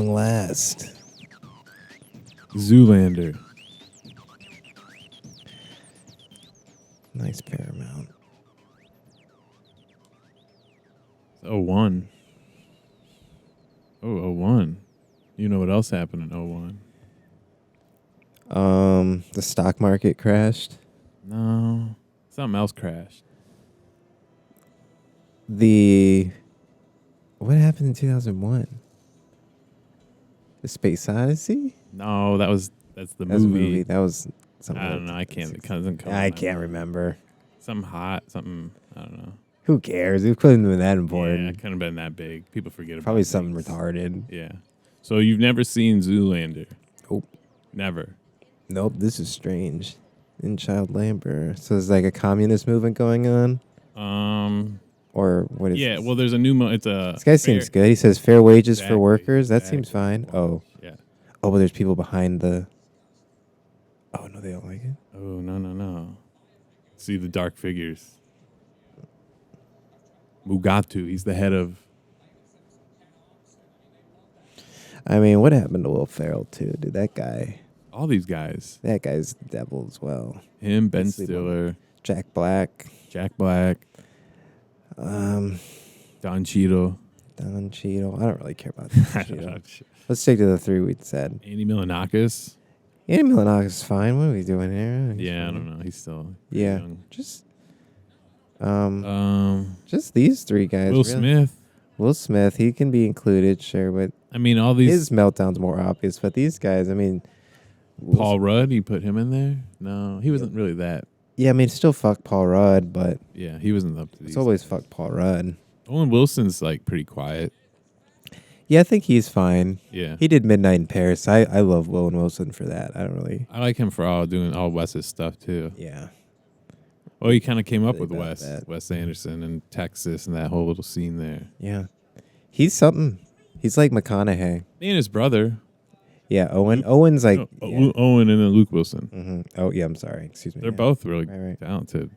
long last. Zoolander. Nice Paramount. 01. Oh, 01. You know what else happened in 01? The stock market crashed. No. Something else crashed. What happened in 2001? The Space Odyssey? No, that's the That was a movie. movie. That was something. I don't know. I can't. It doesn't come. I can't remember. Something hot. Something. I don't know. Who cares? It couldn't have been that Yeah, important. it couldn't have been that big. People forget about Probably things. something retarded. Yeah. So you've never seen Zoolander? Nope. Never. Nope. This is strange. In child labor. So there's like a communist movement going on? Or what is Yeah, this? well, there's a new... It's a... This guy seems good. He says fair wages for Exactly, workers. That exactly. seems fine. Oh. Yeah. Oh, but there's people behind the... Oh, no, they don't like it? Oh, no. See the dark figures. Mugatu, he's the head of... I mean, what happened to Will Ferrell, too? Dude, that guy... All these guys. That guy's the devil as well. Him, Ben Let's sleep on Stiller, Jack Black. Jack Black, Don Don Cheadle. Cheadle. I don't really care about Don I don't know. Cheadle. Let's stick to the three we said. Andy Milonakis. Andy Milonakis is fine. What are we doing here? He's Yeah, I fine. don't know. He's still Yeah. young. Just these three guys. Will really. Smith. Will Smith, he can be included, sure, but I mean, all these... his meltdown's more obvious. But these guys, I mean, Paul Rudd, you put him in there? No, he wasn't really that. yeah, I mean, still fuck Paul Rudd, but Yeah, he wasn't up to these. it's always fuck Paul Rudd. Owen Wilson's like pretty quiet. Yeah, I think he's fine. Yeah. He did Midnight in Paris. I love Owen Wilson for that. I don't really. I like him for doing all Wes's stuff too. Yeah. Well, he kind of came up Really with about that. Wes Anderson and Texas and that whole little scene there. Yeah. He's something. He's like McConaughey. He and his brother. Yeah, Owen. Owen's like. Yeah. Owen and then Luke Wilson. Mm-hmm. Oh, yeah, I'm sorry. Excuse me. They're Yeah. both really Right. talented.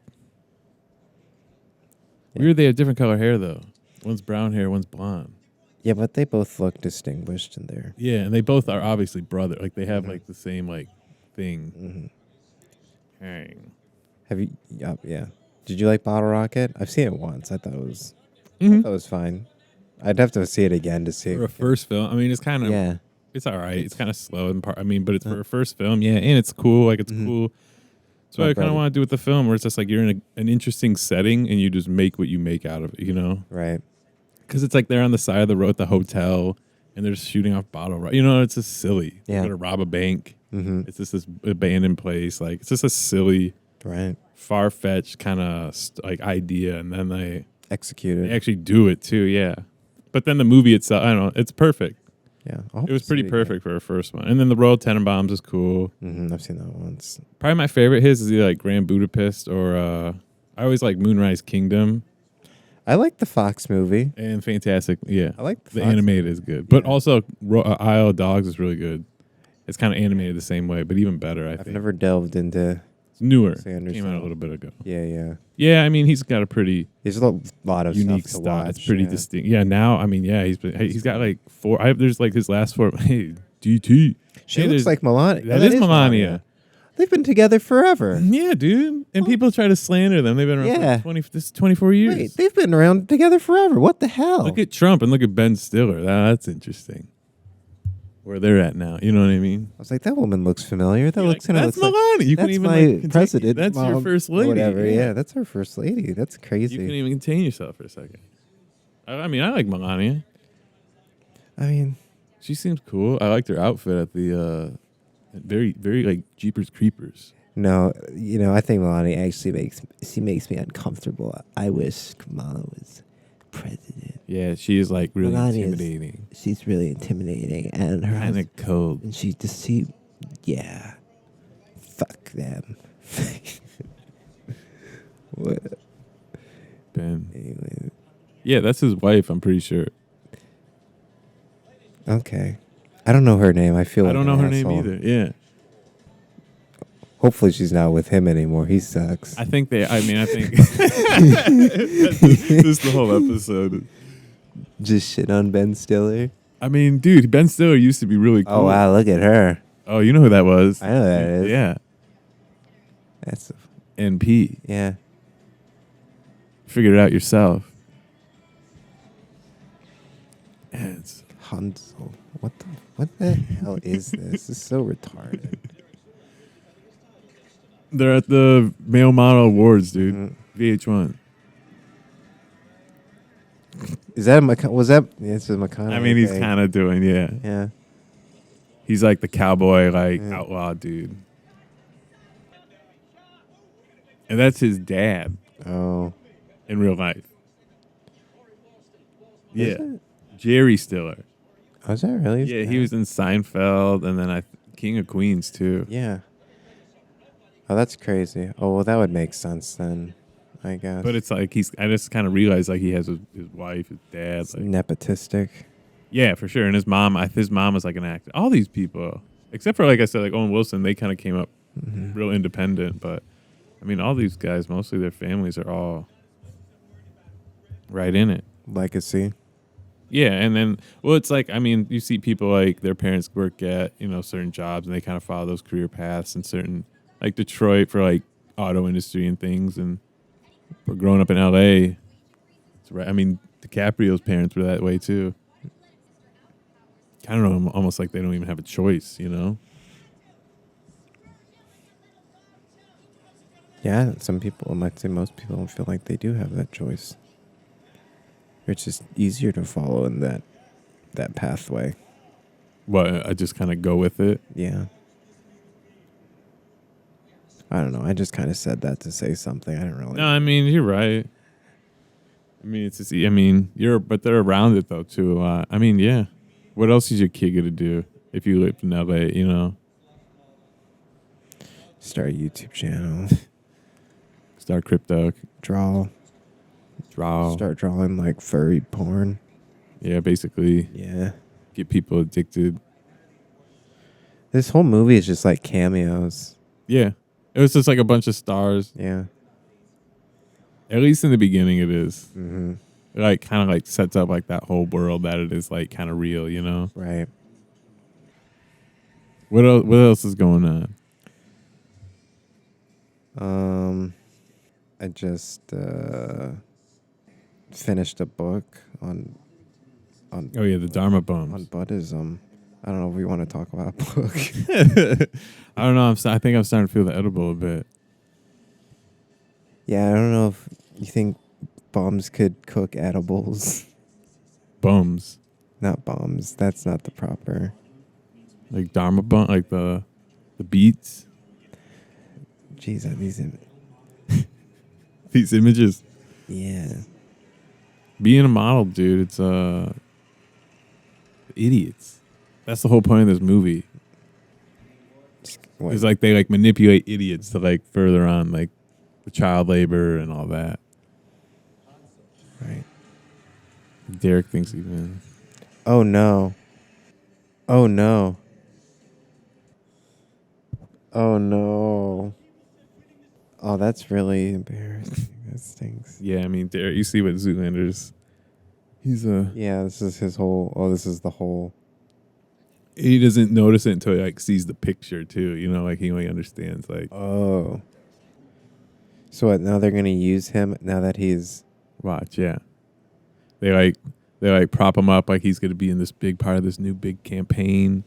Yeah. Weird they have different color hair though. One's brown hair, one's blonde. Yeah, but they both look distinguished in there. Yeah, and they both are obviously brother. Like they have like the same like thing. Mm-hmm. Hang. Have you? Yeah. Did you like Bottle Rocket? I've seen it once. I thought it was. Mhm. I thought it was fine. I'd have to see it again to see. For a first film, I mean, it's kind of Yeah. it's all right. It's kind of slow in part. I mean, but it's for a first film, yeah, and it's cool. Like it's cool. So My I kind brother- of want to do with the film where it's just like you're in an interesting setting and you just make what you make out of it, you know? Right. Because it's like they're on the side of the road at the hotel and they're just shooting off bottle. You know, it's just silly. Yeah. They're going to rob a bank. Mm-hmm. It's just this abandoned place. Like it's just a silly, Right. far-fetched kind of like idea, and then they Executed. actually do it too. Yeah. But then the movie itself, I don't know, it's perfect. Yeah. It was pretty perfect for a first one. And then the Royal Tenenbaums is cool. Mm-hmm. I've seen that once. Probably my favorite his is either like Grand Budapest or I always like Moonrise Kingdom I like the Fox movie. and Fantastic. Yeah. I like The Fox animated is good. But Yeah. also Isle of Dogs is really good. It's kind of animated the same way, but even better, I I've think. never delved into. It's newer. Sanders Came out a Hill. little bit ago. Yeah. Yeah, I mean, he's got a pretty There's a lot of unique stuff to style. watch. It's pretty yeah. distinct. Yeah, now, I mean, yeah, he's got like 4. There's like his last 4. Hey, DT. She Hey, looks there's- like Melania. That is Melania. They've been together forever. Yeah, dude. And people try to slander them. They've been around Yeah. for 24 years. Wait, they've been around together forever. What the hell? Look at Trump and look at Ben Stiller. That's interesting. Where they're at now. You know what I mean? I was like, that woman looks familiar. That You're looks like, kind of that's Melania. You that's can even my like, contain- president. That's your mom, first or lady. Whatever. Yeah, that's her first lady. That's You crazy. can even contain yourself for a second. I mean, I like Melania. I mean, She seems cool. I liked her outfit at the very, very like Jeepers Creepers. no, I think Melania actually makes me uncomfortable. I wish Kamala was president. Yeah, she is like really Melania's- intimidating. She's really intimidating, and her Kind husband, of cold. and yeah, fuck them. What? Ben. Anyway, Yeah, that's his wife. I'm pretty sure. okay. I don't know her name. I feel I like don't know an her name asshole. either. Yeah, Hopefully, she's not with him anymore. He sucks. I think this is the whole episode. Just shit on Ben Stiller. I mean, dude, Ben Stiller used to be really cool. Oh wow, look at her. Oh, you know who that was? I know who that is. Yeah. That's NP. yeah. Figure it out yourself. And it's Hansel. What the hell is this? This is so retarded. they're at the Male Model Awards, dude. Mm-hmm. VH1. Is that was that? Yeah, it's a McConaughey. I mean, he's thing. kind of doing, yeah. Yeah. He's like the cowboy, like Yeah. outlaw dude. And that's his dad Oh. in real life. Is Yeah. it? Jerry Stiller. Oh, is that really? Yeah, he was in Seinfeld and then King of Queens too. Yeah. Oh, that's crazy. Oh, well, that would make sense then, I guess. But it's like I just kind of realized like he has his wife, his dad. It's Like, nepotistic. yeah, for sure. And his mom was like an actor. All these people, except for like I said, like Owen Wilson, they kind of came up real independent. But I mean, all these guys, mostly their families are all right in it. Legacy. Yeah, and then it's like I mean, you see people like their parents work at certain jobs, and they kind of follow those career paths in certain like Detroit for like auto industry and things, and for growing up in L.A. It's right. I mean, DiCaprio's parents were that way too. I don't know, almost like they don't even have a choice, Yeah, some people, I might say most people, don't feel like they do have that choice. It's just easier to follow in that pathway. What I just kind of go with it. Yeah. I don't know. I just kind of said that to say something. I didn't really. No, I mean you're right. I mean it's just. I mean but they're around it though too a lot. I mean yeah. What else is your kid gonna do if you live in LA? Start a YouTube channel. Start crypto. Draw. Start drawing like furry porn. Yeah, basically. Yeah. Get people addicted. This whole movie is just like cameos. Yeah. It was just like a bunch of stars. Yeah. At least in the beginning it is. Mm-hmm. It like kind of like sets up like that whole world that it is like kind of real, Right. What else is going on? I just finished a book on Oh yeah, the Dharma on Bums. Buddhism. I don't know if we want to talk about a book. I don't know. I think I'm starting to feel the edible a bit. Yeah, I don't know if you think bums could cook edibles. Bums. Not bombs. That's not the proper. Like Dharma Bum, like the beats. Jeez, These images. yeah. Being a model, dude, it's idiots. That's the whole point of this movie. What? It's like they like manipulate idiots to like further on like the child labor and all that. Right. Derek thinks even. Oh no. Oh no. Oh no. Oh, that's really embarrassing. That stinks. Yeah, I mean, Derek, you see what Zoolander's. He's a. Yeah, this is his whole. Oh, this is the whole. He doesn't notice it until he like sees the picture too. Like he only understands like. Oh. So what? Now they're gonna use him now that he's. Watch, yeah. They prop him up like he's gonna be in this big part of this new big campaign,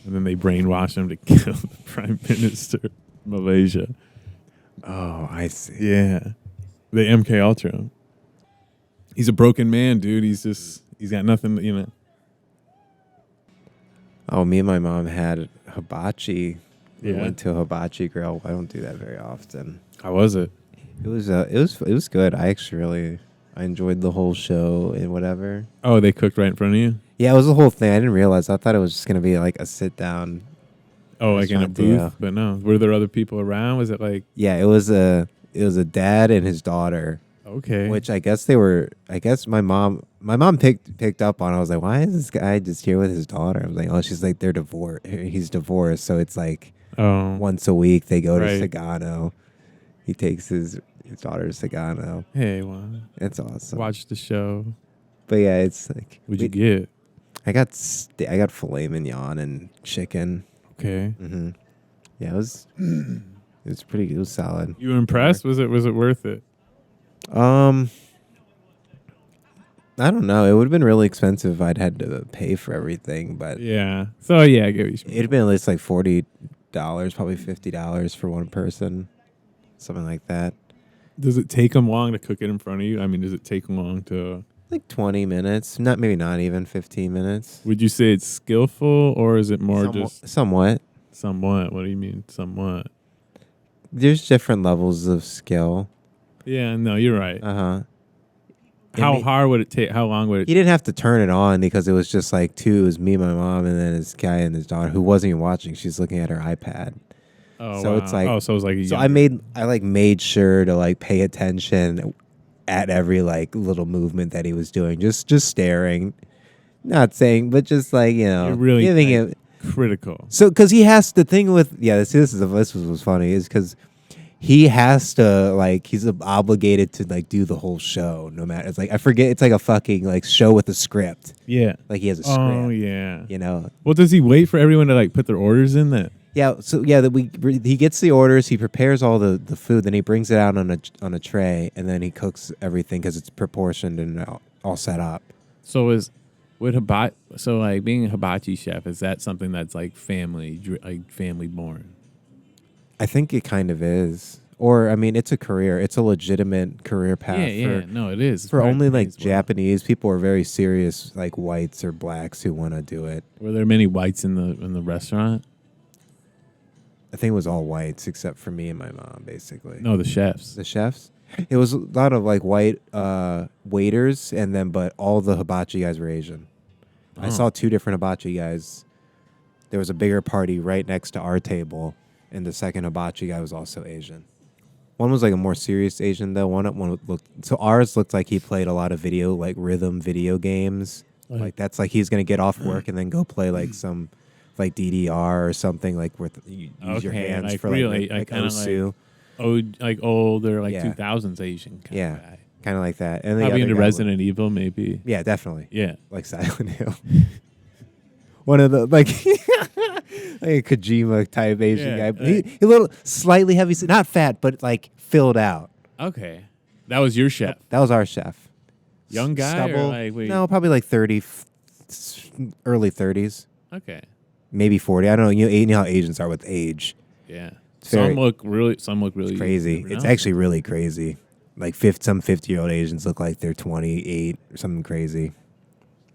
and then they brainwash him to kill the prime minister of Malaysia. Oh, I see. Yeah, the MK Ultra. He's a broken man, dude. He's got nothing. Oh, me and my mom had hibachi. We Yeah. went to a hibachi grill. I don't do that very often. How was it? It was good. I enjoyed the whole show and whatever. Oh, they cooked right in front of you. Yeah, it was the whole thing. I didn't realize. I thought it was just gonna be like a sit down. Oh, like in a Restaurant booth, deal. but no. Were there other people around? Was it like Yeah, it was a dad and his daughter, okay? which I guess my mom picked up on. I was like, why is this guy just here with his daughter? I was like, oh, she's like they're divorced. He's divorced, so it's like once a week they go Right. to Sagano. He takes his daughter to Sagano. Hey, well, It's awesome. watch the show. But yeah, it's like What'd you get? I got filet mignon and chicken. Okay. Mm-hmm. Yeah, it was pretty good. It was solid. You were impressed? Was it worth it? I don't know. It would have been really expensive if I'd had to pay for everything, but Yeah. So yeah, I get what you mean. it'd been at least like $40, probably $50 for one person, something like that. Does it take them long to cook it in front of you? I mean, does it take long to? Like 20 minutes, not even 15 minutes. Would you say it's skillful or is it more somewhat? Somewhat. What do you mean, somewhat? There's different levels of skill. Yeah. No, you're right. How hard would it take? How long would it? He didn't have to turn it on because it was just like two. It was me, my mom, and then his guy and his daughter who wasn't even watching. She's looking at her iPad. Oh, so wow. it's like so it was like so I made sure to like pay attention at every like little movement that he was doing. Just staring, not saying, but just like You're really giving it critical. So because he has the thing with this was funny is because he has to like he's obligated to like do the whole show no matter. It's like I forget it's like a fucking like show with a script. Yeah, like he has a script. Oh yeah, Well, does he wait for everyone to like put their orders in that? Yeah. So yeah, he gets the orders. He prepares all the food. Then he brings it out on a tray, and then he cooks everything because it's proportioned and all set up. So like being a hibachi chef, is that something that's like family born? I think it kind of is. Or, I mean, it's a career. It's a legitimate career path. No, it is. For only, like, Japanese people or very serious, like, whites or blacks who want to do it. Were there many whites in the restaurant? I think it was all whites except for me and my mom, basically. No, the chefs. The chefs? It was a lot of, like, white waiters, but all the hibachi guys were Asian. Oh. I saw two different hibachi guys. There was a bigger party right next to our table. And the second hibachi guy was also Asian. One was like a more serious Asian though. Ours looked like he played a lot of rhythm video games. Like that's like he's gonna get off work and then go play like some like DDR or something like with use your hands like for really, like Osu. Like older 2000s Asian kind of guy. Kind of like that. And probably into Resident Evil maybe. Yeah, definitely. Yeah, like Silent Hill. One of the like a Kojima type Asian guy. He a little slightly heavy, not fat, but like filled out. Okay, that was your chef. That was our chef. Young guy, Stubble, or like no, probably like 30, early 30s. Okay, maybe 40. I don't know. You know how Asians are with age. Yeah, some look really crazy. It's actually really crazy. Like some 50-year-old Asians look like they're 28 or something crazy.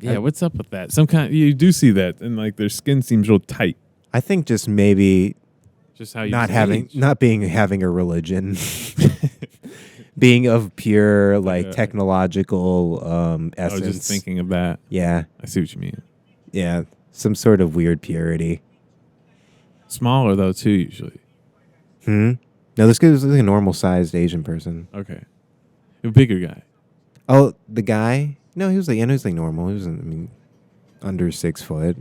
Yeah, what's up with that? You do see that, and like their skin seems real tight. I think just maybe just how you having a religion, being of pure like technological essence. I was just thinking of that. Yeah, I see what you mean. Yeah, some sort of weird purity. Smaller though too usually. No, this guy was like a normal sized Asian person. Okay, a bigger guy. Oh, the guy. No, he was like normal. He was, under 6 foot.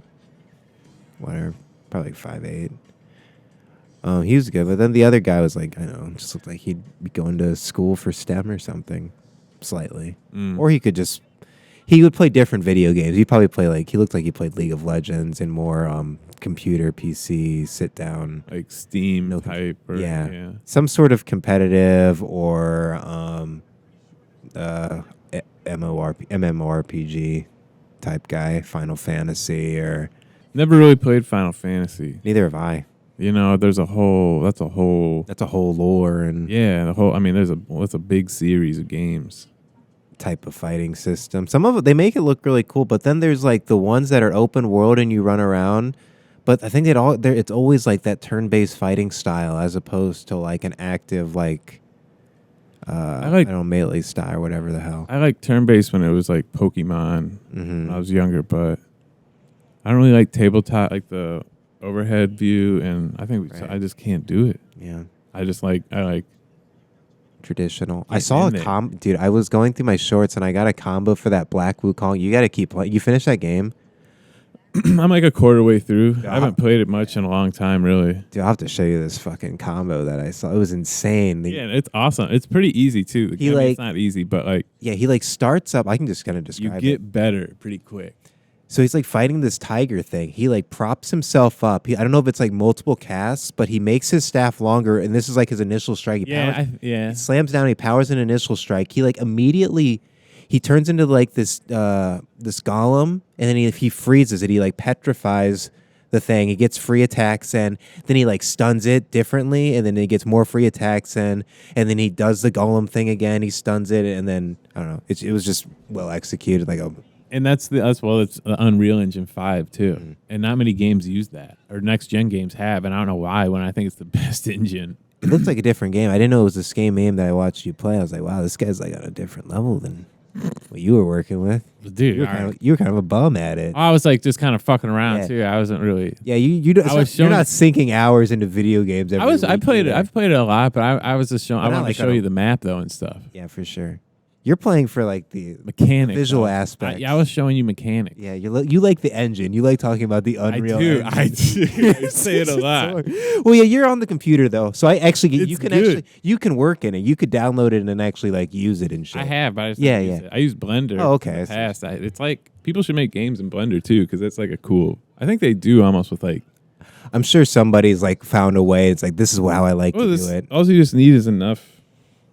Whatever, probably like 5'8". He was good, but then the other guy was like, I don't know, just looked like he'd be going to school for STEM or something, slightly. Or he would play different video games. He'd probably play he looked like he played League of Legends and more computer, PC, sit down. Like Steam type. Yeah. Some sort of competitive or MMORPG type guy, Final Fantasy or... Never really played Final Fantasy. Neither have I. That's a whole lore and... Yeah, that's a big series of games. Type of fighting system. Some of it, they make it look really cool, but then there's like the ones that are open world and you run around, but I think it's always like that turn-based fighting style as opposed to like an active like... I don't know, melee style or whatever the hell. I like turn-based when it was like Pokemon when I was younger, but I don't really like tabletop, like the overhead view, and I think I just can't do it. Yeah. I like traditional. I saw a combo. Dude, I was going through my shorts and I got a combo for that Black Wukong. You got to keep playing. You finished that game? I'm like a quarter way through. I haven't played it much in a long time, really. Dude, I'll have to show you this fucking combo that I saw. It was insane. Yeah, it's awesome. It's pretty easy, too. It's not easy, but like... Yeah, he like starts up. I can just kind of describe it. You get better pretty quick. So he's like fighting this tiger thing. He like props himself up. I don't know if it's like multiple casts, but he makes his staff longer, and this is like his initial strike. He slams down. He powers an initial strike. He like immediately he turns into like this golem, and then he freezes it. He like petrifies the thing. He gets free attacks, and then he like stuns it differently, and then he gets more free attacks, and then he does the golem thing again. He stuns it, and then I don't know. It was just well executed, like a. And it's Unreal Engine 5 too, and not many games use that, or next gen games have, and I don't know why. When I think it's the best engine, it looks like a different game. I didn't know it was the same game that I watched you play. I was like, wow, this guy's like on a different level than what you were working with, dude. You were kind of a bum at it. I was like just kind of fucking around too. I wasn't really. Yeah, you're not sinking hours into video games. I played it. I've played it a lot, but I was just showing. I wanted to show you the map though and stuff. Yeah, for sure. You're playing for like the mechanics, visual aspect. I was showing you mechanics. Yeah, you like the engine. You like talking about the Unreal Engine. I do. I say it a lot. Well, yeah, you're on the computer though, so I actually you can work in it. You could download it and actually like use it and shit. I have, but I just don't use it. I use Blender. Oh, okay. In the past. It's like people should make games in Blender too, because that's like a cool. I think they do almost with like. I'm sure somebody's like found a way. It's like this is how I like to do it. All you just need is enough.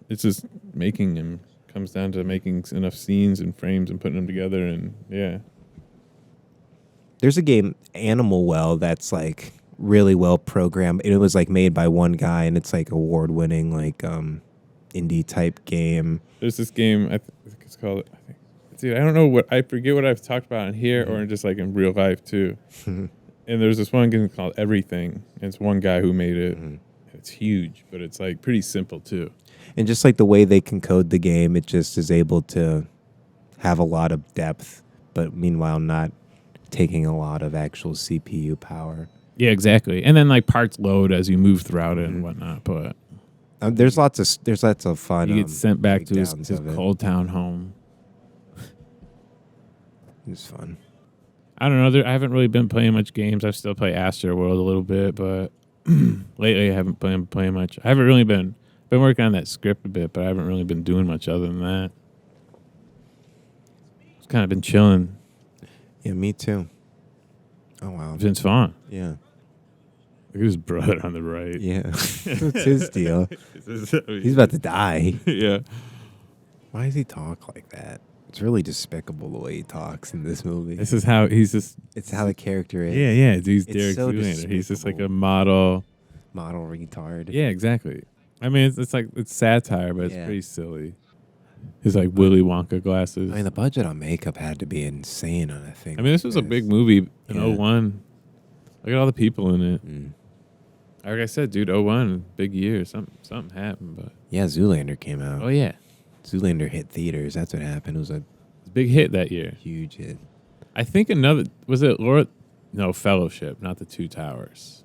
It's just making them. Comes down to making enough scenes and frames and putting them together, and yeah. There's a game, Animal Well, that's like really well programmed. It was like made by one guy, and it's like award-winning, like indie type game. There's this game I think it's called. Dude, I don't know what I forget what I've talked about in here or just like in real life too. And there's this one game called Everything. And it's one guy who made it. It's huge, but it's like pretty simple too. And just like the way they can code the game, it just is able to have a lot of depth, but meanwhile not taking a lot of actual CPU power. Yeah, exactly. And then like parts load as you move throughout it and whatnot. But there's lots of fun. He gets sent back to his cold town home. It's fun. I don't know. I haven't really been playing much games. I still play Astroworld a little bit, but lately I haven't been playing much. I haven't really been working on that script a bit, but I haven't really been doing much other than that. It's kind of been chilling. Yeah, me too. Oh, wow. Vince Vaughn. Yeah. Look at his brother on the right. Yeah. What's his deal? He's about to die. Yeah. Why does he talk like that? It's really despicable the way he talks in this movie. This is how he's just... It's how the character is. Yeah. He's Derek Zoolander. He's just like a model retard. Yeah, exactly. I mean, it's satire, but it's pretty silly. His like Willy Wonka glasses. I mean, the budget on makeup had to be insane on a thing. I mean, this was a big movie in 01. Look at all the people in it. Like I said, dude, 01, big year. Something happened, but yeah, Zoolander came out. Oh yeah, Zoolander hit theaters. That's what happened. It was a big hit that year. Huge hit. I think was it Laura? No, Fellowship, not the Two Towers.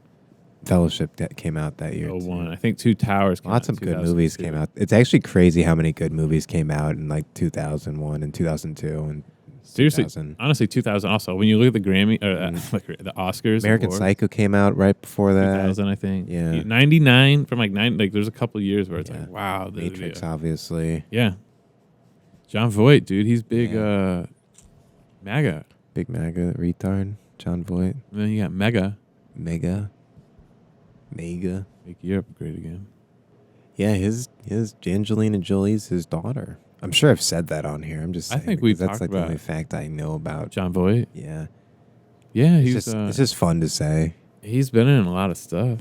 Fellowship that came out that year. 01. I think Two Towers came out. Lots of good movies came out. It's actually crazy how many good movies came out in like 2001 and 2002 and seriously, 2000. Honestly, 2000 also. When you look at the Grammy or the Oscars, American Psycho came out right before that. 2000, I think. Yeah. 99 from like 9. Like there's a couple years where it's like, wow. Matrix, obviously. Yeah. John Voight, dude, he's big. MAGA. Big MAGA retard. John Voight. And then you got Mega. Make Europe great again. Yeah, his Angelina Jolie's his daughter. I'm sure I've said that on here. I'm just saying. I think we've that's talked like about the only fact I know about John Voight. Yeah. Yeah, it's just fun to say. He's been in a lot of stuff.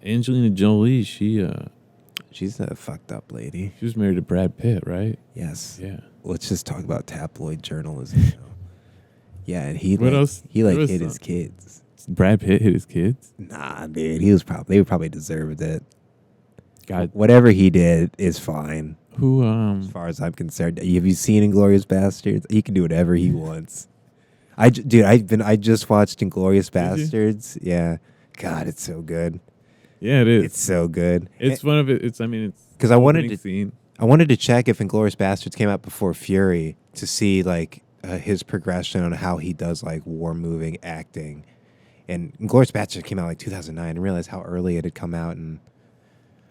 Angelina Jolie, she's a fucked up lady. She was married to Brad Pitt, right? Yes. Yeah. Let's just talk about tabloid journalism. Yeah, and he hit his kids. Brad Pitt hit his kids? Nah, dude. They probably deserved it. God, whatever he did is fine. Who? As far as I'm concerned, have you seen Inglorious Bastards? He can do whatever he wants. I just watched Inglorious Bastards. Yeah, God, it's so good. Yeah, it is. It's so good. It's one of it. It's because I wanted to check if Inglorious Bastards came out before Fury to see like his progression on how he does like war moving acting. And Inglorious Bastards came out like 2009. and realized how early it had come out, and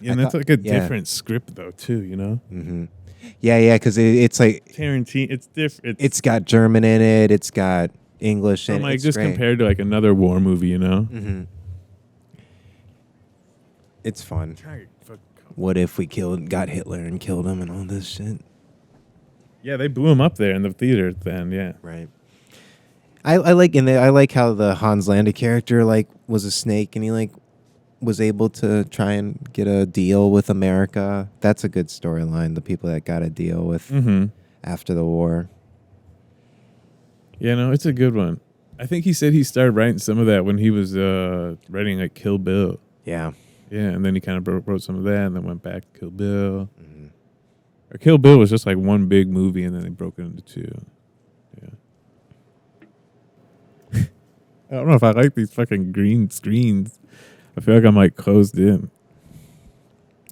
that's like a different script though too, you know. Mm-hmm. Yeah, because it's like Tarantino. It's different. It's got German in it. It's got English, So and like it's just great. compared to like another war movie, you know. Mm-hmm. It's fun. What if we got Hitler and killed him and all this shit? Yeah, they blew him up there in the theater then. Yeah. Right. I like how the Hans Landa character like was a snake and he like was able to try and get a deal with America. That's a good storyline. The people that got a deal with after the war. Yeah, no, it's a good one. I think he said he started writing some of that when he was writing like Kill Bill. Yeah. Yeah, and then he kind of wrote some of that and then went back to Kill Bill. Mm-hmm. Or Kill Bill was just like one big movie and then they broke it into two. Yeah. I don't know if I like these fucking green screens. I feel like I'm like closed in.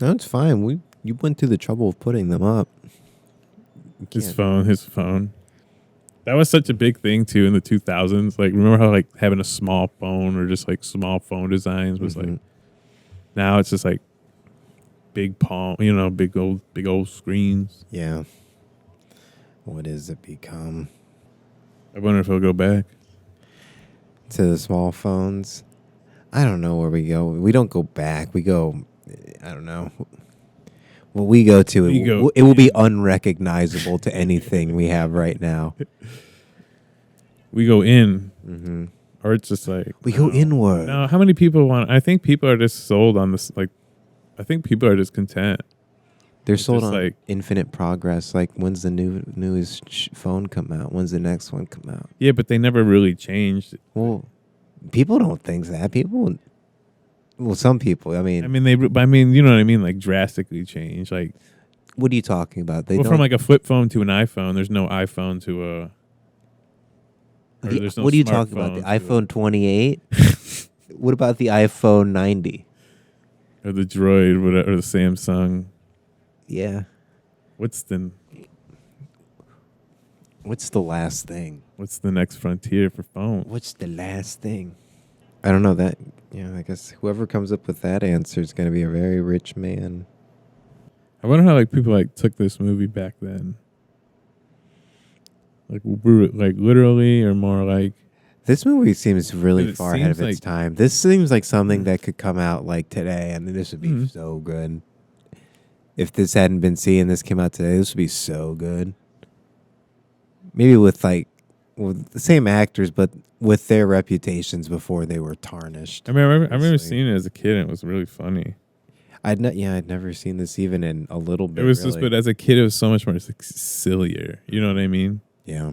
No, it's fine. You went through the trouble of putting them up. His phone. That was such a big thing too in the 2000s. Like, remember how like having a small phone or just like small phone designs was like. Now it's just like big palm, big old screens. Yeah. What does it become? I wonder if he'll go back to the small phones. I don't know where we go. We don't go back. We go. I don't know. What we go to, it will be unrecognizable to anything we have right now. We go in, or it's just like we go inward. No, how many people want? I think people are just sold on this. Like, I think people are just content. They're sold on like infinite progress. Like, when's the newest phone come out? When's the next one come out? Yeah, but they never really changed. Well, people don't think that. Some people. I mean, you know what I mean? Like drastically change. Like, what are you talking about? From like a flip phone to an iPhone. There's no iPhone to a. What are you talking about? The iPhone 28? What about the iPhone 90? Or the Droid, or the Samsung? Yeah. What's the last thing? What's the next frontier for phones? What's the last thing? I don't know that. Yeah, I guess whoever comes up with that answer is going to be a very rich man. I wonder how like people like took this movie back then. Like literally, or more like. This movie seems really far ahead of its time. This seems like something that could come out like today, and this would be so good. If this hadn't been seen, this came out today, this would be so good. Maybe with the same actors, but with their reputations before they were tarnished. I remember seeing it as a kid, and it was really funny. I'd never seen this even in a little bit. It was just, but as a kid, it was so much more sillier. You know what I mean? Yeah.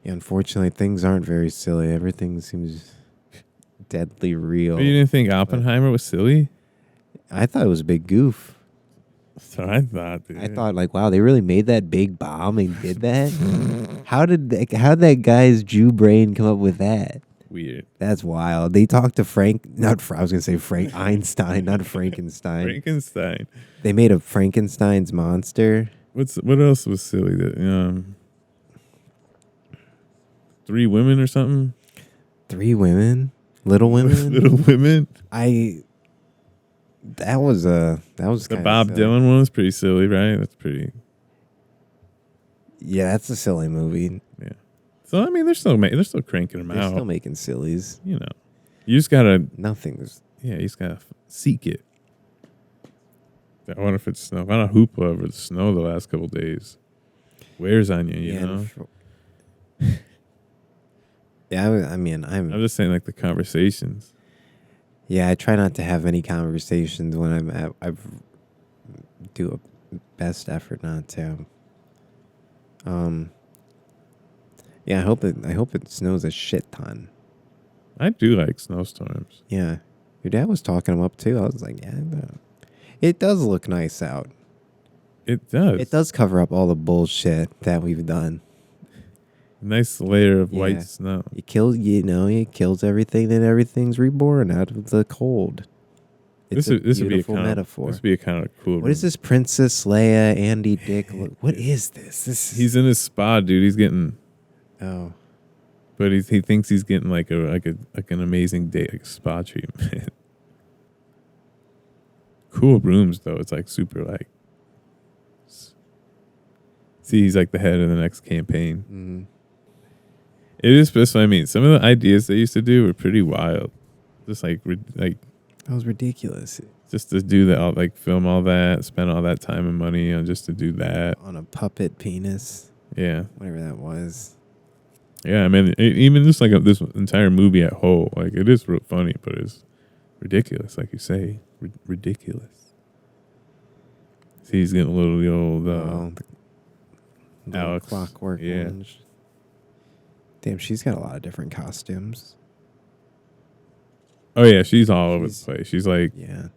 Yeah, unfortunately, things aren't very silly. Everything seems deadly real. But you didn't think Oppenheimer was silly? I thought it was a big goof. So I thought, dude. I thought, like, wow, they really made that big bomb and did that? How did that guy's Jew brain come up with that? Weird. That's wild. They talked to I was going to say Frank Einstein, not Frankenstein. Frankenstein. They made a Frankenstein's monster. What else was silly? That 3 women or something? 3 women? Little Women? Little Women? That was the Bob Dylan one was pretty silly, right? That's pretty. Yeah, that's a silly movie. Yeah. So I mean, they're still cranking them out. They're still making sillies. You know, you just gotta. Nothing's. Yeah, you just gotta seek it. I wonder if it's snow. I don't hoopla over the snow the last couple days. Wears on you, you know. Yeah, I'm just saying, like the conversations. Yeah, I try not to have any conversations when I do a best effort not to. Yeah, I hope it snows a shit ton. I do like snowstorms. Yeah, your dad was talking them up too. I was like, yeah, it does look nice out. It does. It does cover up all the bullshit that we've done. Nice layer of white snow. It kills everything, and everything's reborn out of the cold. It's a beautiful metaphor. This would be a kind of cool. What is this, Princess Leia, Andy Dick? What is this? He's in his spa, dude. He's getting. Oh. But he thinks he's getting like an amazing day, like spa treatment. Cool rooms though. It's like super like. See, he's like the head of the next campaign. Mm-hmm. It is, but that's what I mean. Some of the ideas they used to do were pretty wild. Just like That was ridiculous. just to do that, like film all that, spend all that time and money on just to do that. On a puppet penis. Yeah. Whatever that was. Yeah, I mean, even just like this entire movie at whole, like it is real funny, but it's ridiculous, like you say, ridiculous. See, he's getting a little the old the Alex. Clockwork Yeah. Orange. Damn, she's got a lot of different costumes. Oh yeah, she's all over the place. She's like Yeah.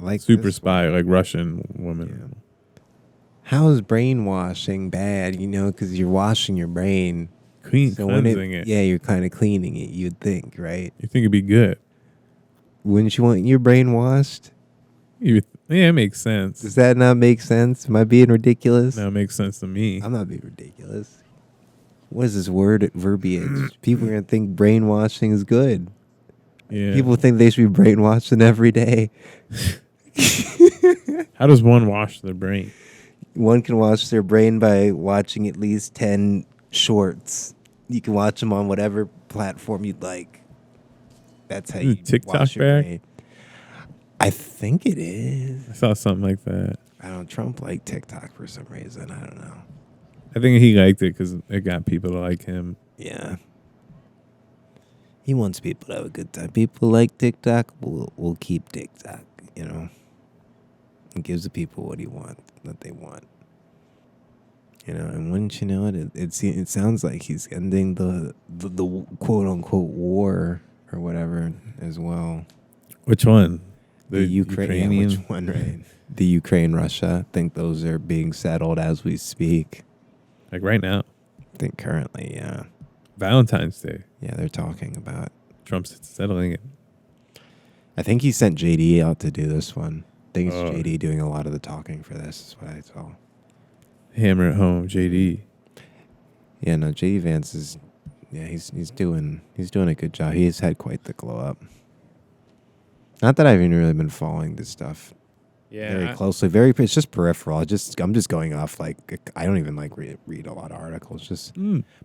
Like super spy, like Russian woman. Yeah. How is brainwashing bad? Because you're washing your brain. Cleansing it. Yeah, you're kind of cleaning it, you'd think, right? You think it'd be good? Wouldn't you want your brain washed? Yeah, it makes sense. Does that not make sense? Am I being ridiculous? No, it makes sense to me. I'm not being ridiculous. What is this verbiage? People are going to think brainwashing is good. Yeah. People think they should be brainwashing every day. How does one wash their brain? One can wash their brain by watching at least 10 shorts. You can watch them on whatever platform you'd like. That's how you TikTok wash your back? brain. I think it is. I saw something like that. I don't. Trump liked TikTok for some reason. I don't know. I think he liked it because it got people to like him. Yeah. He wants people to have a good time. People like TikTok. We'll keep TikTok. It gives the people what they want. And wouldn't you know it? It sounds like he's ending the quote unquote war or whatever as well. Which one? The Ukrainian. Yeah, which one, right? The Ukraine, Russia. I think those are being settled as we speak. Like right now. I think currently, yeah. Valentine's Day. Yeah, they're talking about. Trump's settling it. I think he sent JD out to do this one. I think it's JD doing a lot of the talking for this, is what I saw. Hammer at home, JD. Yeah, no, JD Vance is, he's doing a good job. He has had quite the glow up. Not that I've even really been following this stuff very closely. It's just peripheral. I'm just going off I don't even read a lot of articles. Just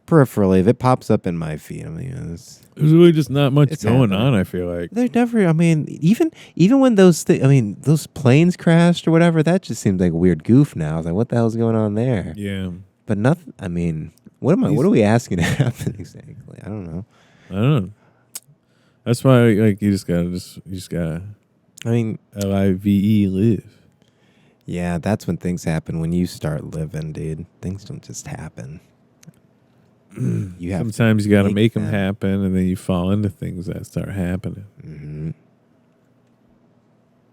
peripherally, if it pops up in my feed, there's really just not much going on. I feel like they're never. Even when those those planes crashed or whatever, that just seems like a weird goof now. I was like, what the hell's going on there? Yeah, but nothing. What are we asking to happen exactly? I don't know. That's why you just gotta. live. Yeah, that's when things happen. When you start living, dude, things don't just happen. Sometimes you got to make them happen, and then you fall into things that start happening. Mm-hmm.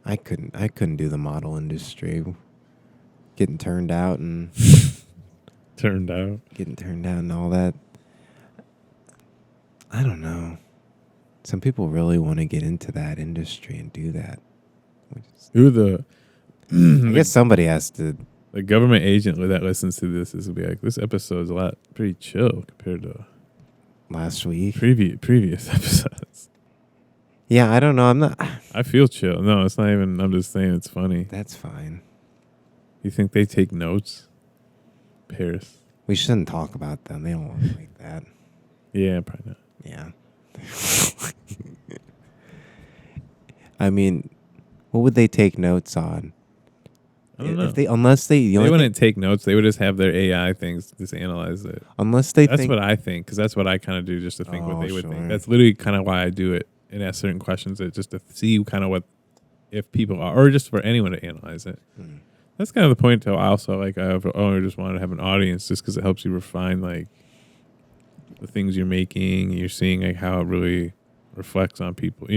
I couldn't do the model industry. Getting turned out and getting turned out and all that. I don't know. Some people really want to get into that industry and do that. I guess somebody has to. The government agent that listens to this will be like, this episode's pretty chill compared to last week. Previous episodes. Yeah, I don't know. I'm not. I feel chill. No, it's not even. I'm just saying it's funny. That's fine. You think they take notes? Paris. We shouldn't talk about them. They don't want like that. Yeah, probably not. Yeah. What would they take notes on? I don't know. Unless they wouldn't take notes. They would just have their AI things just analyze it. That's what I think, because that's what I kind of do, just to think what they would think. That's literally kind of why I do it and ask certain questions, just to see kind of what if people are, or just for anyone to analyze it. That's kind of the point. Though I also I just wanted to have an audience, just because it helps you refine the things you're making. You're seeing how it really reflects on people.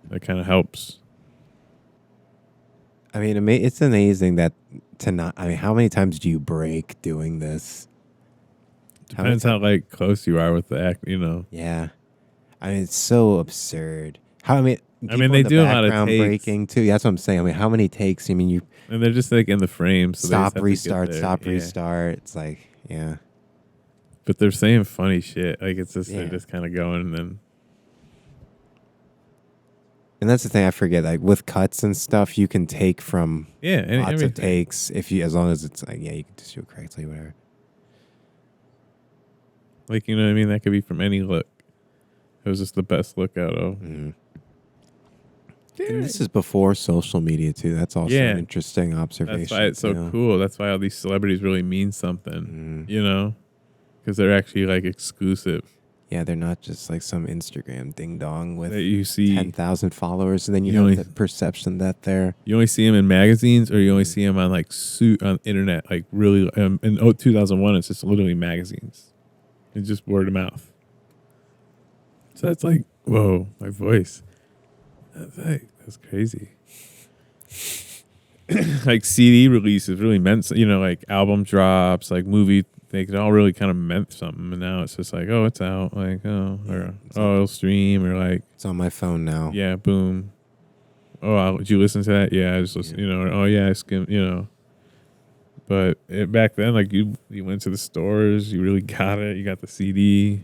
That kind of helps. It's amazing that how many times do you break doing this? Depends how close you are with the act, Yeah. It's so absurd. They do a lot of takes. Breaking too. That's what I'm saying. How many takes? And they're just in the frame. So stop, restart. It's yeah. But they're saying funny shit. It's just they're just kind of going and then. And that's the thing I forget. With cuts and stuff, you can take from lots of takes as long as it's you can just do it correctly, whatever. Like, you know what I mean? That could be from any look. It was just the best look out of. Mm-hmm. And this is before social media too. That's also an interesting observation. That's why it's so cool. That's why all these celebrities really mean something, you know, because they're actually like exclusive. Yeah, they're not just like some Instagram ding dong with that you see 10,000 followers, and then you have the perception that you only see them in magazines, or you only see them on like on internet. Like really, in 2001, it's just literally magazines. It's just word of mouth. So that's like, whoa, my voice. That's crazy. Like CD releases really meant, you know, like album drops, like movie, it all really kind of meant something. And now it's just like, oh, it's out. Like, it'll stream, or like, it's on my phone now. Yeah, boom. Oh, did you listen to that? Yeah, I just listened, you know, or, oh yeah, I skimmed, you know. But back then, like you went to the stores, you really got it. You got the CD.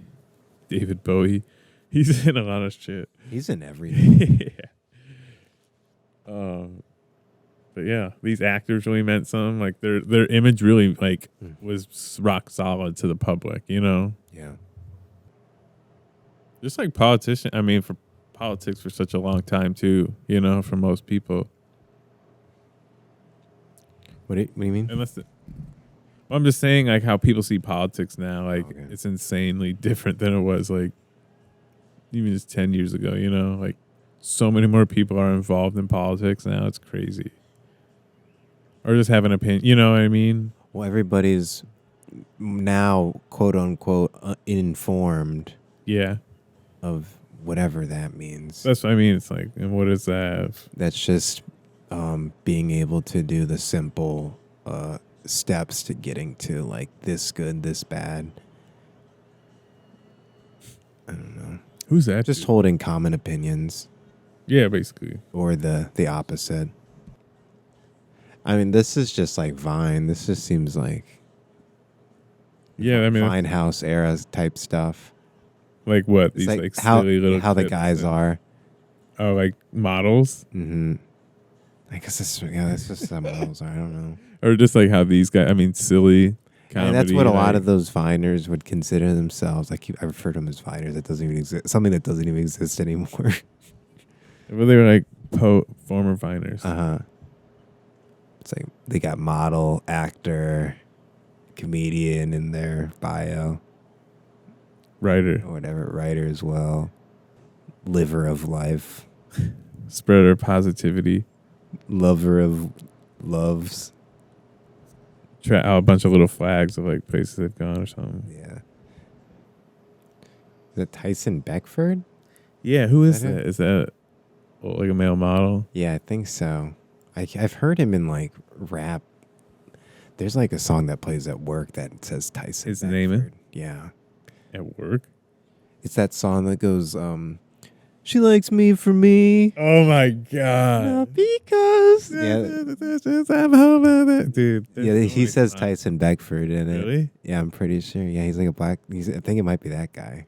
David Bowie. He's in a lot of shit. He's in everything. Yeah. But yeah, these actors really meant something. Like their image really like was rock solid to the public, you know? Yeah. Just like politicians. I mean, for politics for such a long time too, you know, for most people. What do you mean? Well, I'm just saying like how people see politics now. Like it's insanely different than it was like even just 10 years ago, you know? Like so many more people are involved in politics now. It's crazy. Or just have an opinion, you know what I mean? Well, everybody's now, quote unquote, informed. Yeah. Of whatever that means. That's what I mean. It's like, and what does that? That's just being able to do the simple steps to getting to like this good, this bad. I don't know. Who's that? Just holding common opinions. Yeah, basically. Or the opposite. I mean, this is just like Vine. This just seems like Vine House era type stuff. Like what? These like silly little how the guys are. Oh, like models? Mm-hmm. I guess that's just how models are. I don't know. Or just like how these guys, I mean, silly comedy. I mean, that's what a lot of those Viners would consider themselves. I refer to them as Viners. That doesn't even exist. Something that doesn't even exist anymore. Well, they were like former Viners. Uh-huh. It's like they got model, actor, comedian in their bio. Writer. Or whatever, writer as well. Liver of life. Spreader of positivity. Lover of loves. Try out a bunch of little flags of like places they've gone or something. Yeah. Is that Tyson Beckford? Yeah, who is that? Is that like a male model? Yeah, I think so. I've heard him in like rap. There's like a song that plays at work that says Tyson. His name is? Yeah. At work? It's that song that goes, she likes me for me. Oh my God. Not because. Yeah. Dude. Yeah, he says Tyson Beckford in it. Really? Yeah, I'm pretty sure. Yeah, he's like a black. I think it might be that guy.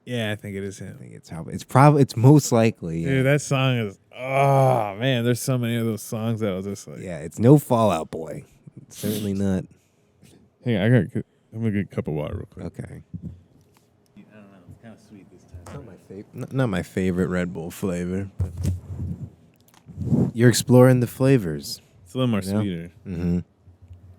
Yeah, I think it is him. I think it's most likely. Yeah. Dude, that song is, oh man, there's so many of those songs that I was just like. Yeah, it's no Fall Out Boy. It's certainly not. Hey, I'm gonna get a cup of water real quick. Okay. I don't know. It's kind of sweet this time. Not my favorite Red Bull flavor. You're exploring the flavors. It's a little more sweeter. Mm-hmm.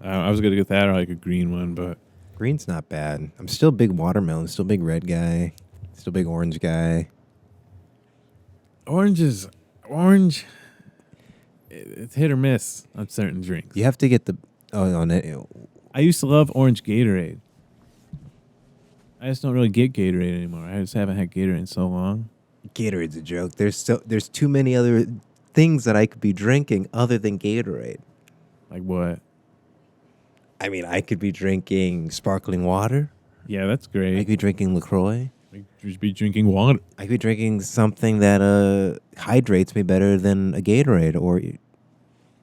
I was gonna get that or like a green one, but green's not bad. I'm still big watermelon, still big red guy, still big orange guy. Orange. It's hit or miss on certain drinks. You have to get the on it. I used to love orange Gatorade. I just don't really get Gatorade anymore. I just haven't had Gatorade in so long. Gatorade's a joke. There's too many other things that I could be drinking other than Gatorade. Like what? I mean, I could be drinking sparkling water. Yeah, that's great. I could be drinking LaCroix. I could be drinking water. I could be drinking something that hydrates me better than a Gatorade or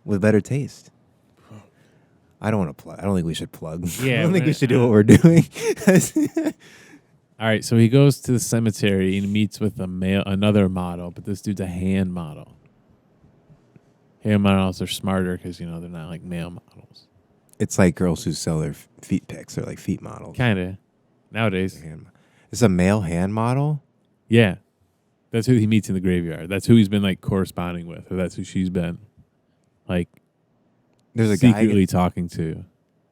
with better taste. I don't want to plug. I don't think we should plug. Yeah, I don't think we should do what we're doing. All right, so he goes to the cemetery and meets with another model, but this dude's a hand model. Hand models are smarter because, they're not like male models. It's like girls who sell their feet pics or like feet models. Kind of. nowadays. It's a male hand model? Yeah. That's who he meets in the graveyard. That's who he's been like corresponding with, or that's who she's been like There's a secretly guy. talking to.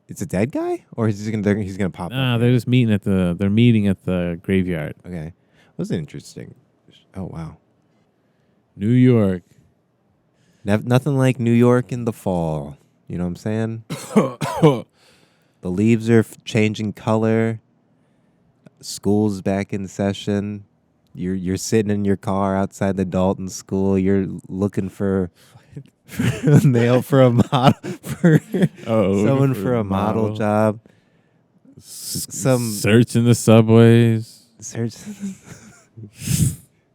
It's a dead guy? Or he's gonna pop Nah, up? they're just meeting at the graveyard. Okay. Was interesting. Oh, wow. New York. Nothing like New York in the fall. You know what I'm saying? The leaves are changing color. School's back in session. You're sitting in your car outside the Dalton school. You're looking for a nail for a model someone for a model job. Some search in the subways. search.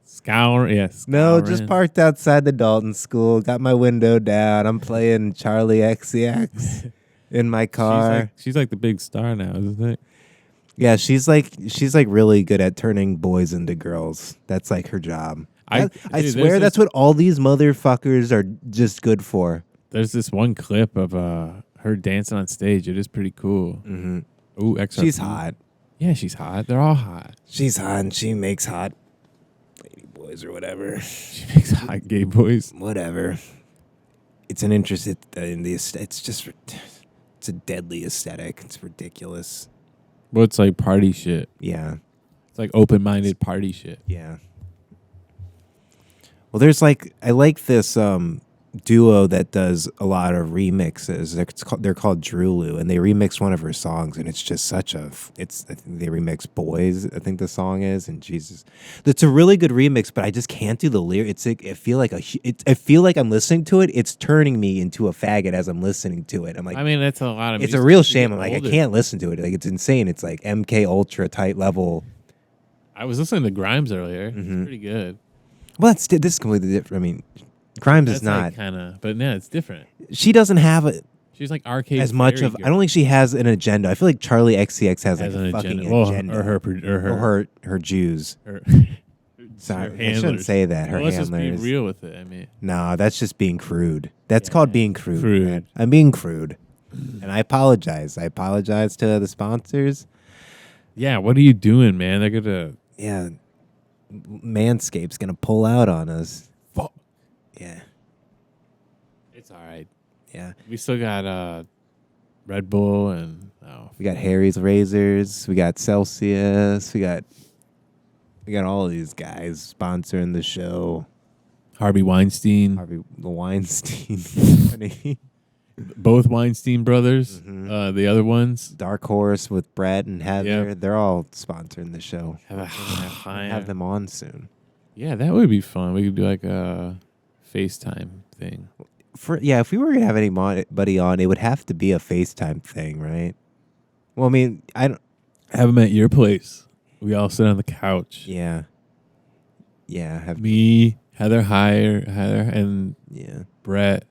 Scour, yes. No, just parked outside the Dalton school. Got my window down. I'm playing Charlie XCX in my car. She's like the big star now, isn't it? Yeah, she's like really good at turning boys into girls. That's like her job. I swear that's what all these motherfuckers are just good for. There's this one clip of her dancing on stage. It is pretty cool. Mm-hmm. Ooh, XRP. She's hot. Yeah, she's hot. They're all hot. She's hot and she makes hot lady boys or whatever. She makes hot gay boys. Whatever. It's an interest in the it's a deadly aesthetic. It's ridiculous. Well, it's like party shit. Yeah. It's like open-minded party shit. Yeah. Well, I like this duo that does a lot of remixes. They're called Drulu, and they remix one of her songs, and it's just I think they remix Boys, I think the song is, and Jesus. It's a really good remix, but I just can't do the lyrics. I feel like I'm listening to it. It's turning me into a faggot as I'm listening to it. I'm like, I mean, that's a lot of it's a real shame. I'm like, I can't listen to it. Like, it's insane. It's like MK Ultra type level. I was listening to Grimes earlier. It's pretty good. Well, this is completely different. I mean, Grimes is not like kind of, but yeah, it's different. She doesn't have She's like arcade as much of. girl. I don't think she has an agenda. I feel like Charlie XCX has like a fucking agenda. Or her Jews. Sorry, her I shouldn't handlers. say that. Her let's handlers. just be real with it. I mean, no, that's just being crude. That's called being crude. Crude. I'm being crude, and I apologize. I apologize to the sponsors. yeah. What are you doing, man? They're gonna. Yeah, Manscaped's gonna pull out on us. Fuck. Yeah. It's all right. Yeah. We still got Red Bull and We got Harry's Razors. We got Celsius. We got all of these guys sponsoring the show. Harvey Weinstein. The Weinstein Company. Both Weinstein brothers. Mhm. The other ones. Dark Horse with Brett and Heather. Yep. They're all sponsoring the show. Have them on soon. Yeah, that would be fun. We could do like a FaceTime thing. If we were gonna have anybody on, it would have to be a FaceTime thing, right? Well, I mean, I don't. Have them at your place. We all sit on the couch. Yeah. Yeah. Have Me, Heather, and Brett.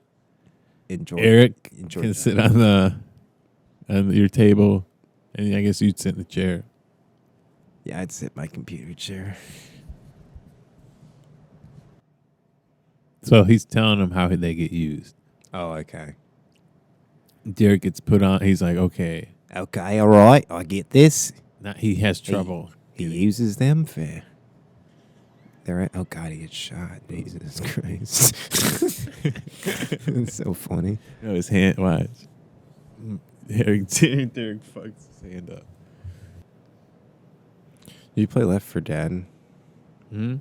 enjoy. Eric enjoy can that. sit on your table, and I guess you'd sit in the chair. Yeah, I'd sit in my computer chair. So he's telling them how they get used. Oh, okay. Derek gets put on. He's like, okay. Okay, all right. I get this. Now he has trouble. He uses them for. They're right. Oh God, he gets shot. Jesus Christ. It's so funny. No, his hand. Watch. Derek fucks his hand up. Did you play Left 4 Dead? Hmm.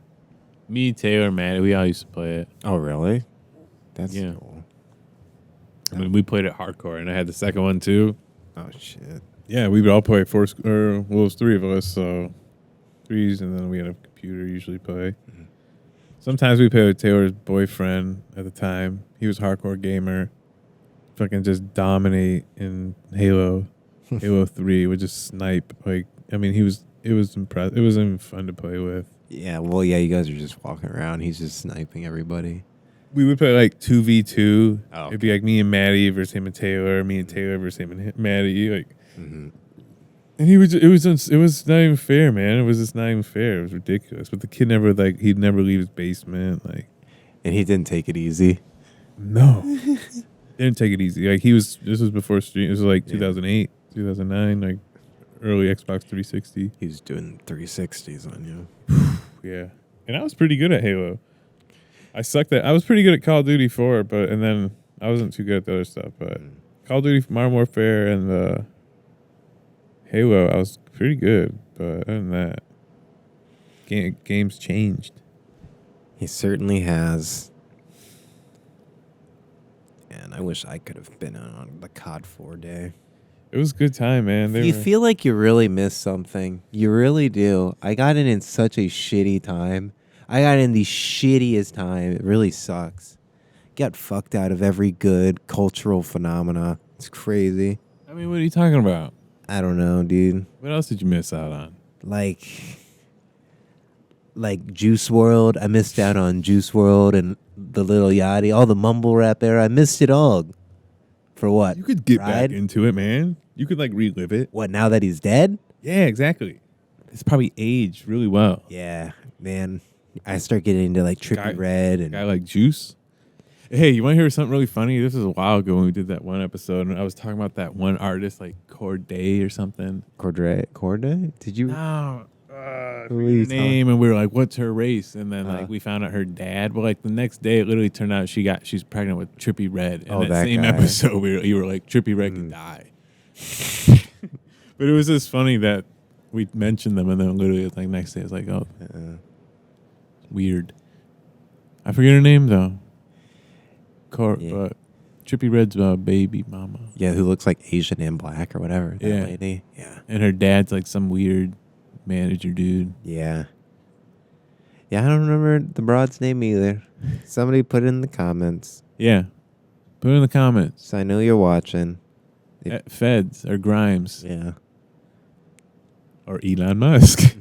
Me, Taylor, Matt, we all used to play it. Oh, really? That's Yeah. cool. I mean, we played it hardcore, and I had the second one too. Oh shit. Yeah, we would all play it was three of us, so threes, and then we had a computer usually play. Mhm. Sometimes we played with Taylor's boyfriend at the time. He was a hardcore gamer. Fucking just dominate in Halo. Halo 3 would just snipe. Like, I mean, it was impressive. It was even fun to play with. Yeah, well, yeah, you guys are just walking around. He's just sniping everybody. We would play like 2v2. Oh, It'd be like me and Maddie versus him and Taylor, me and Taylor versus him and Maddie. Like, Mm-hmm. and it was not even fair, man. It was just not even fair. It was ridiculous. But the kid he'd never leave his basement. Like, And he didn't take it easy. no, didn't take it easy. Like this was before stream. It was like 2008, 2009, like early Xbox 360. He's doing 360s on you. Yeah, and I was pretty good at Halo. I was pretty good at Call of Duty 4, and then I wasn't too good at the other stuff. But Call of Duty, Modern Warfare, and Halo, I was pretty good. But other than that, games changed. He certainly has. And I wish I could have been on the COD 4 day. It was a good time, man. You feel like you really miss something. You really do. I got in such a shitty time. I got in the shittiest time. It really sucks. Got fucked out of every good cultural phenomena. It's crazy. I mean, what are you talking about? I don't know, dude. What else did you miss out on? Like Juice World. I missed out on Juice World and the Lil Yachty, all the mumble rap era. I missed it all. For what? You could get Ride? back into it, man. You could like relive it. What, now that he's dead? Yeah, exactly. It's probably aged really well. Yeah, man. I start getting into like Trippie Redd and guy like Juice. Hey, you want to hear something really funny? This was a while ago when we did that one episode, and I was talking about that one artist, like Corday or something. Corday? Did you? No. Her name, and we were like, "What's her race?" And then like we found out her dad. But like the next day, it literally turned out she's pregnant with Trippie Redd. And that same guy. episode, you were like, Trippie Redd could die. But it was just funny that we mentioned them, and then literally like next day, it's like, oh, weird. I forget her name though. But Trippie Redd's baby mama. Yeah, who looks like Asian and black or whatever. That lady. Yeah. And her dad's like some weird manager dude. Yeah. Yeah, I don't remember the broad's name either. Somebody put it in the comments. Yeah. Put it in the comments. So I know you're watching. Feds or Grimes. Yeah. Or Elon Musk.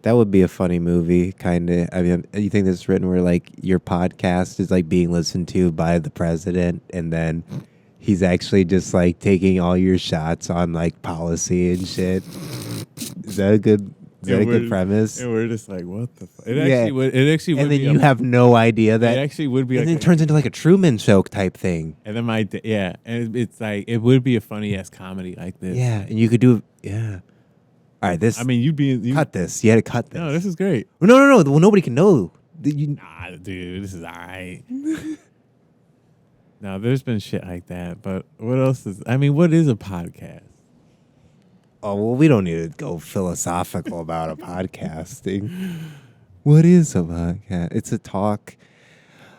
That would be a funny movie, kind of. I mean, you think this is written where, like, your podcast is, like, being listened to by the president, and then he's actually just, like, taking all your shots on, like, policy and shit. Is that a good premise? And we're just like, what the fuck? It actually would and then you have no idea that. It actually would be and like. then it turns into, like, a Truman Show type thing. And then and it's like, it would be a funny-ass comedy like this. Yeah, and you could do, yeah. All right, this. I mean, cut this. You had to cut this. No, this is great. No. Well, nobody can know. Nah, dude, this is all right. No, there's been shit like that, but what else is? I mean, what is a podcast? Oh well, we don't need to go philosophical about a podcasting. What is a podcast? It's a talk.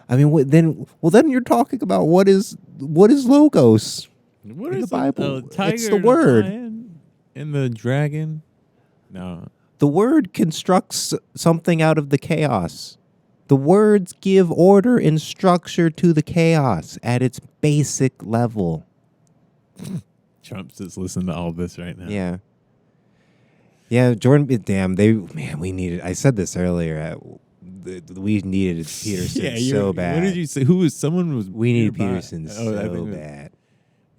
I mean, then you're talking about what is logos? What in is the Bible? Tiger It's the word. And the dragon. No. The word constructs something out of the chaos. The words give order and structure to the chaos at its basic level. Trump's just listening to all this right now. Yeah. Yeah, Jordan, damn, we needed, I said this earlier, we needed Peterson so bad. What did you say? Someone was. We needed nearby. Peterson so bad.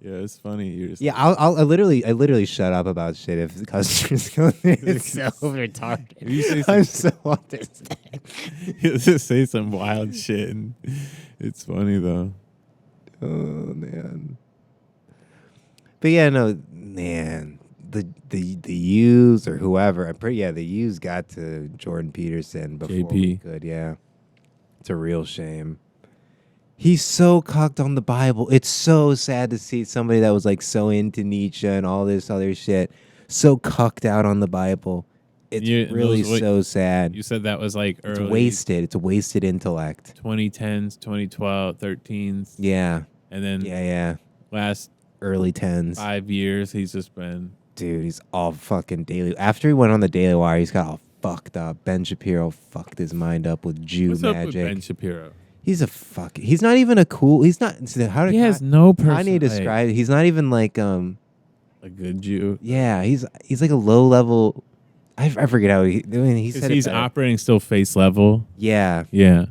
Yeah, it's funny. You're just I literally shut up about shit if the customers go there. It's so retarded. I'm so autistic. You just say some wild shit, and it's funny though. Oh man. But yeah, no, man. The U's or whoever, the U's got to Jordan Peterson before JP. we could. Yeah, it's a real shame. He's so cucked on the Bible. It's so sad to see somebody that was like so into Nietzsche and all this other shit so cucked out on the Bible. It's really so sad. You said that was like early. It's wasted. It's a wasted intellect. 2010s, 2012, 13s. Yeah. And then last early 10s. 5 years, he's just been. Dude, he's all fucking Daily. After he went on the Daily Wire, he's got all fucked up. Ben Shapiro fucked his mind up with Jew What's magic. Up with Ben Shapiro? He's he's not even a cool. He's not. He has no personality. Kanye described. He's not even like a good Jew. Yeah, he's like a low level. I forget how he said he's operating still face level. Yeah. Yeah.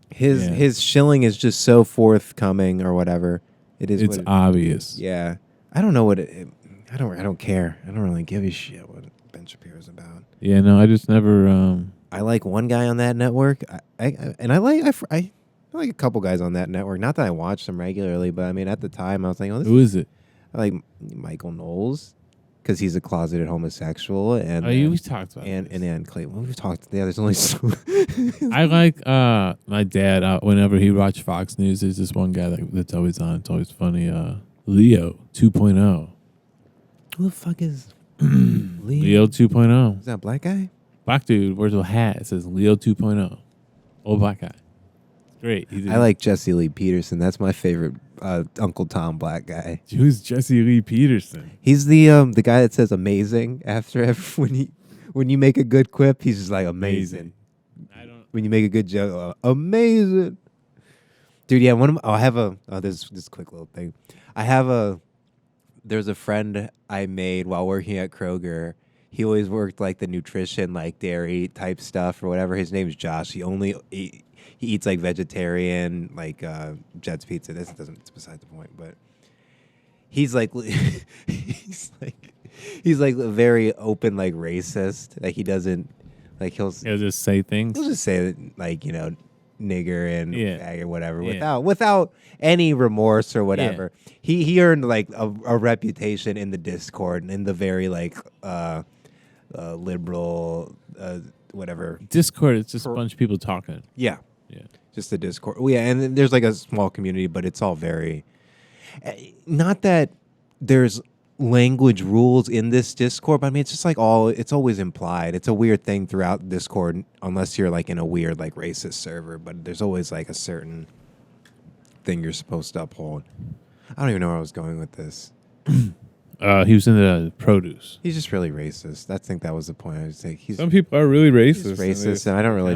His shilling is just so forthcoming or whatever. It's obvious. Yeah. I don't know what I don't care. I don't really give a shit what Ben Shapiro's about. Yeah, no, I just never I like one guy on that network. I like a couple guys on that network. Not that I watch them regularly, but I mean, at the time, I was like, oh, this Who is it? I like Michael Knowles because he's a closeted homosexual, and Oh, you talked about and this. then Clayton. Well, we've talked. Yeah, there's only I like my dad. Whenever he watched Fox News, there's this one guy that's always on. It's always funny. Leo 2.0. Who the fuck is Leo 2.0. Is that a black guy? Black dude wears a hat. It says Leo 2.0. Old black guy. It's great. I like Jesse Lee Peterson. That's my favorite Uncle Tom black guy. Who's Jesse Lee Peterson? He's the guy that says amazing after when you make a good quip, he's just like amazing. I don't. When you make a good joke, amazing. Dude, yeah, I have this quick little thing. There's a friend I made while working at Kroger. He always worked like the nutrition, like dairy type stuff or whatever. His name's Josh. He eats like vegetarian, like Jet's Pizza. It's beside the point, but he's like he's like very open, like racist. Like he doesn't like he'll just say things. He'll just say like nigger and fag or whatever without any remorse or whatever. Yeah. He earned like a reputation in the Discord and in the very like liberal whatever Discord. It's just a bunch of people talking. Yeah. Just the Discord. Yeah, and there's like a small community, but it's all very not that there's language rules in this Discord, but I mean it's just like it's always implied. It's a weird thing throughout Discord unless you're like in a weird like racist server, but there's always like a certain thing you're supposed to uphold. I don't even know where I was going with this. He was in the produce. He's just really racist. I think that was the point. I was like, some people are really racist. He's racist, and I don't really.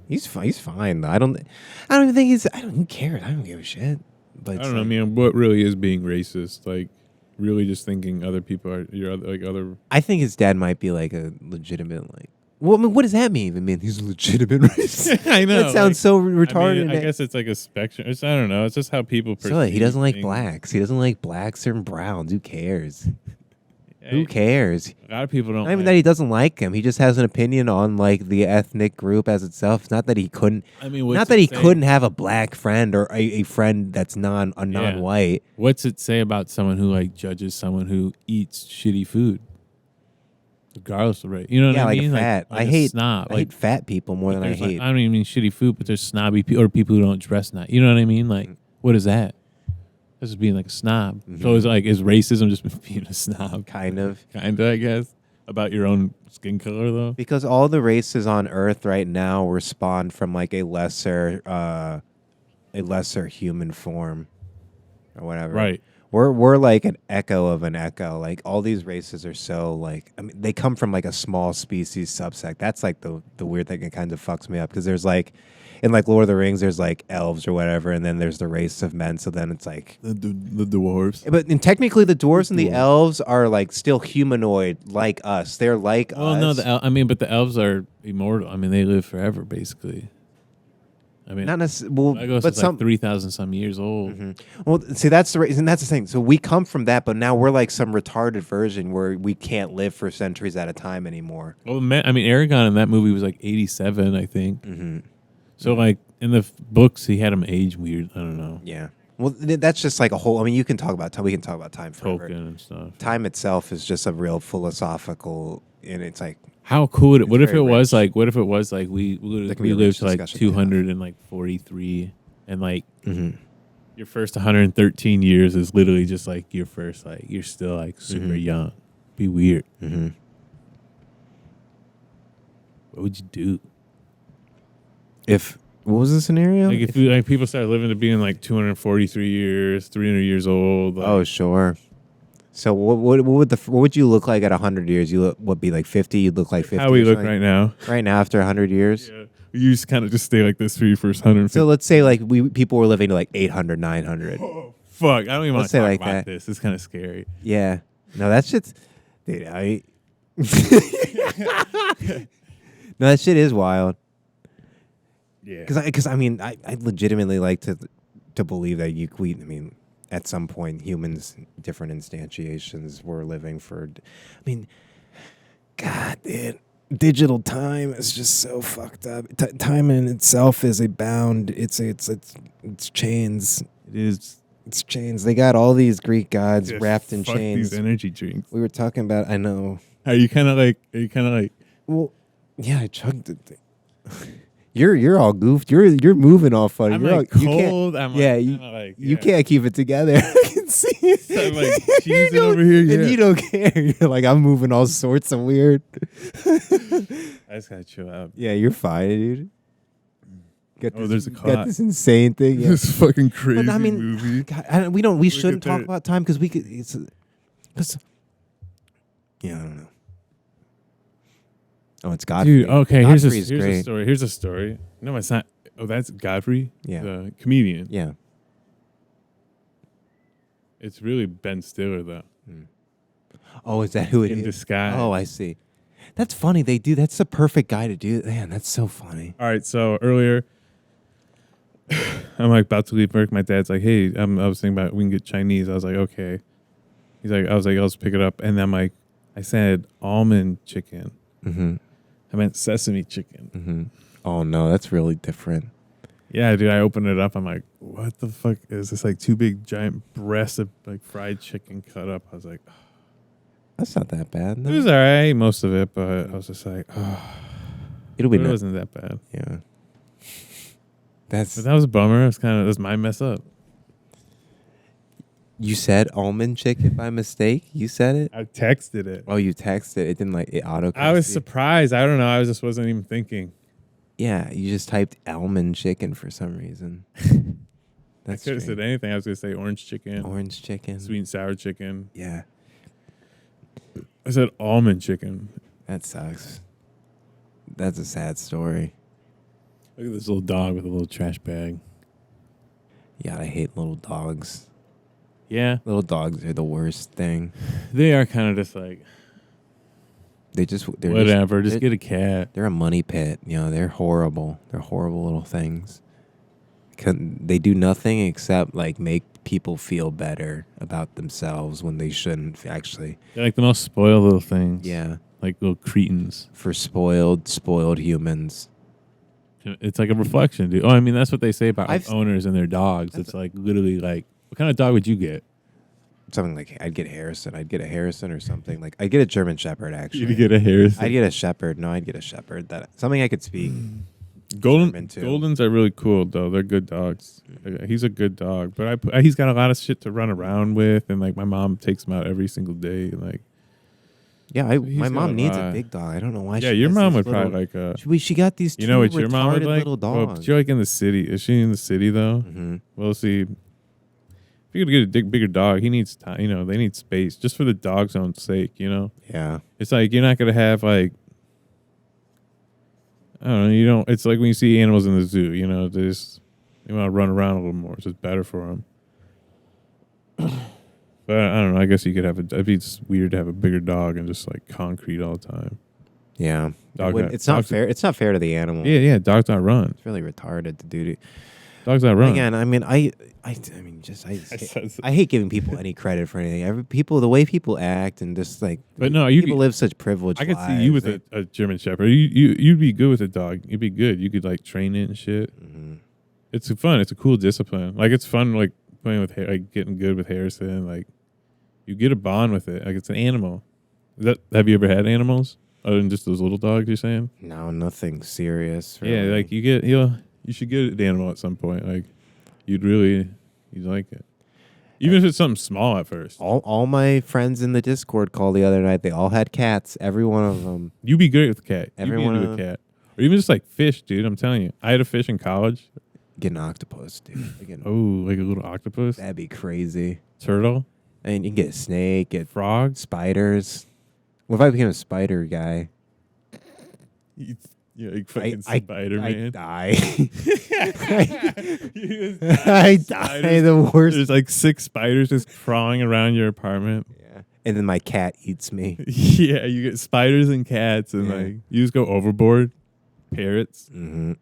He's fine. I don't even think he's. Who cares? I don't give a shit. But I don't know. I mean, what really is being racist? Like, really, just thinking other people are other. I think his dad might be like a legitimate like. Well, I mean, what does that mean? I mean, he's a legitimate racist. I know. That sounds so retarded. I mean, I guess it's like a spectrum. I don't know. It's just how people perceive. So he doesn't like blacks. He doesn't like blacks or browns. Who cares? Who cares? A lot of people don't. Not even that he doesn't like him. He just has an opinion on like the ethnic group as itself. It's not that he couldn't. I mean, not that he couldn't have a black friend or a friend that's non-white. What's it say about someone who like judges someone who eats shitty food? Regardless of race, you know what I mean? Fat. Like I hate snob. I hate fat people more than I hate. I don't even mean shitty food, but there's snobby people or people who don't dress nice. You know what I mean? Like, what is that? That's just being like a snob. Mm-hmm. So is racism just being a snob? Kind of, I guess. About your own skin color, though. Because all the races on Earth right now were spawned from like a lesser human form, or whatever. Right. We're like an echo of an echo. Like all these races are so like they come from like a small species subsect. That's like the weird thing that kind of fucks me up because there's like in like Lord of the Rings there's like elves or whatever, and then there's the race of men. So then it's like the dwarves. But technically the dwarves and the elves are like still humanoid like us. They're like us. No, but the elves are immortal. I mean, they live forever basically. I mean, not necessarily. Well, but some 3,000 some years old. Mm-hmm. Well, see, that's the reason. That's the thing. So we come from that, but now we're like some retarded version where we can't live for centuries at a time anymore. Well, I mean, Aragorn in that movie was like 87, I think. Mm-hmm. So, like in the books, he had him age weird. I don't know. Yeah. Well, that's just like a whole. I mean, you can talk about time. We can talk about time forever. Tolkien and stuff. Time itself is just a real philosophical, and it's like. How cool! What if it was like we lived to like 243, and like your first 113 years is literally just like your first you're still like super young. Be weird. Mm-hmm. What would you do? What was the scenario? Like if people started living to being like 243 years, 300 years old. Like, oh sure. So what would you look like at 100 years? You would be like 50. You'd look like 50. How we look right now. Right now, after 100 years. Yeah, you just kind of just stay like this for your first 150. So let's say like people were living to like 800, 900. Oh, fuck! I don't even want to talk like about this. It's kind of scary. Yeah. No, that shit's. Dude, no, that shit is wild. Yeah. Because I mean, I legitimately like to believe that at some point, humans, different instantiations, were living for. I mean, God, dude. digital time is just so fucked up. Time in itself is a bound. It's chains. It is. It's chains. They got all these Greek gods Yes, wrapped in fuck chains. These energy drinks. We were talking about. I know. Are you kind of like? Well, yeah, I chugged it. You're all goofed. You're moving all funny. I'm you're like all, cold. You I'm yeah, like, you can't keep it together. I can see it. So I'm like cheesing over here. Yeah. And you don't care. You're like, I'm moving all sorts of weird. I just gotta chill out. Yeah, you're fine, dude. There's a got clock. this insane thing. Yeah. This fucking crazy But, I mean, movie. God, we shouldn't get talk there. about time because we could. Because yeah, I don't know. Oh, it's Godfrey. Dude, okay, here's a great. story. Here's a story. No, it's not. Oh, that's Godfrey, Yeah. the comedian. Yeah. It's really Ben Stiller, though. Oh, is that who it is? In disguise. Oh, I see. That's funny. They do. That's the perfect guy to do. Man, that's so funny. All right, so earlier, I'm like about to leave work. My dad's like, hey, I was thinking about we can get Chinese. I was like, okay. I was like, I'll just pick it up. And then I'm like, I said almond chicken. Mm-hmm. I meant sesame chicken. Mm-hmm. Oh, no, that's really different. Yeah, dude, I opened it up. I'm like, what the fuck is this? Like 2 big giant breasts of like fried chicken cut up. I was like, That's not that bad. No. it was all right, most of it, but I was just like, oh. It'll be It nice. wasn't that bad. Yeah. But that was a bummer. That's my mess up. You said almond chicken by mistake? You said it? I texted it. Oh, you texted it. It didn't it auto. I was surprised. I don't know. I just wasn't even thinking. Yeah, you just typed almond chicken for some reason. I could have said anything. I was going to say orange chicken. Orange chicken. Sweet and sour chicken. Yeah. I said almond chicken. That sucks. That's a sad story. Look at this little dog with a little trash bag. Yeah, I hate little dogs. Yeah. Little dogs are the worst thing. They are kind of just like, They're whatever. Just get a cat. They're a money pit. You know, they're horrible. They're horrible little things. They do nothing except like make people feel better about themselves when they shouldn't actually. They're like the most spoiled little things. Yeah. Like little cretins. For spoiled humans. It's like a reflection, dude. Oh, I mean, that's what they say about like, owners and their dogs. It's like literally like, what kind of dog would you get? Something like I'd get Harrison. I'd get a Harrison or something. Like I'd get a German Shepherd actually. You'd get a Harrison. I'd get a Shepherd. No, I'd get a Shepherd. Something I could speak. Goldens are really cool though. They're good dogs. He's a good dog, but he's got a lot of shit to run around with, and like my mom takes him out every single day. And, like, yeah, my mom needs a big dog. I don't know why. Yeah, your mom would probably like. She got these. You know what your mom would like? Little dogs. Well, you're like in the city. Is she in the city though? Mm-hmm. Well, see, if you could get a bigger dog, he needs time. You know, they need space just for the dog's own sake. You know. Yeah. It's like you're not gonna have like. I don't know. You don't. It's like when you see animals in the zoo. You know, they want to run around a little more. It's just better for them. But I don't know. I guess you could have it'd be just weird to have a bigger dog and just like concrete all the time. Yeah. It's not fair. It's not fair to the animal. Yeah. Dogs not run. It's really retarded to do. Dogs not run. Again, I mean, I hate giving people any credit for anything. The way people act and just like. But no, people live such privileged lives. I could see you with a German Shepherd. You'd be good with a dog. You'd be good. You could like train it and shit. Mm-hmm. It's fun. It's a cool discipline. Like it's fun. Like playing with like getting good with Harrison. Like you get a bond with it. Like it's an animal. Have you ever had animals other than just those little dogs? You're saying? No, nothing serious. Really. Yeah, like you should get an animal at some point. Like you'd like it. Even if it's something small at first. All my friends in the Discord call the other night, they all had cats. Every one of them. You'd be great with a cat. Everyone You'd be good with a cat. Or even just like fish, dude. I'm telling you. I had a fish in college. Get an octopus, dude. Like a little octopus? That'd be crazy. Turtle? And you can get a snake, get frog, spiders. What if I became a spider guy? You're like fucking Spider-Man. I die. I die the worst. There's like 6 spiders just crawling around your apartment. Yeah. And then my cat eats me. Yeah, you get spiders and cats and like you just go overboard. Parrots. Mm-hmm.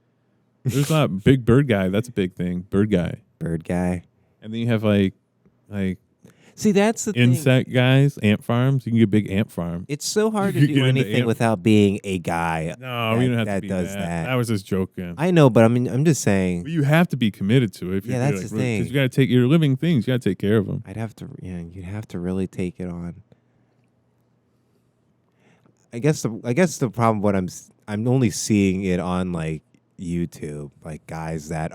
There's not big bird guy. That's a big thing. Bird guy. Bird guy. And then you have like See, that's the thing. Insect guys, ant farms. You can get a big ant farm. It's so hard to You get do into anything without being a guy. No, we don't have that to be does that. I was just joking. I know, but I mean, I'm just saying. But you have to be committed to it. If Yeah, you're that's the thing. Because you got to take your living things. You got to take care of them. You'd have to really take it on. I guess the problem, what I'm only seeing it on like YouTube, like guys that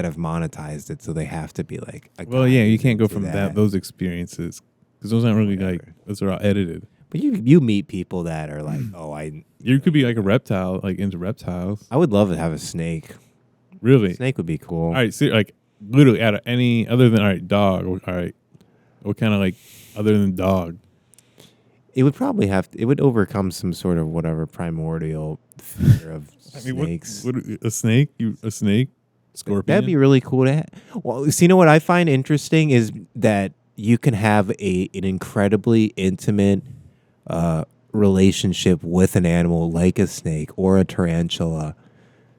have monetized it, so they have to be like. Well, yeah, you can't go from those experiences because those aren't really like those are all edited. But you meet people that are like, you could be like a reptile, like into reptiles. I would love to have a snake. Really, snake would be cool. All right, so like literally out of any other than dog. All right, what kind of like other than dog? It would probably it would overcome some sort of whatever primordial fear of snakes. What, a snake? A snake? Scorpion? That'd be really cool to have. Well, so you know what I find interesting is that you can have an incredibly intimate relationship with an animal like a snake or a tarantula,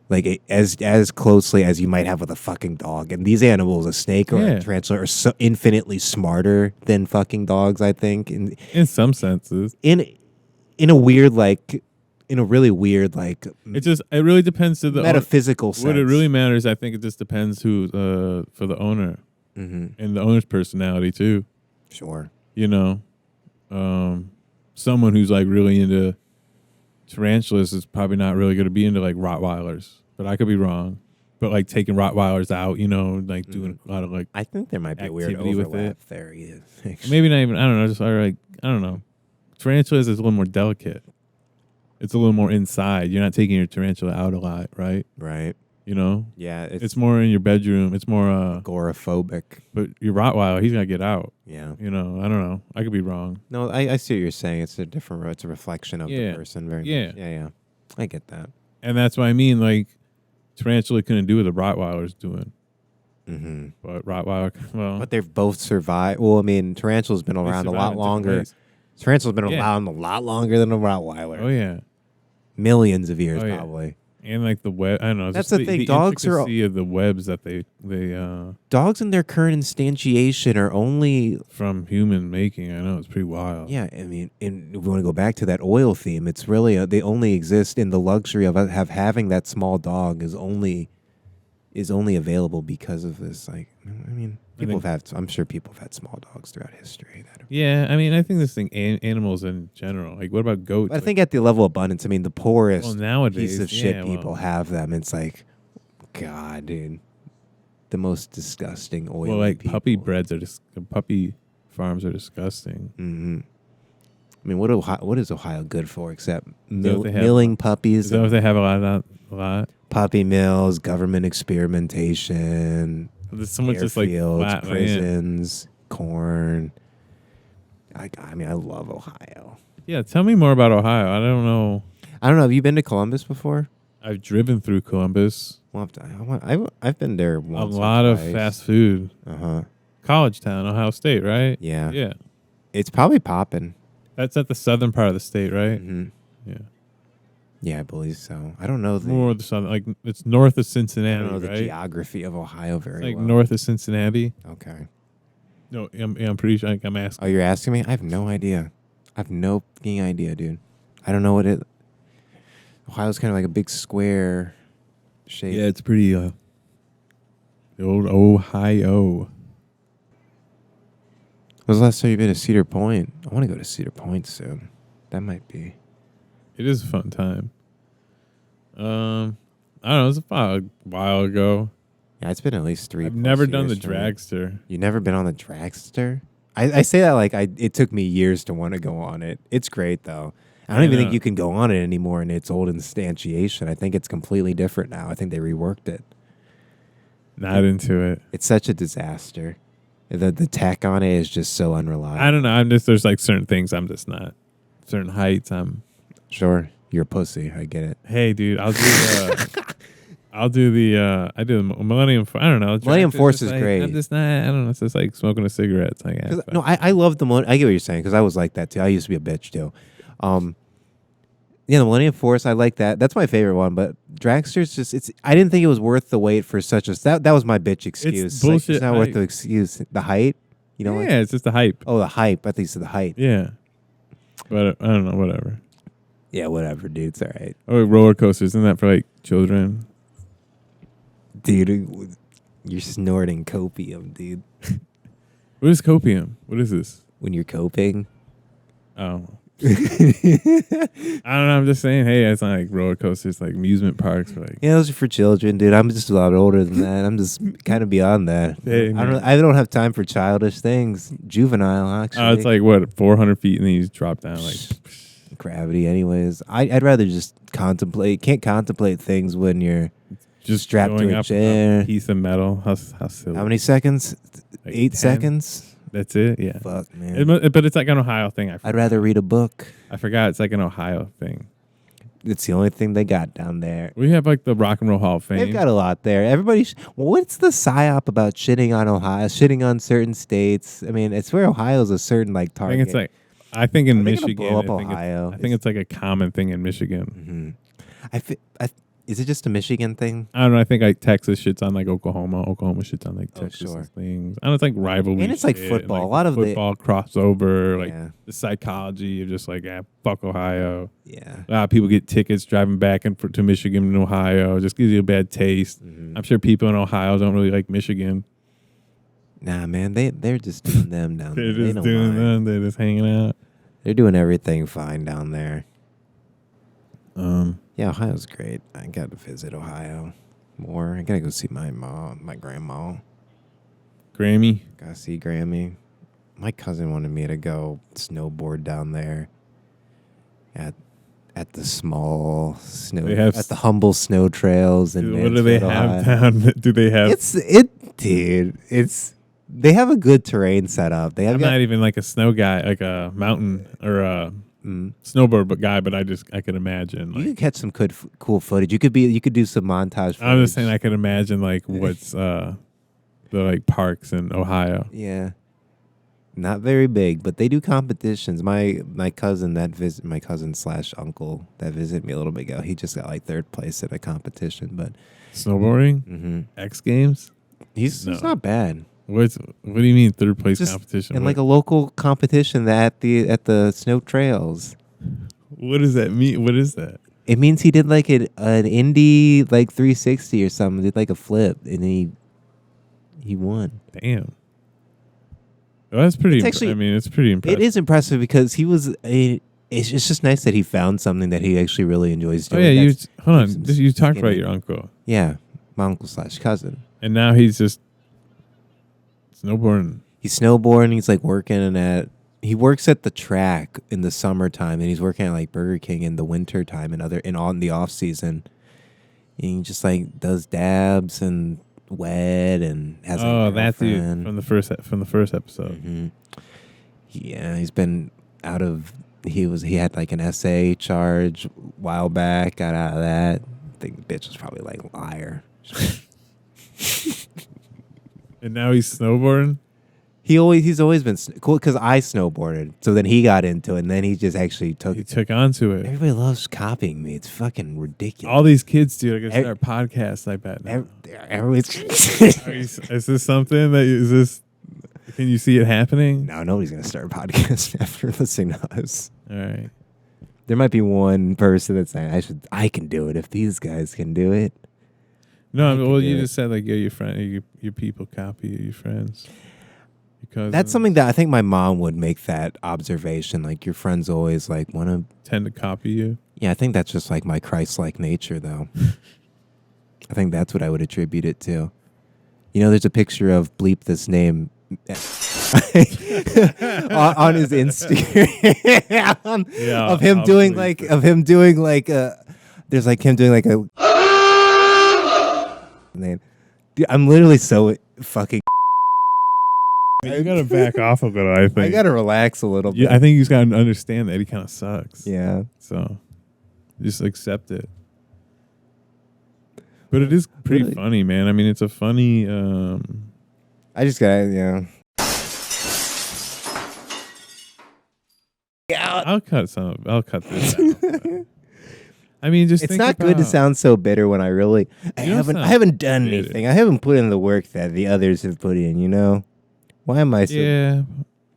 like as closely as you might have with a fucking dog. And these animals, a snake or a tarantula, are so infinitely smarter than fucking dogs, I think. In some senses. In a weird like. In a really weird, like it really depends to the metaphysical sense. What it really matters, I think, it just depends who for the owner and the owner's personality too. Sure, you know, someone who's like really into tarantulas is probably not really going to be into like Rottweilers, but I could be wrong. But like taking Rottweilers out, you know, like doing a lot of like I think there might be a weird overlap with it. There, maybe not even. I don't know. Just like I don't know. Tarantulas is a little more delicate. It's a little more inside. You're not taking your tarantula out a lot, right? Right. You know? Yeah. It's more in your bedroom. It's more agoraphobic. But your Rottweiler, he's gonna get out. Yeah. You know, I don't know. I could be wrong. No, I see what you're saying. It's a reflection of the person. Very much. Yeah. I get that. And that's what I mean. Like, tarantula couldn't do what the Rottweiler's doing. Mm-hmm. But Rottweiler, well. But they've both survived. Well, I mean, tarantula's been around a lot longer. Tarantula's been around a lot longer than a Rottweiler. Oh, yeah. Millions of years, probably. And like the web, I don't know. That's the thing. Dogs are of the webs that they dogs in their current instantiation are only from human making. I know it's pretty wild. Yeah, I mean, and if we want to go back to that oil theme, it's really they only exist in the luxury of having that small dog is only available because of this. Like, I mean, I'm sure people have had small dogs throughout history. Yeah, I mean, I think this thing, animals in general. Like, what about goats? But I think at the level of abundance, I mean, the poorest nowadays, piece of shit people have them. It's like, God, dude, the most disgusting oil. Well, like people. puppy farms are disgusting. Mm-hmm. I mean, what is Ohio good for except milling puppies? Is that what they have a lot? Puppy mills, government experimentation, there's so much just like flat prisons, corn. I mean, I love Ohio. Yeah, tell me more about Ohio. I don't know. Have you been to Columbus before? I've driven through Columbus. I've been there once. A lot of fast food. College town, Ohio State, right? Yeah. Yeah. It's probably popping. That's at the southern part of the state, right? Mm-hmm. Yeah. Yeah, I believe so. I don't know more of the southern, like it's north of Cincinnati. I don't know right? the geography of Ohio very well. Like north of Cincinnati. Okay. No, I'm pretty sure. I'm asking. Oh, you're asking me? I have no idea. I have no fucking idea, dude. I don't know what it. Ohio's kind of like a big square shape. Yeah, it's pretty. The old Ohio. When's the last time you've been to Cedar Point? I want to go to Cedar Point soon. That might be. It is a fun time. I don't know. It was a while ago. Yeah, it's been at least 3. I've never done the dragster. You never been on the dragster? I say that like it took me years to want to go on it. It's great though. I don't even think you can go on it anymore in its old instantiation. I think it's completely different now. I think they reworked it. Not into it. It's such a disaster. The tech on it is just so unreliable. I don't know. There's like certain things I'm just not. Certain heights Sure. You're a pussy. I get it. Hey, dude, I do the Millennium. I don't know. Millennium Force is like, great. I'm just not. I don't know. It's just like smoking a cigarette. It's like, no, I love the. I get what you're saying because I was like that too. I used to be a bitch too. Yeah, the Millennium Force. I like that. That's my favorite one. But dragster's just. It's. I didn't think it was worth the wait for such a. That was my bitch excuse. It's bullshit. It's not worth the excuse. The height. You don't like? Yeah, it's just the hype. Oh, the hype. I think it's the height. Yeah. But I don't know, whatever. Yeah, whatever, dude. It's all right. Oh, roller coasters, isn't that for like children? Dude, you're snorting copium, dude. What is copium? What is this? When you're coping. Oh. I don't know. I'm just saying, hey, it's not like roller coasters, like amusement parks. Or like, Yeah, those are for children, dude. I'm just a lot older than that. I'm just kind of beyond that. Hey, I don't have time for childish things. Juvenile, actually. oh, it's like what, 400 feet, and then you just drop down like gravity. Anyways, I'd rather just contemplate. Can't contemplate things when you're just strapped going to a up chair. a piece of metal. How silly. How many seconds? Like 8 10? seconds. That's it. Yeah. Fuck, man. But it's like an Ohio thing. I'd rather read a book. I forgot. It's like an Ohio thing. It's the only thing they got down there. We have like the Rock and Roll Hall of Fame. They've got a lot there. Everybody. What's the psyop about shitting on Ohio? Shitting on certain states. I mean, it's where Ohio's a certain like I target. think it's like. I think in Are they gonna Michigan. blow up Ohio? I think it's like a common thing in Michigan. Is it just a Michigan thing? I don't know. I think like Texas shits on like Oklahoma. Oklahoma shits on like Oh, Texas sure. things. I don't know. It's like rivalry. And it's like shit, football. like A lot of the- football crossover. Like Yeah. the psychology of just like, fuck Ohio. Yeah. A lot of people get tickets driving back to Michigan and Ohio. It just gives you a bad taste. Mm-hmm. I'm sure people in Ohio don't really like Michigan. Nah, man. They're just doing them down They're there. They just don't doing mind. that. They're just hanging out. They're doing everything fine down there. Um, Yeah, Ohio's great. I got to visit Ohio more. I gotta go see my mom, my grandma. Grammy. Gotta see Grammy. My cousin wanted me to go snowboard down there at the small snow They have at the humble snow trails in What do they Mansfield, have Ohio. down? Do they have? Dude. They have a good terrain set up. They have I'm not even like a snow guy, like a mountain or a snowboard guy, but I could imagine. you Like, could catch some cool footage. You could do some montage footage. I'm just saying I could imagine like what's the like parks in Ohio. Yeah. Not very big, but they do competitions. My cousin slash uncle that visited me a little bit ago, he just got like 3rd place at a competition, but Snowboarding, X Games. he's not bad. What do you mean 3rd place Just competition? in like a local competition at the snow trails. What does that mean? What is that? It means he did like an Indy like 360 or something. Did like a flip and he won. Damn. Well, that's pretty. It's actually- it's pretty impressive. It is impressive because it's just nice that he found something that he actually really enjoys Oh doing. yeah, That's- hold on. keeps him You talked about skinny. your uncle, Yeah, my uncle slash cousin. and now he's just snowboarding. He's snowboarding. He's like he works at the track in the summertime, and he's working at like Burger King in the winter time and on the off season. And he just like does dabs and wed and has a That's you girlfriend. from the first episode. Mhm. Yeah, he's been out of. He had like an essay charge a while back. Got out of that. I think the bitch was probably like liar. And now he's snowboarding. He's always been cool because I snowboarded. So then he got into it, and then he just actually took He took onto it. Everybody loves copying me. It's fucking ridiculous. All these kids do. They're gonna start podcasts. I bet. Now. Everybody's Is this something that is this? Can you see it happening? No, nobody's gonna start a podcast after listening to us. All right. There might be one person that's saying I can do it if these guys can do it. No, I can well, do you it. just said like your friend, your people copy your friends. Because That's something that I think my mom would make that observation. Like your friends always like want to. tend to copy you. Yeah, I think that's just like my Christ-like nature, though. I think that's what I would attribute it to. You know, there's a picture of bleep this name on his Instagram Yeah, of him I'll doing bleep it. there's like him doing like a. Man, dude, I'm literally so fucking. You gotta back off a little. I think. I gotta relax a little bit. Yeah, I think you just gotta understand that he kind of sucks. Yeah. So, just accept it. But it is pretty Really? funny, man. I mean, it's a funny. I just gotta, Yeah. I'll cut this out. I mean, just It's think not good to about- sound so bitter when I You don't haven't sound done bitter. anything. I haven't put in the work that the others have put in, you know? Why am I so... Yeah.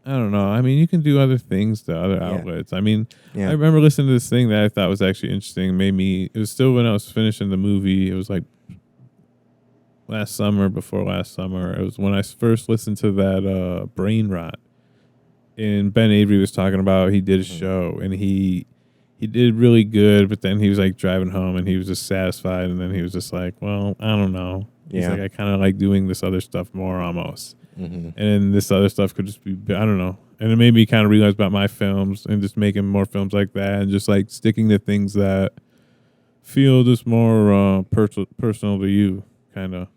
I don't know. I mean, you can do other things to other outlets. I mean, I remember listening to this thing that I thought was actually interesting. It was still when I was finishing the movie. It was like before last summer. It was when I first listened to that Brain Rot. And Ben Avery was talking about he did a show and he did really good, but then he was like driving home and he was just satisfied. And then he was just like, well, I don't know. He's like, I kind of like doing this other stuff more almost. And then this other stuff could just be, I don't know. And it made me kind of realize about my films and just making more films like that and just like sticking to things that feel just more personal to you, kind of.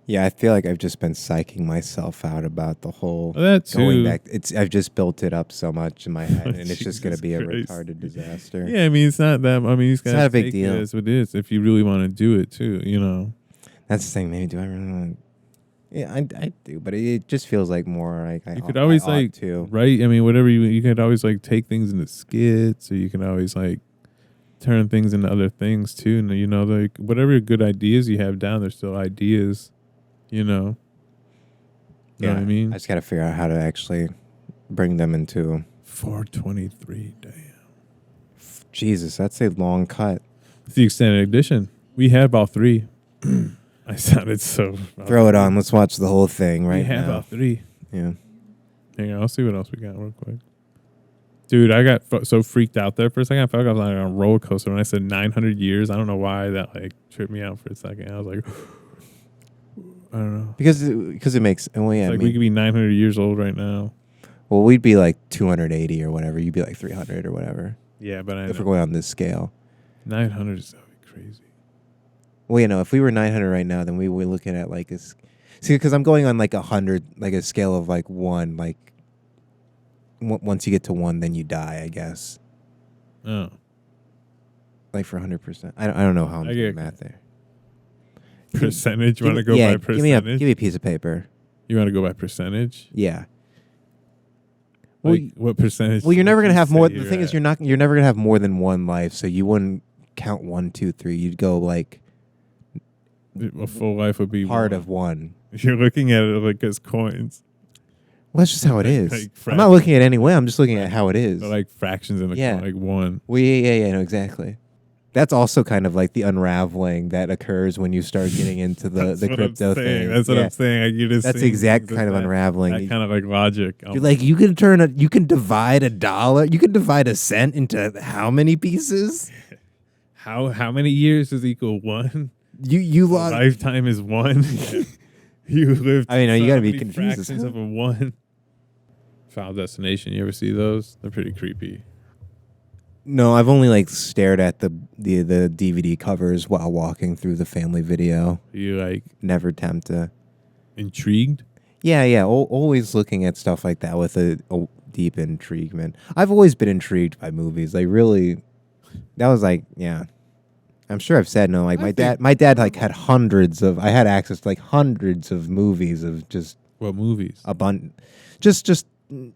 Yeah, I feel like I've just been psyching myself out about the whole that too. Going back. I've just built it up so much in my head, and it's just going to be a retarded disaster. Yeah, I mean, it's not that. I mean, it's not a big deal. It as it is if you really want to do it too. You know, that's the thing. Maybe do I really want to? Yeah, I do, but it just feels like more like you could always like right. I mean, whatever you could always like take things into skits, or you can always like turn things into other things too. And you know, like whatever good ideas you have down, they're still ideas. You know. You know what I mean? I just got to figure out how to actually bring them into 423. Damn. Jesus, that's a long cut. It's the extended edition. We had about 3. I sounded so... Throw it on. Let's watch the whole thing right now. We had about 3. Yeah. Hang on. I'll see what else we got real quick. Dude, I got so freaked out there for a second. I felt like I was on a roller coaster when I said 900 years. I don't know why that like tripped me out for a second. I was like... I don't know. Because it makes... Well, yeah, it's like we could be 900 years old right now. Well, we'd be like 280 or whatever. You'd be like 300 or whatever. Yeah, but if we're going on this scale. 900 is crazy. Well, you know, if we were 900 right now, then we were looking at like see, because I'm going on like 100, like a scale of like 1. Like once you get to 1, then you die, I guess. Oh. Like for 100%. I don't know how I'm doing math there. Percentage? You want to go by percentage? Give me a piece of paper. You want to go by percentage? Yeah. Like, what percentage? Well, you're never gonna have more. The thing is, you're never gonna have more than one life, so you wouldn't count 1, 2, 3. You'd go like a full life would be part of 1. You're looking at it like as coins. Well, that's just how it is. Like I'm not looking at it any way. I'm just looking at how it is. So like fractions in the coin, like 1. Well, yeah, no, exactly. That's also kind of like the unraveling that occurs when you start getting into the crypto thing. That's what I'm saying. That's the exact kind of unraveling. That kind of like logic. You're like, you can divide $1. You can divide a cent into how many pieces? How many years is equal 1? You lost. Lifetime is 1. You lived. I mean, you got to be confused. Fractions of a 1. Final Destination. You ever see those? They're pretty creepy. No, I've only like stared at the DVD covers while walking through the family video. You like never tempt to intrigued? Yeah. Always looking at stuff like that with a deep intriguement. I've always been intrigued by movies. Like really, that was like I'm sure I've said no. Like my dad like had hundreds of. I had access to like hundreds of movies of just what movies? Just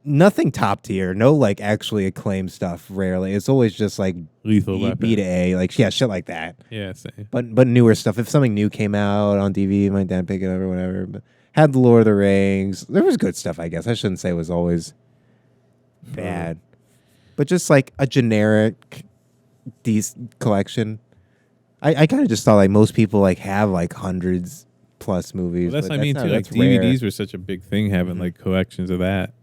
nothing top tier, no like actually acclaimed stuff. Rarely, it's always just like Lethal Weapon, B to A, like shit like that. Yeah, same. But newer stuff. If something new came out on DVD, my dad pick it up or whatever. But had the Lord of the Rings. There was good stuff, I guess. I shouldn't say it was always bad, but just like a generic collection. I kind of just thought like most people like have like hundreds plus movies. Well, that's what I mean too. Like DVDs were such a big thing, having like collections of that.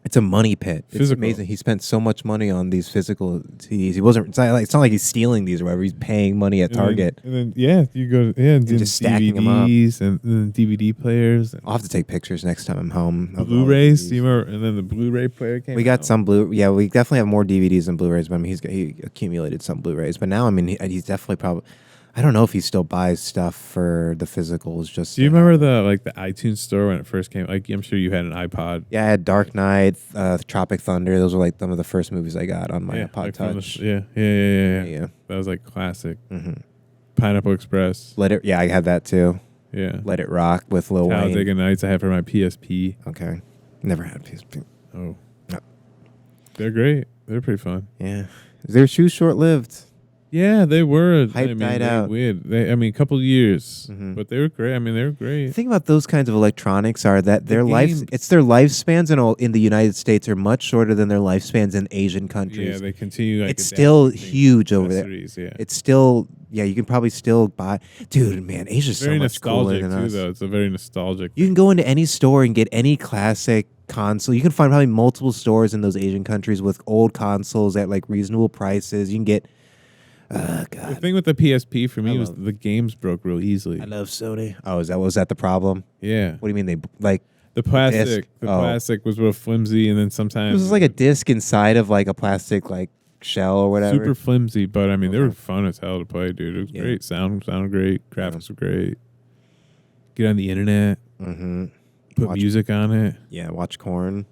It's a money pit. It's amazing. He spent so much money on these physical CDs. He wasn't. It's not like he's stealing these or whatever. He's paying money at Target. And then you go and just stacking them up. And then DVD players. I'll have to take pictures next time I'm home. Blu-rays. You remember? And then the Blu-ray player came. We got some Yeah, we definitely have more DVDs than Blu-rays. But I mean, he accumulated some Blu-rays. But now, I mean, he's definitely probably. I don't know if he still buys stuff for the physicals. Just do you remember the iTunes store when it first came? Like I'm sure you had an iPod. Yeah, I had Dark Knight, Tropic Thunder. Those were like some of the first movies I got on my iPod like Touch. Yeah. That was like classic. Mm-hmm. Pineapple Express. Yeah, I had that too. Yeah. Let It Rock with Lil Wayne. Talladega Nights I had for my PSP. Okay, never had a PSP. Oh, no. They're great. They're pretty fun. Yeah, their shoes short-lived. Yeah, they were. Hype died out. Weird. I mean, a couple of years, Mhm. but they were great. I mean, they were The great. thing about those kinds of electronics are that their game- their lifespans in the United States are much shorter than their lifespans in Asian Yeah, countries. they continue. Like, It's still adapting huge over there. accessories, Yeah, It's still, yeah, you can probably still buy. Dude, man, Asia's so very much cooler nostalgic than too, us. though. It's a very nostalgic. You can go into any store and get any classic console. You can find probably multiple stores in those Asian countries with old consoles at like reasonable prices. You can get, The God, thing with the PSP for me I was love- the games broke real easily. I love Sony. Oh, was that the problem? Yeah, What do you mean they like? the plastic. disc. The Oh. plastic was real flimsy, and then It sometimes was like a disc inside of like a plastic like shell or whatever. super flimsy. But I mean, they Okay. were fun as hell to play, dude. It was Yeah. great. Sounded great. Graphics were great. Get on the internet, Mm-hmm. put Watch- music on it. Yeah, watch Corn.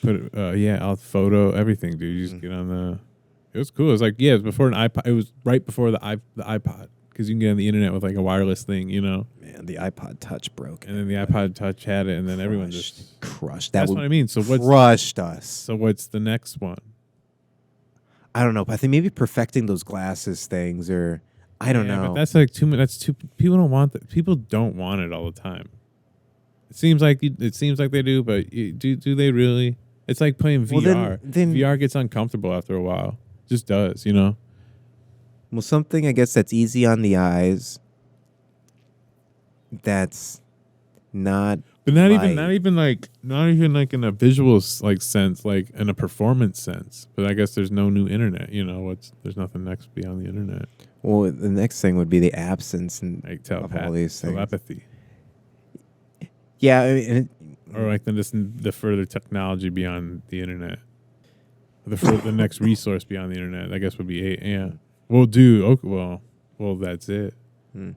Put out photo, everything, dude. You just Mm. get on the. It was cool. It was like it was before an iPod. It was right before the iPod because you can get on the internet with like a wireless thing, Man, the iPod Touch broke. And then the iPod Touch had it, and then everyone just crushed. That's That what I mean. So what's crushed us. what's the next one? I don't know. But I think maybe perfecting those glasses things, or I don't know. But that's like too much. That's too. People don't want that. People don't want it all the time. It seems like they do, but do they really? It's like playing Well, VR. then- VR gets uncomfortable after a while. Just does, Well, something I guess that's easy on the eyes. That's not. But not light. even like in a visual like sense, like in a performance sense. But I guess there's no new internet. There's nothing next beyond the internet. Well, the next thing would be the absence Like of all these things. telepathy, Yeah, I mean, or like the further technology beyond the internet. The next resource beyond the internet, I guess, would be yeah. Well, that's it. Hmm.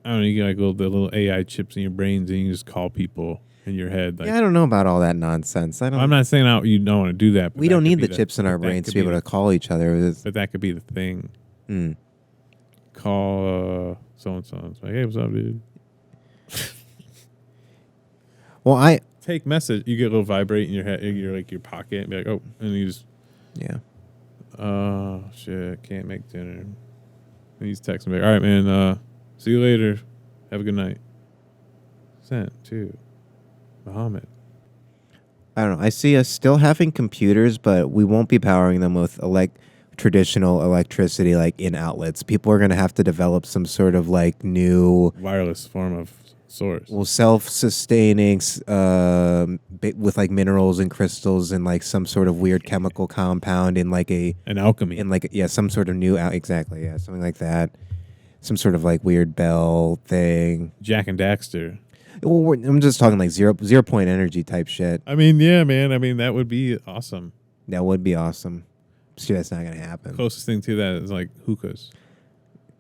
I don't know. You get like the little AI chips in your brains, and you can just call people in your head. Like, yeah, I don't know about all that nonsense. I don't. I'm not saying you don't want to do that. But we that don't could need be the chips in our but that brains could to be able to call each other. But that could be the thing. Mm. Call so and so. It's like, hey, what's up, dude? Well, I Take message. You get a little vibrate in your head, in your pocket, and be like, oh, and you just, yeah. oh shit, can't make dinner. And he's texting me, all right, man. See you later. Have a good night. Sent to Muhammad. I don't know. I see us still having computers, but we won't be powering them with traditional electricity, like in outlets. People are going to have to develop some sort of like new, Wireless form of source. well, self-sustaining with like minerals and crystals and like some sort of weird chemical compound in like An alchemy. some sort of new exactly, yeah, something like that. Some sort of like weird bell thing. Jack and Daxter. Well, I'm just talking like zero point energy type shit. I mean, yeah, man. I mean, that would be awesome. That would be awesome. Sure, that's not gonna happen. Closest thing to that is like hookahs.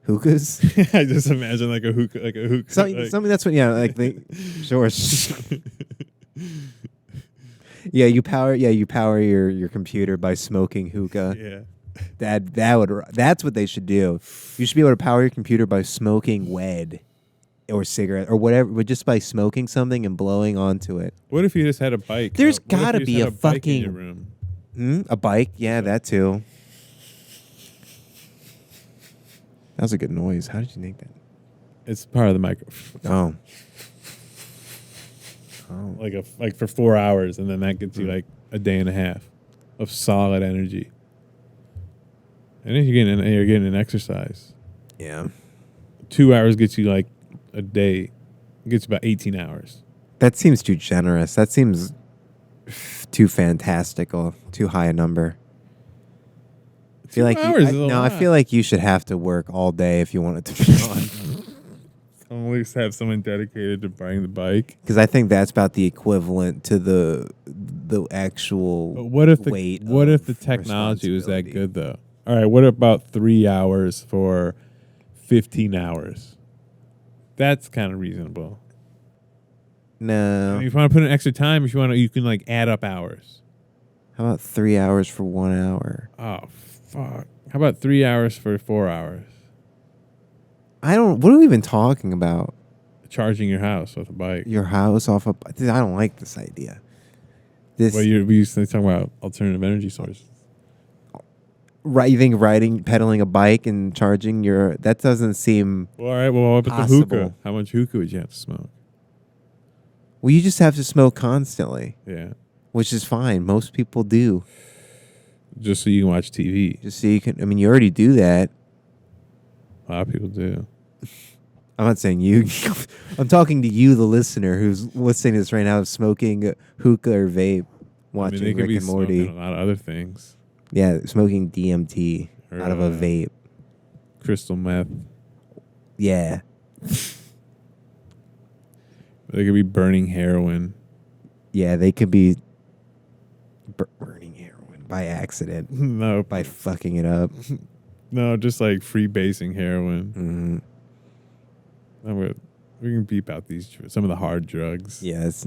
Hookahs. I just imagine like a hookah. Something that's what. Yeah, like the sure. Yeah, you power your computer by smoking hookah. Yeah. That's what they should do. You should be able to power your computer by smoking weed or cigarette or whatever, but just by smoking something and blowing onto it. What if you just had a bike? There's What if gotta you just be had a bike in fucking- your room? A bike, yeah, that too. That was a good noise. How did you make that? It's part of the microphone. Oh. Like for 4 hours, and then that gets you like a day and a half of solid energy. And then you're getting an exercise. Yeah. 2 hours gets you like a day. It gets you about 18 hours. That seems too generous. That seems too fantastical. Too high a number. I feel 2 like hours is a I lot. feel like you should have to work all day if you want it to be on. At least have someone dedicated to buying the bike. Because I think that's about the equivalent to the actual But what if weight. the technology was that good though? All right, what about 3 hours for 15 hours? That's kind of reasonable. No. If you want to put in extra time, you can like add up hours. How about 3 hours for 1 hour? Oh fuck! How about 3 hours for 4 hours? What are we even talking about? Charging your house with a bike. Your house off a... I don't like this idea. Well, we used to talk about alternative energy sources. Right? You think pedaling a bike and charging that doesn't seem Well, all right. Well, what about the possible. hookah? How much hookah would you have to smoke? Well, you just have to smoke constantly, Yeah. which is fine. Most people do. Just so you can watch TV. Just so you can. I mean, you already do that. A lot of people do. I'm not saying you. I'm talking to you, the listener, who's listening to this right now, smoking hookah or vape, watching they could Rick be and Morty. smoking a lot of other things. Yeah, smoking DMT Or, out of a vape. Crystal meth. Yeah. They could be burning heroin. Yeah, they could be burning heroin by accident. No. By fucking it up. No, just like freebasing heroin. Mm-hmm. We can beep out some of the hard drugs. Yeah, it's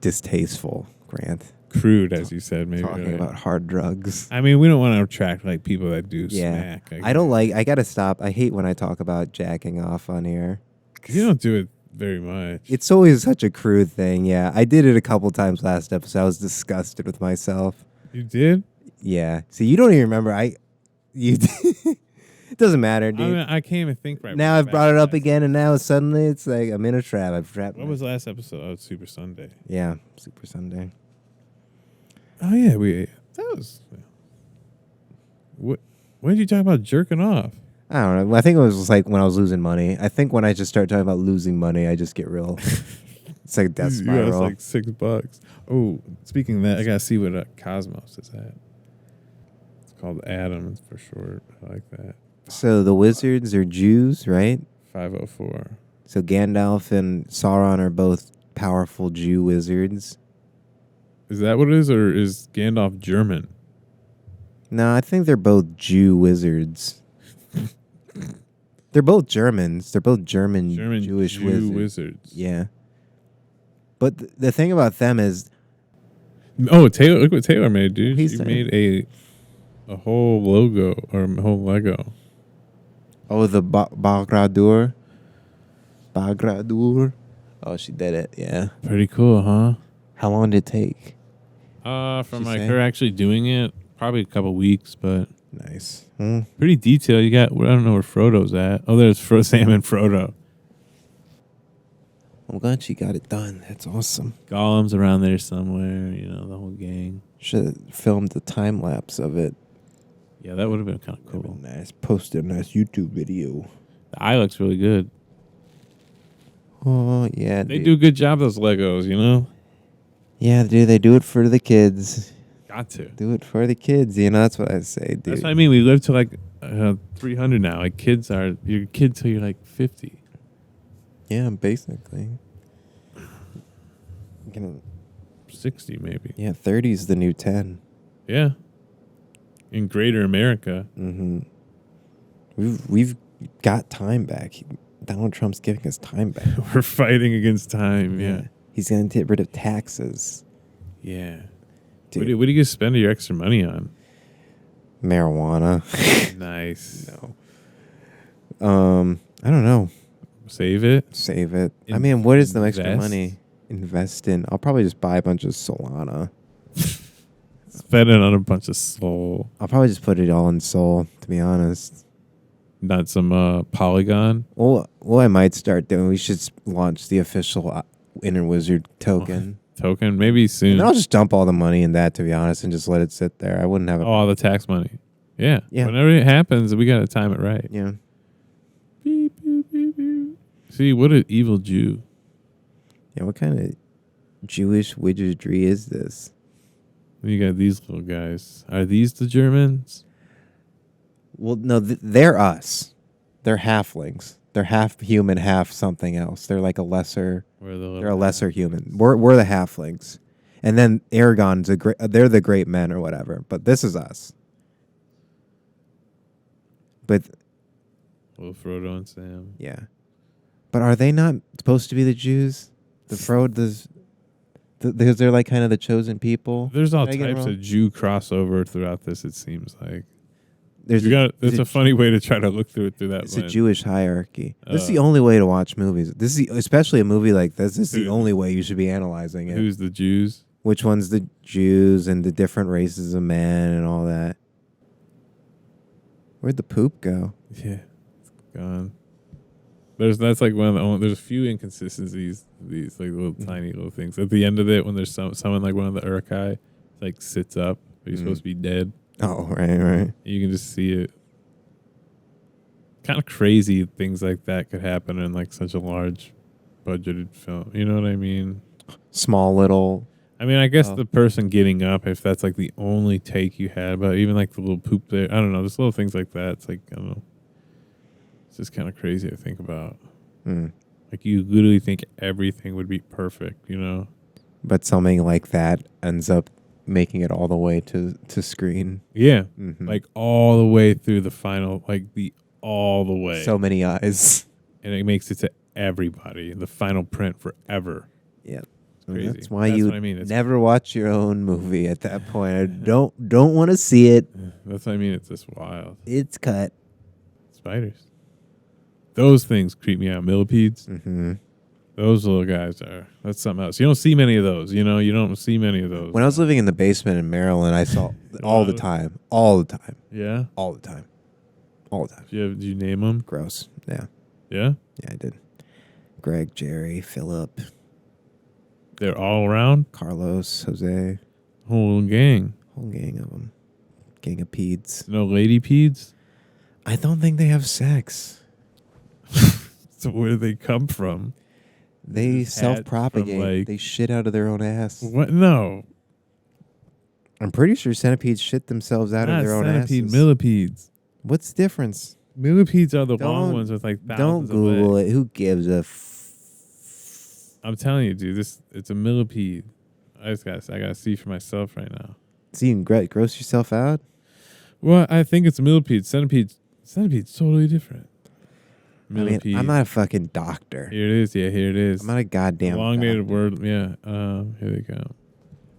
distasteful, Grant. Crude, as you said, maybe. Talking about hard drugs. I mean, we don't want to attract like people that do Yeah. smack. I gotta stop. I hate when I talk about jacking off on here. You don't do it very much. It's always such a crude thing. Yeah, I did it a couple times last episode. I was disgusted with myself. You did? Yeah. See, you don't even remember. You. It doesn't matter, dude. I can't even think right Now I've brought it up again, and now suddenly it's like I'm in a trap. I've trapped. What was the last episode? Oh, Super Sunday. Yeah, Super Sunday. Oh yeah, that was. What? When did you talk about jerking off? I don't know. I think it was like when I was losing money. I think when I just start talking about losing money, I just get real. It's like death spiral. Yeah, it's like $6. Oh, speaking of that, I gotta see what Cosmos is at. It's called Adam for short. I like that. So the wizards are Jews, right? 504. So Gandalf and Sauron are both powerful Jew wizards. Is that what it is, or is Gandalf German? No, I think they're both Jew wizards. They're both Germans. They're both German Jewish wizards. Yeah. But the thing about them is... Oh, Taylor! Look what Taylor made, dude. He made a whole logo, or a whole Lego. Oh, the Bagradur. Oh, she did it. Yeah. Pretty cool, huh? How long did it take? From like her actually doing it, probably a couple weeks, but nice. Pretty detailed. You got, I don't know where Frodo's at. Oh, there's Sam and Frodo. I'm glad she got it done. That's awesome. Gollum's around there somewhere. You know, the whole gang. Should have filmed the time lapse of it. Yeah, that would have been kind of cool. Nice. Posted a nice YouTube video. The eye looks really good. Oh yeah, they do a good job. Those Legos, you know. Yeah, dude, they do it for the kids. Got to do it for the kids. You know, that's what I say, dude. That's what I mean. We live to like 300 now. Like you're kids till you're like 50. Yeah, basically. 60 maybe. Yeah, 30 is the new 10. Yeah. In greater America. Mm-hmm. We've got time back. Donald Trump's giving us time back. We're fighting against time. Yeah. He's going to get rid of taxes. Yeah. Dude. What do you guys spend your extra money on? Marijuana. Nice. No. I don't know. Save it. I mean, what is the extra money? Invest in. I'll probably just buy a bunch of Solana. Spend it on a bunch of Sol. I'll probably just put it all in Sol, to be honest. Not some Polygon? Well, I might start doing, we should launch the official Inner Wizard token. Token? Maybe soon. And I'll just dump all the money in that, to be honest, and just let it sit there. I wouldn't have all the tax money. Yeah. Yeah. Whenever it happens, we got to time it right. Yeah. Beep, beep, beep, beep. See, what an evil Jew. Yeah, what kind of Jewish wizardry is this? You got these little guys. Are these the Germans? Well, no, they're us. They're halflings. They're half human, half something else. They're like a lesser. They're a lesser human. We're the halflings, and then Aragon's they're the great men or whatever. But this is us. But Well, Frodo and Sam. Yeah, but are they not supposed to be the Jews? Because they're like kind of the chosen people. There's all types of Jew crossover throughout this. It seems like there's a funny way to try to look through that. It's a Jewish hierarchy. This is the only way to watch movies. Especially a movie like this. This is the only way you should be analyzing it. Who's the Jews? Which one's the Jews and the different races of man and all that. Where'd the poop go? Yeah, it's gone. That's like one of the only. There's a few inconsistencies. These like little tiny little things at the end of it when there's someone like one of the Urkai like sits up, but he's supposed to be dead. Oh, right. You can just see it. Kind of crazy things like that could happen in like such a large budgeted film. You know what I mean? Small little. I mean, I guess the person getting up, if that's like the only take you had, but even like the little poop there, I don't know, just little things like that. It's like, I don't know. It's just kind of crazy to think about. Like you literally think everything would be perfect, you know? But something like that ends up making it all the way to screen. Yeah. Like all the way through the final, like all the way. So many eyes. And it makes it to everybody. The final print forever. Yeah. Crazy. That's why That's you what I mean. never watch your own movie at that point. I don't want to see it. That's what I mean. It's just wild. It's cut. Spiders. Those things creep me out. Millipedes. Those little guys that's something else. You don't see many of those. You know, you don't see many of those. When I was living in the basement in Maryland, I saw all the time. All the time. Yeah? All the time. All the time. Did you name them? Gross. Yeah. Yeah? Yeah, I did. Greg, Jerry, Philip. They're all around? Carlos, Jose. Whole gang. Whole gang of them. Gang of peds. No lady peds? I don't think they have sex. So where do they come from? They self-propagate. Like, they shit out of their own ass. What? No. I'm pretty sure centipedes shit themselves out of their own centipede, asses. millipedes. What's the difference? Millipedes are the long ones with like Don't thousands Google of legs. it. Who gives a I'm telling you, dude, it's a millipede. I gotta see for myself right now. So you can gross yourself out? Well, I think it's a millipede. Centipede's totally different. Millipede. I mean, I'm not a fucking doctor. Here it is. Yeah, here it is. I'm not a goddamn elongated word. Yeah. Here they go.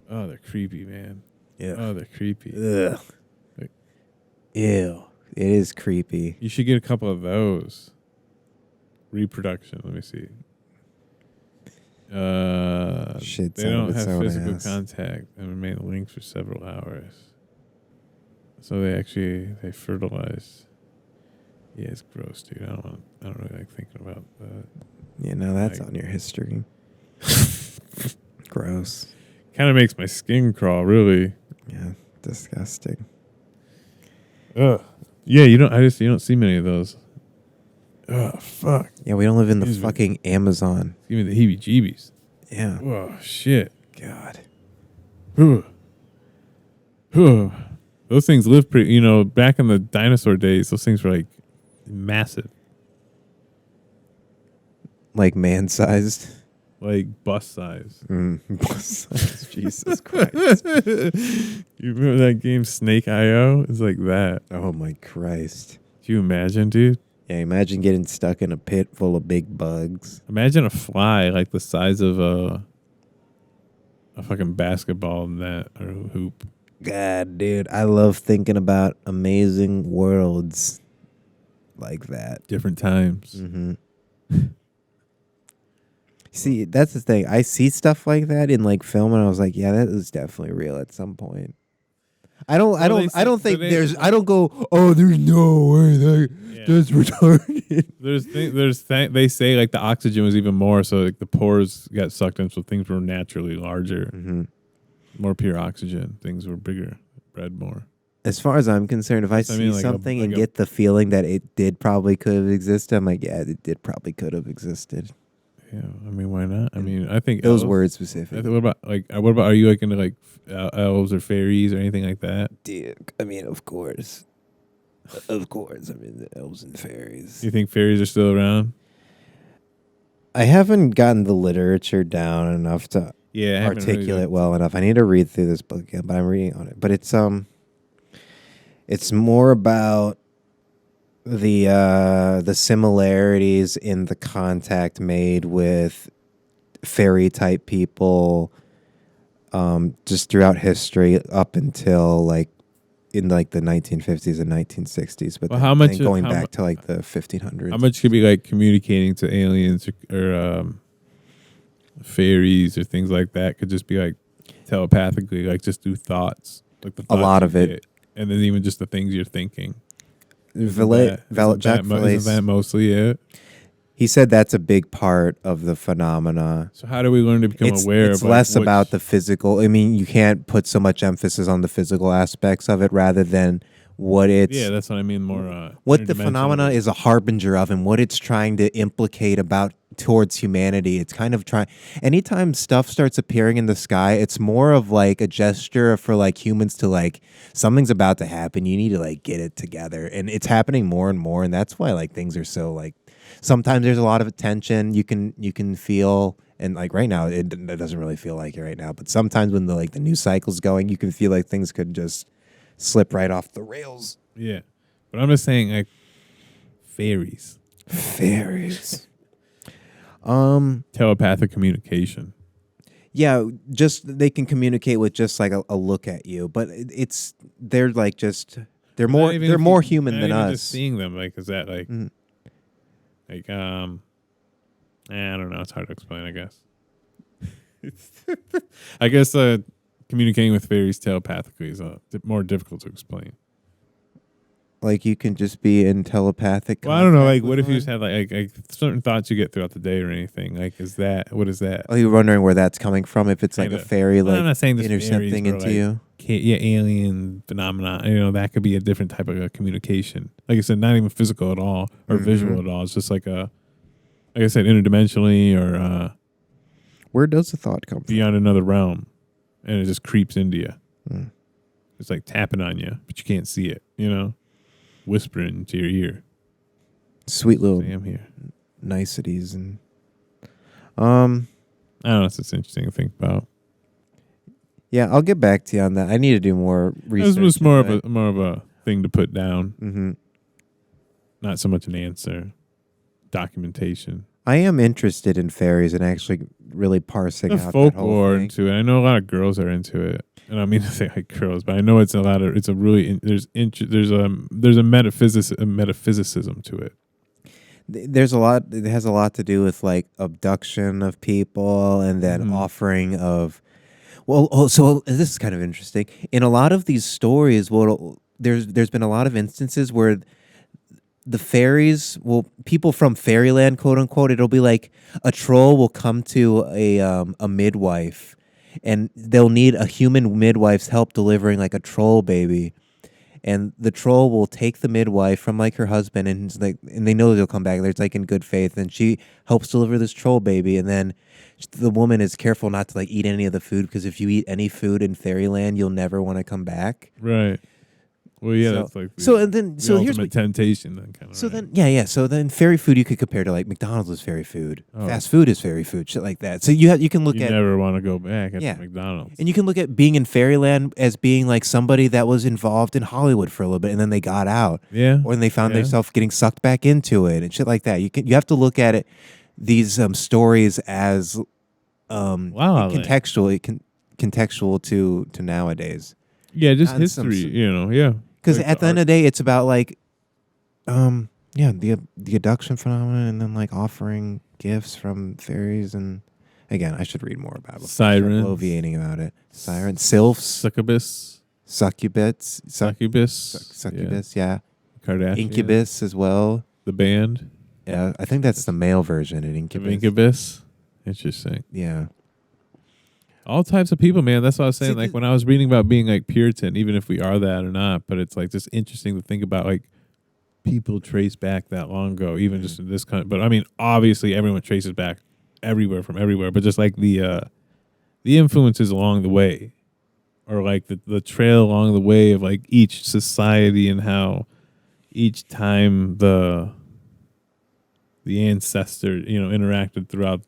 Oh, they're creepy, man. Yeah. Oh, they're creepy. Ugh. Ew. It is creepy. You should get a couple of those. Reproduction. Let me see. Shit. They don't have physical contact and remain linked for several hours. So they fertilize. Yeah, it's gross, dude. I don't really like thinking about that. Yeah, no, that's on your history. Gross. Kind of makes my skin crawl, really. Yeah, disgusting. Ugh. Yeah, you don't see many of those. Oh, fuck. Yeah, we don't live in the fucking Amazon. Give me the heebie-jeebies. Yeah. Oh, shit. God. Those things live pretty, back in the dinosaur days, those things were like massive. Like man-sized? Like bus size. Bus size. Jesus Christ. You remember that game Snake I.O.? It's like that. Oh, my Christ. Can you imagine, dude? Yeah, imagine getting stuck in a pit full of big bugs. Imagine a fly like the size of a fucking basketball net or hoop. God, dude, I love thinking about amazing worlds like that. Different times. See, that's the thing. I see stuff like that in like film, and I was like, yeah, that is definitely real at some point. I don't go, oh, there's no way that's retarded. They say like the oxygen was even more, so like the pores got sucked in, so things were naturally larger, more pure oxygen. Things were bigger, bred more. As far as I'm concerned, if I see something and get the feeling that it did probably could have existed, I'm like, yeah, it did probably could have existed. Yeah, I mean, why not? I mean, I think those words specific. What about are you like into like elves or fairies or anything like that? Dude, I mean, of course. Of course. I mean, the elves and fairies. You think fairies are still around? I haven't gotten the literature down enough to articulate well enough. I need to read through this book again, but I'm reading on it. But it's more about the similarities in the contact made with fairy type people just throughout history up until like in like the 1950s and 1960s, but then going back to like the 1500s. How much could be like communicating to aliens or fairies or things like that could just be like telepathically, like just through thoughts, like the a lot of it, and then even just the things you're thinking. Isn't that mostly it? He said that's a big part of the phenomena. So how do we learn to become aware It's of less about the physical. I mean, you can't put so much emphasis on the physical aspects of it rather than what it's... Yeah, that's what I mean. More what the phenomena is a harbinger of and what it's trying to implicate about towards humanity. It's kind of trying... Anytime stuff starts appearing in the sky, it's more of like a gesture for like humans to like, something's about to happen. You need to like get it together. And it's happening more and more. And that's why like things are so like... Sometimes there's a lot of tension you can feel, and like right now it doesn't really feel like it right now. But sometimes when the news cycle's going, you can feel like things could just slip right off the rails. Yeah, but I'm just saying like fairies, telepathic communication. Yeah, just they can communicate with just like a look at you, but they're more human than us. Just seeing them, like, is that like? Mm-hmm. Like, I don't know. It's hard to explain, I guess. I guess communicating with fairies telepathically is more difficult to explain. Like, you can just be in telepathic. Well, I don't know. Like, what if you just had like certain thoughts you get throughout the day or anything? Like, what is that? Are you wondering where that's coming from? If it's like a fairy, like I'm not saying intercepting into you. Yeah, alien phenomena. That could be a different type of communication. Like I said, not even physical at all or visual at all. It's just like like I said, interdimensionally or where does the thought come from? Beyond another realm, and it just creeps into you. Mm. It's like tapping on you, but you can't see it. Whispering into your ear. Sweet little I'm here. Niceties and I don't know. It's just interesting to think about. Yeah, I'll get back to you on that. I need to do more research. This was more of a thing to put down. Mm-hmm. Not so much an answer. Documentation. I am interested in fairies and actually really parsing out folklore that whole thing. into it. I know a lot of girls are into it. And I don't mean to say like girls, but I know there's a metaphysicism to it. There's a lot. It has a lot to do with like abduction of people and then offering of. So this is kind of interesting. In a lot of these stories, there's been a lot of instances where the fairies, people from fairyland, quote unquote, it'll be like a troll will come to a midwife. And they'll need a human midwife's help delivering like a troll baby, and the troll will take the midwife from like her husband, and they know they'll come back. They're like in good faith, and she helps deliver this troll baby, and then the woman is careful not to like eat any of the food because if you eat any food in fairyland, you'll never want to come back. Right. Well, yeah, that's like here's ultimate temptation. Then kind of. So then, So then, fairy food you could compare to like McDonald's is fairy food, fast food is fairy food, shit like that. So you can look at. You never want to go back at McDonald's, and you can look at being in fairyland as being like somebody that was involved in Hollywood for a little bit, and then they got out, or when they found themselves getting sucked back into it and shit like that. You have to look at it these stories as contextual to nowadays. Yeah, just history, Because at the end of the day, it's about like, the abduction phenomenon, and then like offering gifts from fairies, and again, I should read more about it. Sirens, bloviating about it. Sirens, sylphs, succubus, yeah. Kardashian, incubus as well. The band. Yeah, I think that's the male version at incubus. Incubus, interesting. Yeah. All types of people, man. That's what I was saying. Like when I was reading about being like Puritan, even if we are that or not, but it's like just interesting to think about like people trace back that long ago, even just in this country. But I mean, obviously everyone traces back from everywhere, but just like the influences along the way, or like the trail along the way of like each society and how each time the ancestor, interacted throughout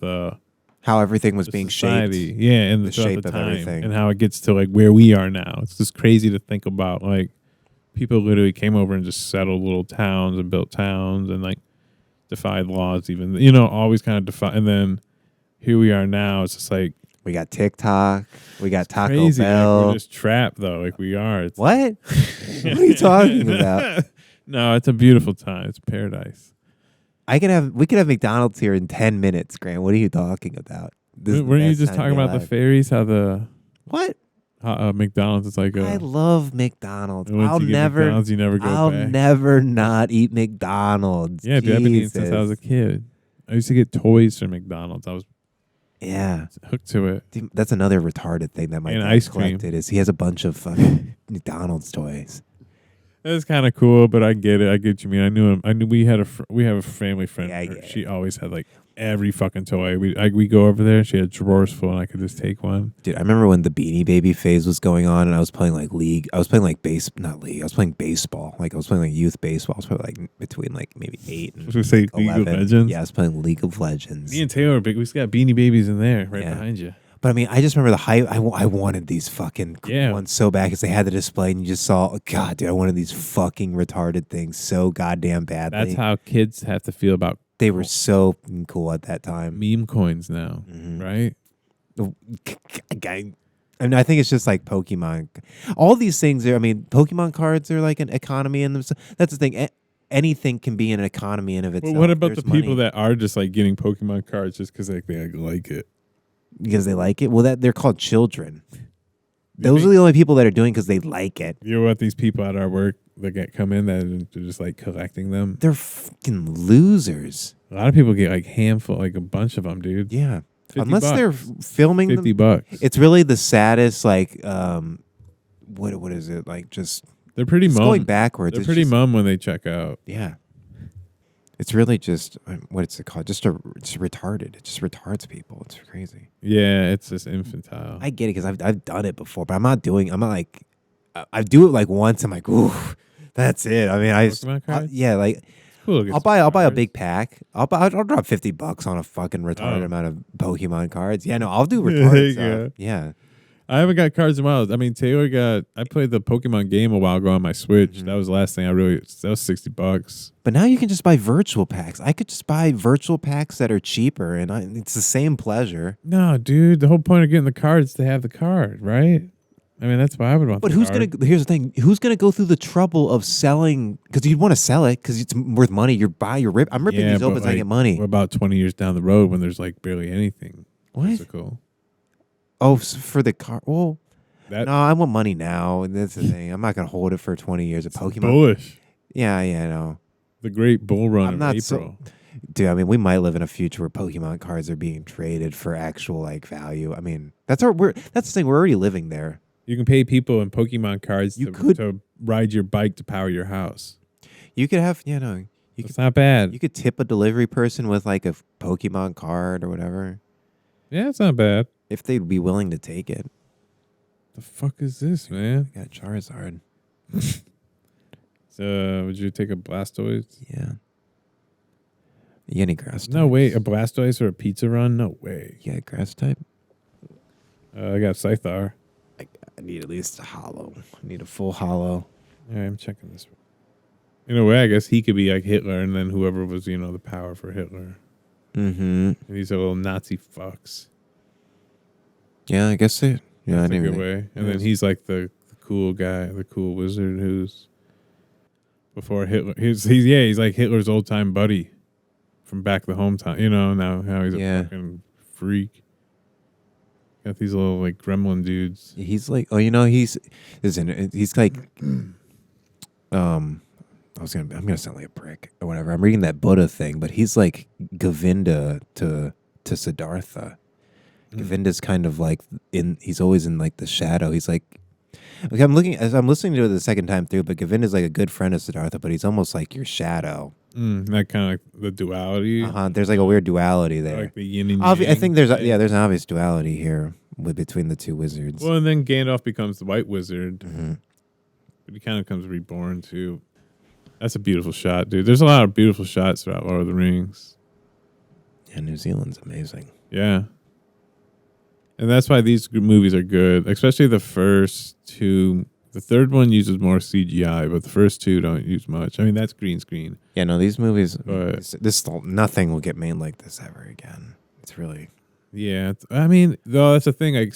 how everything was being society. shaped. Yeah, and the shape of everything. And how it gets to like where we are now. It's just crazy to think about. Like people literally came over and just settled little towns and built towns and like defied laws even. Always kind of defy. And then here we are now. It's just like we got TikTok. We got Taco crazy. Bell. Like, we're just trapped though. Like we are. It's what? What are you talking about? No, it's a beautiful time. It's paradise. We could have McDonald's here in 10 minutes, Grant. What are you talking about? Weren't you just talking about the fairies? How McDonald's is like I love McDonald's. once I'll you get never, McDonald's, you never go I'll back. never not eat McDonald's. Yeah, dude, I've been eating since I was a Jesus. kid. I used to get toys from McDonald's. I was Yeah. hooked to it. Dude, that's another retarded thing that my And dad ice cream. collected is he has a bunch of fucking McDonald's toys. That's kind of cool, but I get it. I get what you mean. I knew him. I knew we have a family friend. Yeah, yeah. She always had like every fucking toy. We go over there and she had drawers full and I could just take one. Dude, I remember when the Beanie Baby phase was going on and I was playing like league. I was playing like not league. I was playing baseball. Like I was playing like youth baseball. I was probably like between like maybe 8 I and was gonna say League 11. of Legends. Yeah, I was playing League of Legends. Me and Taylor are big. We just got Beanie Babies in there right Yeah. behind you. But I mean, I just remember the hype. I wanted these fucking Yeah. ones so bad because they had the display and you just saw, oh, God, dude, I wanted these fucking retarded things so goddamn badly. That's how kids have to feel about they were so fucking cool at that time. meme coins now, right? I mean, I think it's just like Pokemon. All these things are, I mean, Pokemon cards are like an economy in themselves. That's the thing. Anything can be an economy in of itself. Well, what about There's the people money. that are just like getting Pokemon cards just because they like it? Because they like it? Well, they're called children. Those are the only people that are doing because they like it. You know what? These people at our work that come in that are just like collecting them. They're fucking losers. A lot of people get like handful, like a bunch of them, dude. Yeah. 50 Unless bucks. they're filming them. $50. It's really the saddest, like, what is it? Like, just They're pretty it's mum. going backwards. They're It's pretty just- mum when they check out. Yeah. It's really just, what is it called? Just retarded. It just retards people. It's crazy. Yeah, it's just infantile. I get it because I've done it before, but I'm not like, I do it like once. I'm like, ooh, that's it. I mean, Pokemon cards? yeah, like, Cool, get I'll some buy a cards. big pack. I'll drop $50 on a fucking retarded amount of Pokemon cards. Yeah, no, I'll do There retarded you stuff. go. Yeah. I haven't got cards in a while. I mean, I played the Pokemon game a while ago on my Switch. That was the last thing that was $60. But now you can just buy virtual packs. I could just buy virtual packs that are cheaper, and it's the same pleasure. No, dude, the whole point of getting the card is to have the card, right? I mean, that's why I would want But the card. here's the thing. Who's going to go through the trouble of selling? Because you'd want to sell it because it's worth money. I'm ripping these open so I get money. What about 20 years down the road when there's like barely anything What? physical? Oh, for the car. Well, That no, I want money now. And that's the thing. I'm not going to hold it for 20 years of Pokemon. bullish. Yeah, no. The great bull run I'm of not April. Dude, I mean, we might live in a future where Pokemon cards are being traded for actual like value. I mean, that's the thing. We're already living there. You can pay people in Pokemon cards to ride your bike to power your house. You could have, you It's not bad. You could tip a delivery person with like a Pokemon card or whatever Yeah, it's not bad. if they'd be willing to take it. The fuck is this, man? I got Charizard. So, would you take a Blastoise? Yeah. You got any grass types? No, wait. A Blastoise or a Pizza Run? No way. Yeah, grass type. I got Scythar. I need at least a hollow. I need a full hollow. All right, I'm checking this. In a way, I guess he could be like Hitler, and then whoever was, the power for Hitler. Mm-hmm. And these are little Nazi fucks. Yeah, I guess it. Yeah, That's I a didn't good really- way. And then he's like the cool guy, the cool wizard who's before Hitler. He's like Hitler's old time buddy from back the hometown. Now how he's a fucking freak. Got these little like gremlin dudes. He's like, he's like, I'm gonna sound like a prick or whatever. I'm reading that Buddha thing, but he's like Govinda to Siddhartha. Govinda's kind of like he's always in like the shadow. He's like, okay, I'm listening to it the second time through, but Govinda's like a good friend of Siddhartha, but he's almost like your shadow. That kind of like the duality. There's like a weird duality there. Like the yin and I yang. think there's an obvious duality here between the two wizards. Well, and then Gandalf becomes the white wizard. But he kind of comes reborn too. That's a beautiful shot, dude. There's a lot of beautiful shots throughout Lord of the Rings. Yeah, New Zealand's amazing. Yeah. And that's why these movies are good, especially the first two. The third one uses more CGI, but the first two don't use much. I mean, that's green screen. Yeah, no, these movies, But nothing will get made like this ever again. It's really yeah. I mean, though that's the thing. Like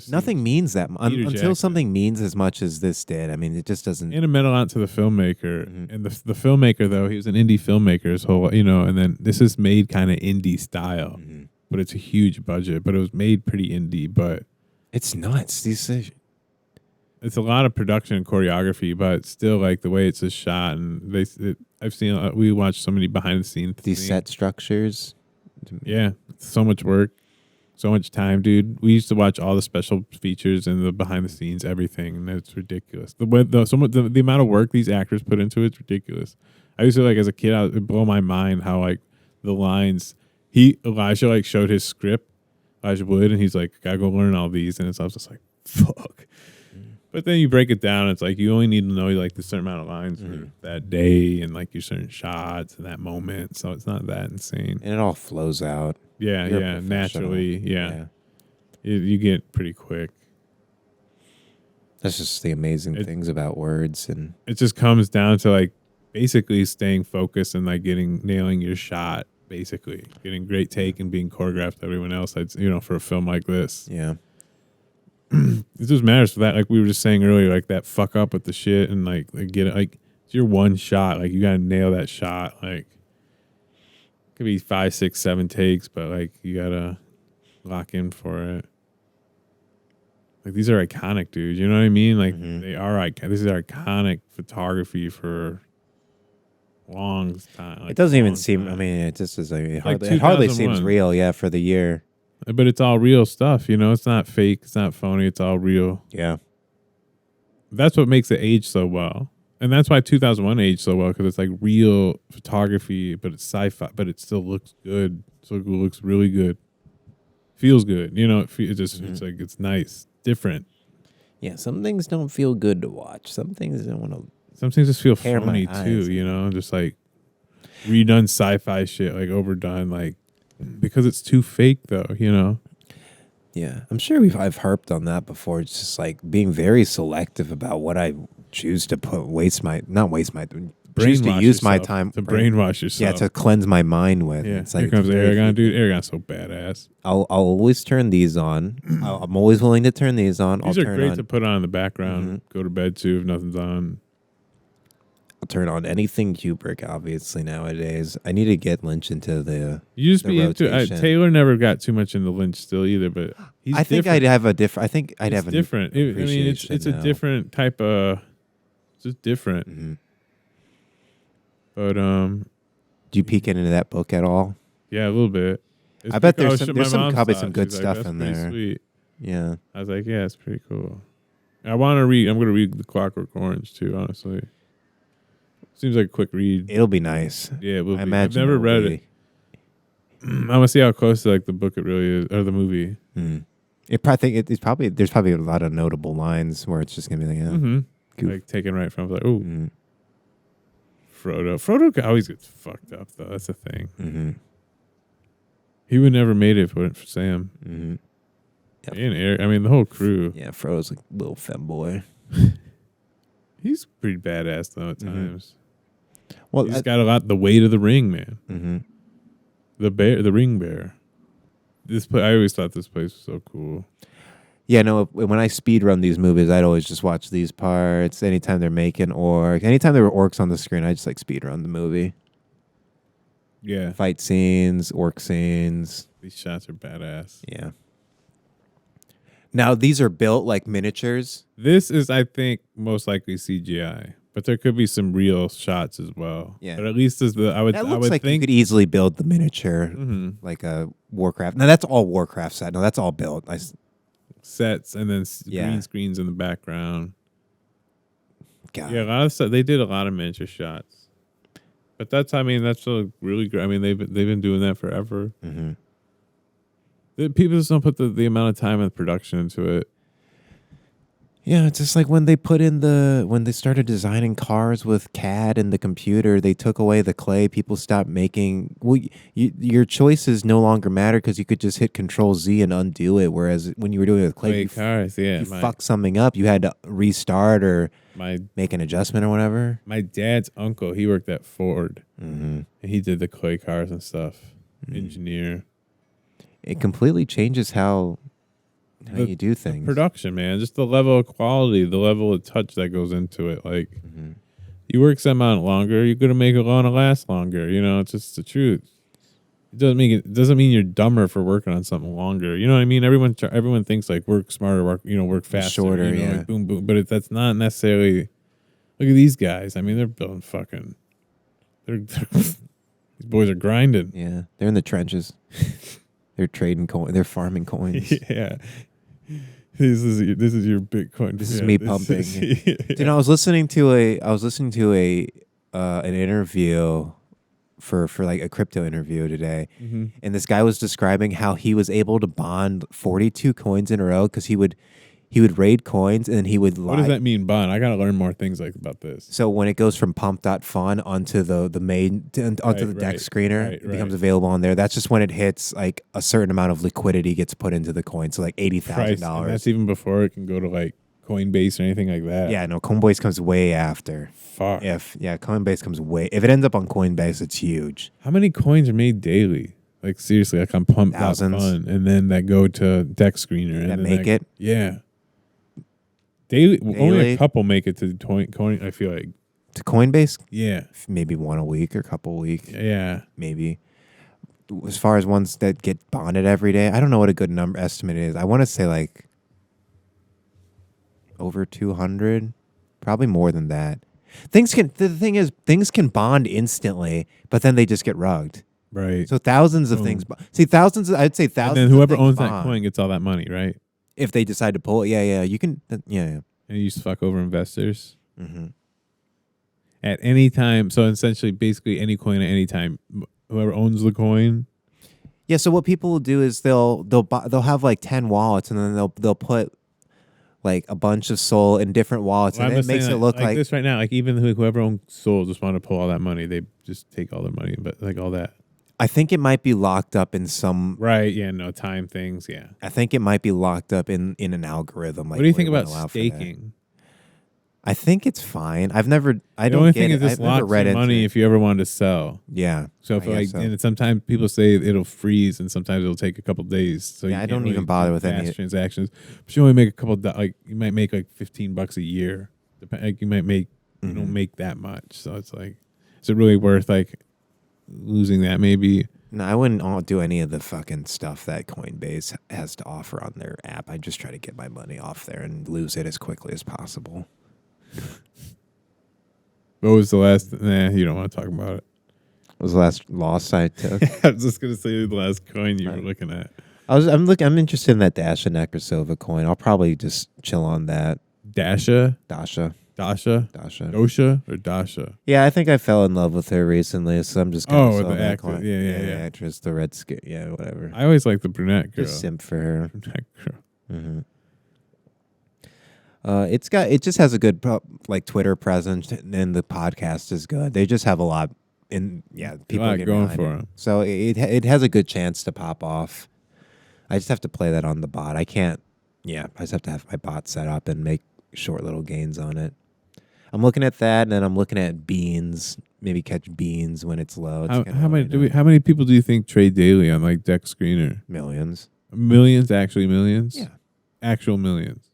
nothing means that Peter until Jackson. something means as much as this did. I mean, it just doesn't. And a medal out to the filmmaker, and the filmmaker though he was an indie filmmaker his whole, and then this is made kind of indie style, but it's a huge budget, but it was made pretty indie, but It's nuts. It's a lot of production and choreography, but still like the way it's just shot. And I've seen, we watched so many behind the scenes. These set structures. Yeah. So much work, so much time, dude. We used to watch all the special features and the behind the scenes, everything. And it's ridiculous. The amount of work these actors put into it's ridiculous. I used to like, as a kid, it would blow my mind how like the lines, Elijah like showed his script, Elijah Wood, and he's like, gotta go learn all these. And I was just like, fuck. But then you break it down. It's like you only need to know like the certain amount of lines for that day and like your certain shots and that moment. So it's not that insane. And it all flows out. Yeah, You're naturally. Yeah. You get pretty quick. That's just the amazing things about words. And it just comes down to like basically staying focused and like nailing your shot, basically. Getting great take and being choreographed to everyone else. For a film like this. Yeah. It just matters for that, like we were just saying earlier, like that fuck up with the shit and like get it, like it's your one shot, like you gotta nail that shot. Like it could be 5, 6, 7 takes, but like you gotta lock in for it. Like these are iconic, dude. You know what I mean? Like they are this is iconic photography for long time. Like, it doesn't even seem. I mean, it just is. It hardly seems real. Yeah, for the year. But it's all real stuff, It's not fake. It's not phony. It's all real. Yeah. That's what makes it age so well. And that's why 2001 aged so well, because it's like real photography, but it's sci-fi, but it still looks good. So it looks really good. Feels good. It's like, it's nice. Different. Yeah, some things don't feel good to watch. Some things don't want to. Some things just feel phony too, Just like redone sci-fi shit, like overdone, like, because it's too fake though, Yeah, I'm sure I've harped on that before. It's just like being very selective about what I choose to choose to use my time to brainwash yourself. Yeah, to cleanse my mind with. Yeah, it's like, here comes Aragon, dude. Aragon's so badass. I'll always turn these on. I'm always willing to turn these on. These are great to put on in the background. Go to bed too if nothing's on. I'll turn on anything Kubrick, obviously, nowadays. I need to get Lynch into the You just be into Taylor never got too much into Lynch still either, but he's I think different. I'd have a different. I think I'd have a different. It's a different type of. It's just different. But do you peek into that book at all? Yeah, a little bit. I bet there's probably some good stuff in there. Sweet. Yeah, I was like, yeah, it's pretty cool. I want to read. I'm going to read The Clockwork Orange too. Honestly. Seems like a quick read. It'll be nice. Yeah, it will I be. imagine I've never read it. I'm gonna see how close to like the book it really is, or the movie. There's probably a lot of notable lines where it's just gonna be like, like taken right from like, oh, Frodo always gets fucked up though. That's the thing. He would never made it if it wasn't for Sam. Yep. And Eric. I mean, the whole crew. Yeah, Frodo's a little femboy. He's pretty badass though at times. Well, he's got a lot. The weight of the ring, man. The ring bear. This place, I always thought this place was so cool. Yeah, no. When I speed run these movies, I'd always just watch these parts. Anytime they're making orcs, anytime there were orcs on the screen, I just like speed run the movie. Yeah, fight scenes, orc scenes. These shots are badass. Yeah. Now these are built like miniatures. This is, I think, most likely CGI. But there could be some real shots as well. Yeah. But at least I would like think you could easily build the miniature like a Warcraft. No, that's all Warcraft set. No, that's all built. Sets and then green screens in the background. God. Yeah, a lot of stuff. They did a lot of miniature shots. But that's a really great. I mean, they've been doing that forever. People just don't put the amount of time and production into it. Yeah, it's just like when they started designing cars with CAD and the computer, they took away the clay. People stopped making. Well, your choices no longer matter because you could just hit Control Z and undo it. Whereas when you were doing it with clay, cars, you fuck something up, you had to restart or make an adjustment or whatever. My dad's uncle, he worked at Ford, and he did the clay cars and stuff. Engineer. It completely changes how you do things. Production, man. Just the level of quality, the level of touch that goes into it. Like, you work some amount longer, you're going to make it want to last longer. It's just the truth. it doesn't mean you're dumber for working on something longer. You know what I mean? Everyone thinks like work smarter, work faster, shorter, yeah. like boom boom. But that's not necessarily. Look at these guys. I mean, they're building fucking. These boys are grinding. Yeah, they're in the trenches. They're trading coins. They're farming coins. Yeah. This is your Bitcoin. This is me pumping. Dude, I was listening to an interview for like a crypto interview today, and this guy was describing how he was able to bond 42 coins in a row because he would raid coins and then he would lie. What does that mean, bond? I gotta learn more things like about this. So when it goes from pump.fun onto the main onto the deck screener, it becomes available on there. That's just when it hits like a certain amount of liquidity gets put into the coin. So like $80,000. That's even before it can go to like Coinbase or anything like that. Yeah, no, Coinbase comes way after. Fuck. Coinbase comes way. If it ends up on Coinbase, it's huge. How many coins are made daily? Like seriously, like on pump.fun, and then that go to deck screener. That make it? Yeah. Daily, only a couple make it to coin. I feel like to Coinbase. Yeah, maybe one a week or a couple a week. Yeah, maybe. As far as ones that get bonded every day, I don't know what a good number estimate is. I want to say like over 200, probably more than that. The thing is, things can bond instantly, but then they just get rugged. Right. So thousands of things. I'd say thousands. And then whoever owns that coin gets all that money, right? If they decide to pull it, you can, And you just fuck over investors at any time. So essentially, basically, any coin at any time, whoever owns the coin. Yeah. So what people will do is they'll have like 10 wallets, and then they'll put like a bunch of Sol in different wallets, and it makes it look like this right now. Like even whoever owns Sol just want to pull all that money. They just take all their money, but like all that. I think it might be locked up in some... Right, yeah, no, time things, yeah. I think it might be locked up in an algorithm. Like, what do you think about staking? I think it's fine. I've never... The only thing is this locks your money if you ever wanted to sell. Yeah. So if and sometimes people say it'll freeze and sometimes it'll take a couple days. So I don't even bother with any transactions. But you only make a couple... you might make like $15 a year. Like you might make... You don't make that much. So it's like... Is it really worth like... losing that maybe? No, I wouldn't do any of the fucking stuff that Coinbase has to offer on their app. I just try to get my money off there and lose it as quickly as possible. What was the last? Nah, you don't want to talk about it. What was the last loss I took? I was just gonna say the last coin you were looking at. I'm interested in that Dasha Necrosova coin. I'll probably just chill on that. Dasha. Dasha. Dosha or Dasha? Yeah, I think I fell in love with her recently, so I'm just going to the actress. Yeah. The actress, the red skin, whatever. I always like the brunette girl. Just simp for her. Brunette girl. It just has a good like Twitter presence, and the podcast is good. They just have a lot, people are going for them. So it has a good chance to pop off. I just have to play that on the bot. I can't. Yeah, I just have to have my bot set up and make short little gains on it. I'm looking at that, and then I'm looking at beans. Maybe catch beans when it's low. How many people do you think trade daily on like Deck Screener? Millions. Millions, actually millions. Yeah, actual millions.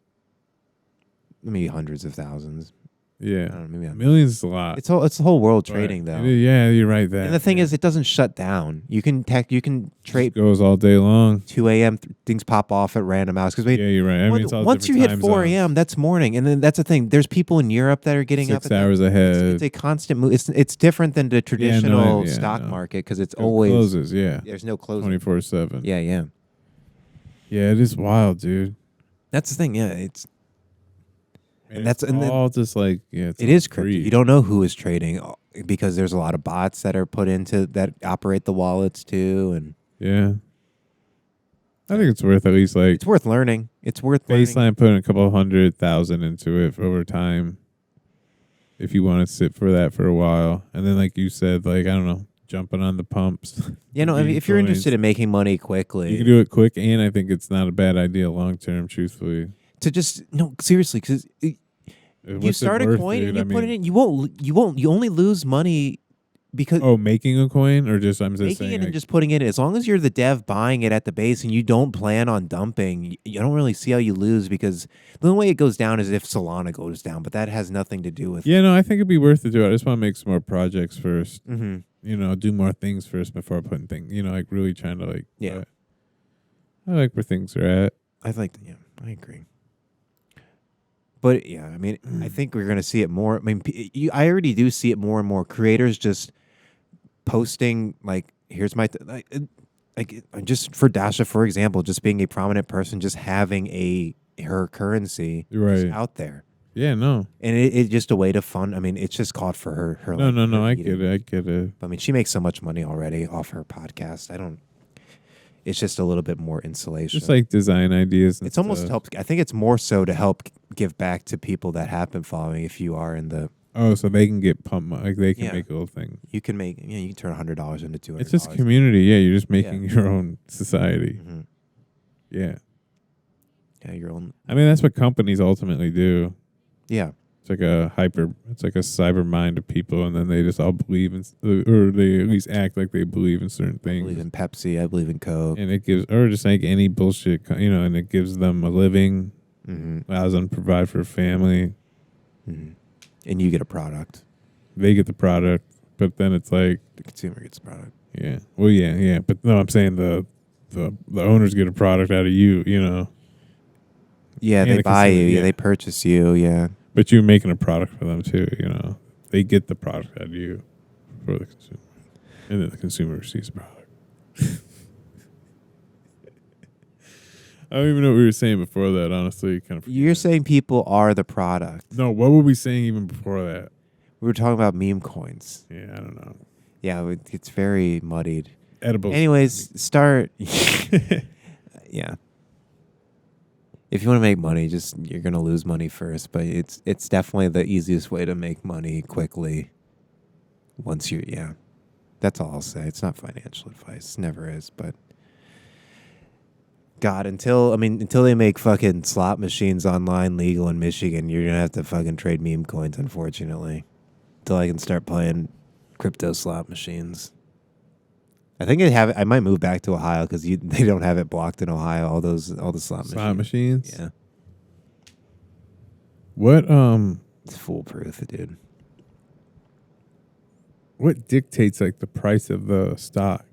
Maybe hundreds of thousands. Yeah, I don't know, maybe millions is a lot. It's the whole world trading though. Yeah, you're right. And the thing is, it doesn't shut down. You can trade. It goes all day long. 2 a.m. Things pop off at random hours you're right. I mean, once you hit 4 a.m., that's morning, and then that's the thing. There's people in Europe that are getting 6 hours ahead. It's a constant move. It's different than the traditional stock market because it's always closes. Yeah, there's no closing. 24/7. Yeah. Yeah, it is wild, dude. That's the thing. Yeah, it's. And that's all just like it is crazy. You don't know who is trading because there's a lot of bots that are put into that operate the wallets too, and I think it's worth at least like it's worth learning. It's worth baseline putting a couple 100,000 into it over time. If you want to sit for that for a while, and then like you said, like I don't know, jumping on the pumps. I mean, if you're interested in making money quickly, you can do it quick, and I think it's not a bad idea long term. Truthfully. To just seriously, because you start a coin and you put it in, you only lose money because making a coin or just making it and just putting it in. As long as you're the dev buying it at the base and you don't plan on dumping, you don't really see how you lose because the only way it goes down is if Solana goes down, but that has nothing to do with. Yeah, no, I think it'd be worth to do it. I just want to make some more projects first. do more things first before putting things. Like really trying to like. Yeah. I like where things are at. I agree. But yeah, I mean, I think we're gonna see it more. I mean, I already do see it more and more. Creators just posting like, here's my like just for Dasha, for example, just being a prominent person, just having her currency just Right. out there. Yeah, no. And it's just a way to fund. I mean, it's just caught for her. No, like, no, no. her I eating. get it. I mean, she makes so much money already off her podcast. It's just a little bit more insulation. Just like design ideas. It's almost helped. I think it's more so to help give back to people that have been following. If you are in the so they can get pumped. Like they can make a little thing. You can make. You can turn $100 into $200. It's just community. Yeah, you're just making your own society. Mm-hmm. Yeah. Yeah, your own. I mean, that's what companies ultimately do. Yeah. It's like a cyber mind of people, and then they just all believe in, or they at least act like they believe in certain things. I believe in Pepsi. I believe in Coke. And it gives, or just like any bullshit, and it gives them a living, allows them to provide for a family. Mm-hmm. And you get a product. They get the product, but then it's like the consumer gets the product. Yeah. Well, yeah. But no, I'm saying the owners get a product out of you, Yeah, and they buy you. Yeah, they purchase you. Yeah. But you're making a product for them too, They get the product out of you for the consumer. And then the consumer receives the product. I don't even know what we were saying before that, honestly. You're saying people are the product. No, what were we saying even before that? We were talking about meme coins. Yeah, I don't know. Yeah, it's very muddied. Edibles. Anyways, start. Yeah. If you want to make money, you're gonna lose money first, but it's definitely the easiest way to make money quickly. Once that's all I'll say. It's not financial advice, never is. But God, until they make fucking slot machines online legal in Michigan, you're gonna have to fucking trade meme coins. Unfortunately, until I can start playing crypto slot machines. I think I might move back to Ohio because they don't have it blocked in Ohio. All the slot machines. Yeah. What It's foolproof, dude. What dictates like the price of the stock?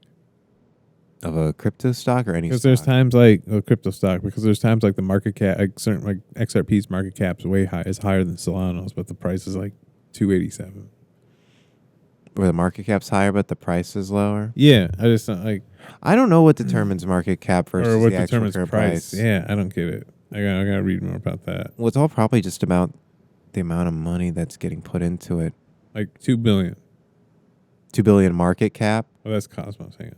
Of a crypto stock or any? Because there's times like a crypto stock. Because there's times like the market cap, like certain like XRP's market cap is higher than Solana's, but the price is like $287. Where the market cap's higher, but the price is lower. Yeah, I just don't like. I don't know what determines market cap versus or what the actual determines price. Yeah, I don't get it. I gotta read more about that. Well, it's all probably just about the amount of money that's getting put into it. Like $2 billion. $2 billion market cap. Oh, that's Cosmos. Hang on.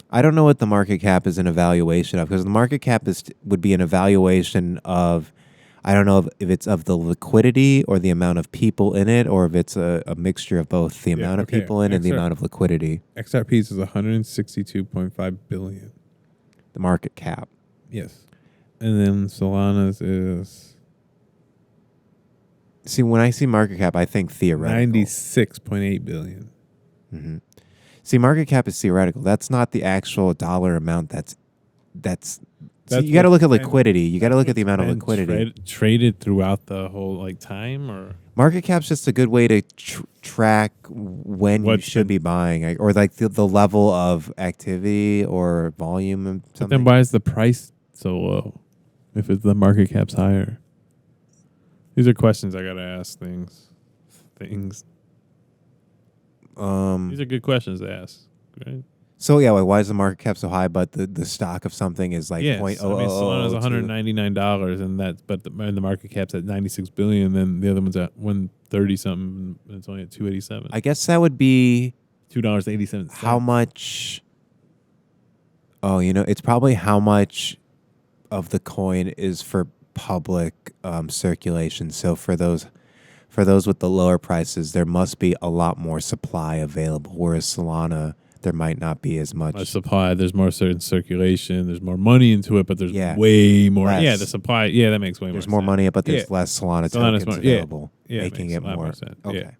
I don't know what the market cap is an evaluation of, because the market cap would be an evaluation of. I don't know if it's of the liquidity or the amount of people in it, or if it's a mixture of both the amount of people in and the amount of liquidity. XRP's is $162.5 billion. The market cap. Yes. And then Solana's is... See, when I see market cap, I think theoretical. $96.8 billion. Mm-hmm. See, market cap is theoretical. That's not the actual dollar amount so you got to look at liquidity. You got to look at the amount of liquidity. Traded throughout the whole time, or market cap's just a good way to track when you should be buying, or like the level of activity or volume and something. But then why is the price so low if the market cap's higher? These are questions I gotta ask. Things. These are good questions to ask, right? So yeah, why is the market cap so high, but the stock of something is like Solana's $199, and the market cap's at $96 billion. Then the other one's at $130 something, and it's only at $287. I guess that would be $2.87. How much? Oh, it's probably how much of the coin is for public circulation. So for those with the lower prices, there must be a lot more supply available, whereas Solana, there might not be as much supply. There's more certain circulation. There's more money into it, but there's way more. Less. Yeah, the supply. Yeah, that makes way more sense. There's more money, but there's less Solana tokens available, making it more. Okay. Yeah. I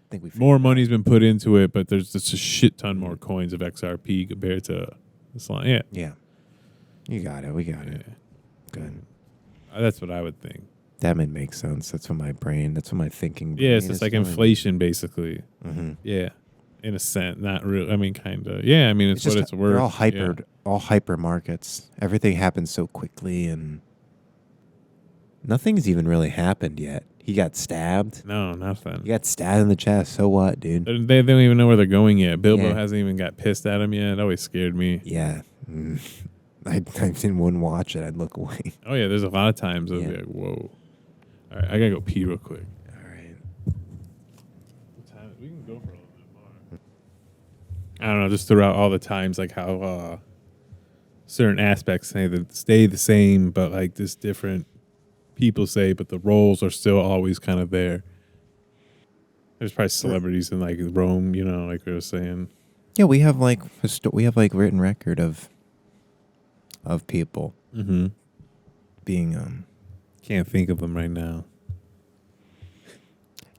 think more money's been put into it, but there's just a shit ton more coins of XRP compared to Solana. Yeah. Yeah. You got it. We got it. Good. That's what I would think. That would make sense. That's what my thinking. Yeah, it's brain just is like doing. inflation, basically. Mhm. Yeah, in a sense, not real. I mean, kind of. Yeah, I mean, it's what it's worth. They're all hyper markets. Everything happens so quickly, and nothing's even really happened yet. He got stabbed. No, nothing. He got stabbed in the chest. So what, dude? They don't even know where they're going yet. Bilbo Yeah. hasn't even got pissed at him yet. It always scared me. Yeah. I wouldn't watch it. I'd look away. Oh yeah, there's a lot of times I'll Yeah. be like, whoa. All right, I gotta go pee real quick. All right. What time? We can go for a little bit more. I don't know, just throughout all the times, like how certain aspects stay the same, but like just different people say, but the roles are still always kind of there. There's probably celebrities in like Rome, you know, like we were saying. Yeah, we have like written record of people being Can't think of them right now.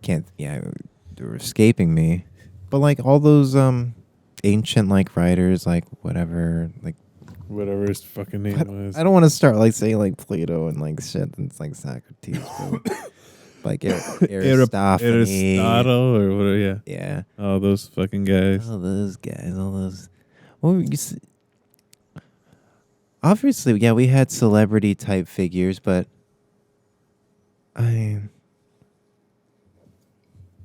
they're escaping me, but like all those ancient like writers, like whatever Whatever his fucking name was. I don't want to start like saying like Plato and like shit and it's like Socrates, but like Aristophanes, Aristotle or whatever, yeah. yeah, Oh, those fucking guys. all those guys, all those. Well, obviously, yeah, we had celebrity type figures, but I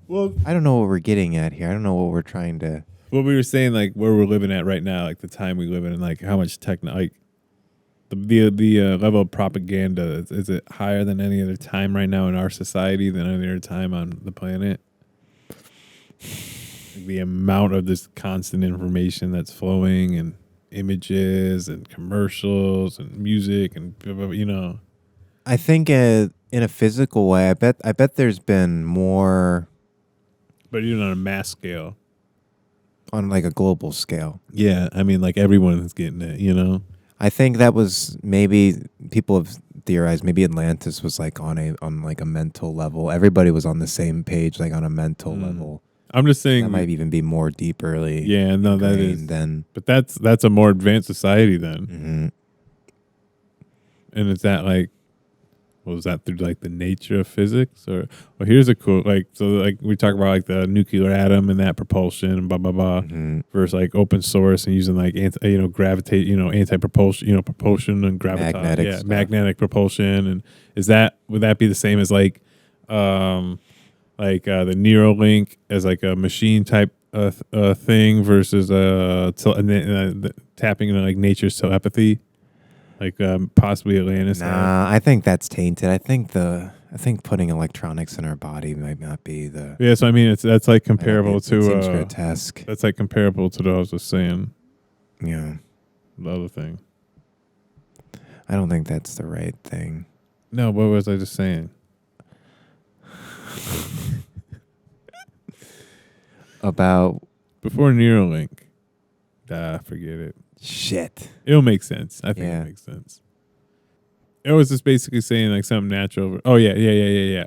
don't know what we're getting at here. I don't know what we're trying to. What we were saying, like where we're living at right now, like the time we live in, and like how much like the level of propaganda is it higher than any other time right now in our society than any other time on the planet? Like the amount of this constant information that's flowing and images and commercials and music and you know. I think in a physical way, I bet there's been more But even on a mass scale. on like a global scale. Yeah, I mean, like everyone is getting it, you know. I think that was maybe people have theorized maybe Atlantis was like on like a mental level. Everybody was on the same page, like on a mental level. I'm just saying That might even be more deeply. Yeah, no, that is. Then, but that's a more advanced society then. mm-hmm. And is that like, was that through like the nature of physics or? Well, here's a cool like we talk about like the nuclear atom and that propulsion and blah blah blah versus like open source and using like anti-propulsion propulsion and graviton magnetic propulsion and would that be the same as like the Neuralink as like a machine type thing versus tapping into like nature's telepathy? Like possibly Atlantis. Nah, I think that's tainted. I think putting electronics in our body might not be the. Yeah, so I mean, that's like comparable to. It seems grotesque. That's like comparable to what I was just saying. Yeah. The other thing. I don't think that's the right thing. No, what was I just saying? About before Neuralink. Forget it. Shit. It'll make sense. I think it makes sense. It was just basically saying like something natural. Oh yeah.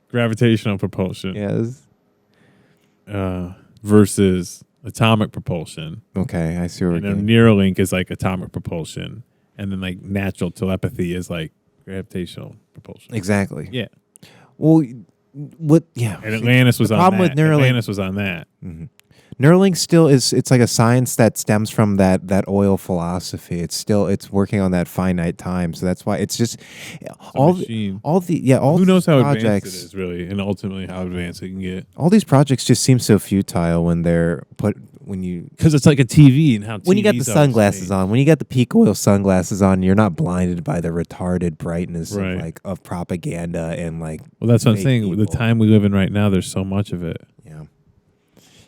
Gravitational propulsion. Yes. Versus atomic propulsion. Okay, I see where we're getting. Neuralink is like atomic propulsion, and then like natural telepathy is like gravitational propulsion. Exactly. Yeah. Well, what? Yeah. And Atlantis was on that. With Neuralink, Atlantis was on that. Mm-hmm. Neuralink still is. It's like a science that stems from that oil philosophy. It's working on that finite time. So that's why it's just all who projects, knows how advanced it is really, and ultimately how advanced it can get. All these projects just seem so futile when they're because it's like a TV and how when you got the sunglasses on, when you got the peak oil sunglasses on, you're not blinded by the retarded brightness of propaganda and like. Well, that's what I'm saying. People. The time we live in right now, there's so much of it. Yeah.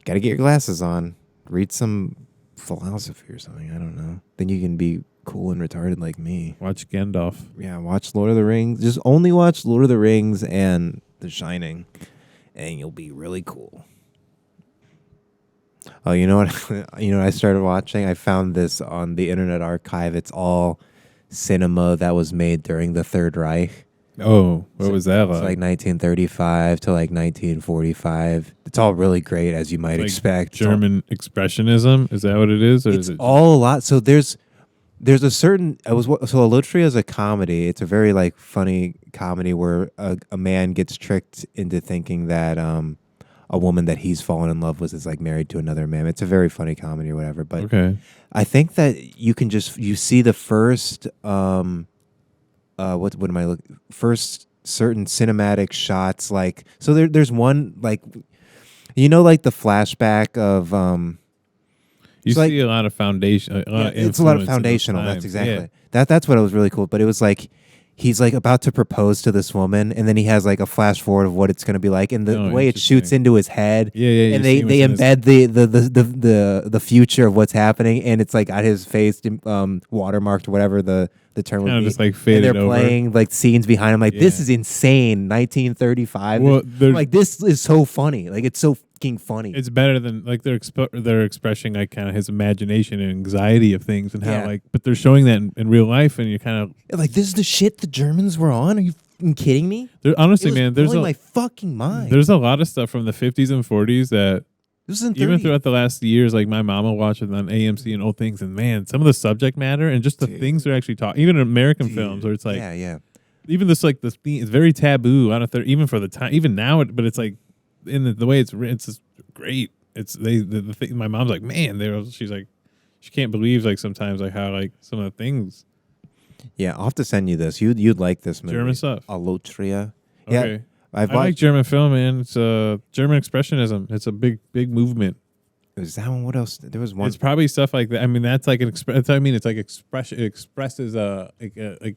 Got to get your glasses on. Read some philosophy or something. I don't know. Then you can be cool and retarded like me. Watch Gandalf. Yeah, watch Lord of the Rings. Just only watch Lord of the Rings and The Shining, and you'll be really cool. Oh, you know what? You know what I started watching? I found this on the Internet Archive. It's all cinema that was made during the Third Reich. Oh, what was that like? It's like 1935 to like 1945. It's all really great, as you might expect. German Expressionism? Is that what it is? Or it's is it all a lot. So there's there's a certain Lotria is a comedy. It's a very like funny comedy where a man gets tricked into thinking that a woman that he's fallen in love with is like married to another man. It's a very funny comedy or whatever. But Okay. I think that you see the first what am I looking first certain cinematic shots like so there's one like like the flashback of You so, see a lot of foundation. it's a lot of foundational. That's exactly that's what was really cool. But it was like he's like about to propose to this woman, and then he has like a flash forward of what it's going to be like, and the way it shoots into his head. Yeah. And they embed the future of what's happening, and it's like at his face, watermarked or whatever the term would be. Just like faded and they're playing like scenes behind him. Like this is insane. 1935. Well, like this is so funny. Like it's so fucking funny. It's better than like they're expressing like kind of his imagination and anxiety of things and how like, but they're showing that in real life, and you kind of like this is the shit the Germans were on. Are you fucking kidding me? Honestly, man, there's my fucking mind. There's a lot of stuff from the 50s and 40s that. This is even throughout the last years, like my mama watched it on AMC and old things, and man, some of the subject matter and just the things they're actually talking, even in American films, where it's like, even this like the theme is very taboo out of there, even for the time, even now, but it's like in the way it's written, it's just great. It's the thing. My mom's like, man, she's like, she can't believe like sometimes like how like some of the things. Yeah, I'll have to send you this. You'd like this movie. German stuff. Alotria. Okay. Yeah. I like German film, man. It's German Expressionism. It's a big movement. Is that one? What else? There was one. It's probably stuff like that. I mean, that's like that's what I mean. It's like it expresses like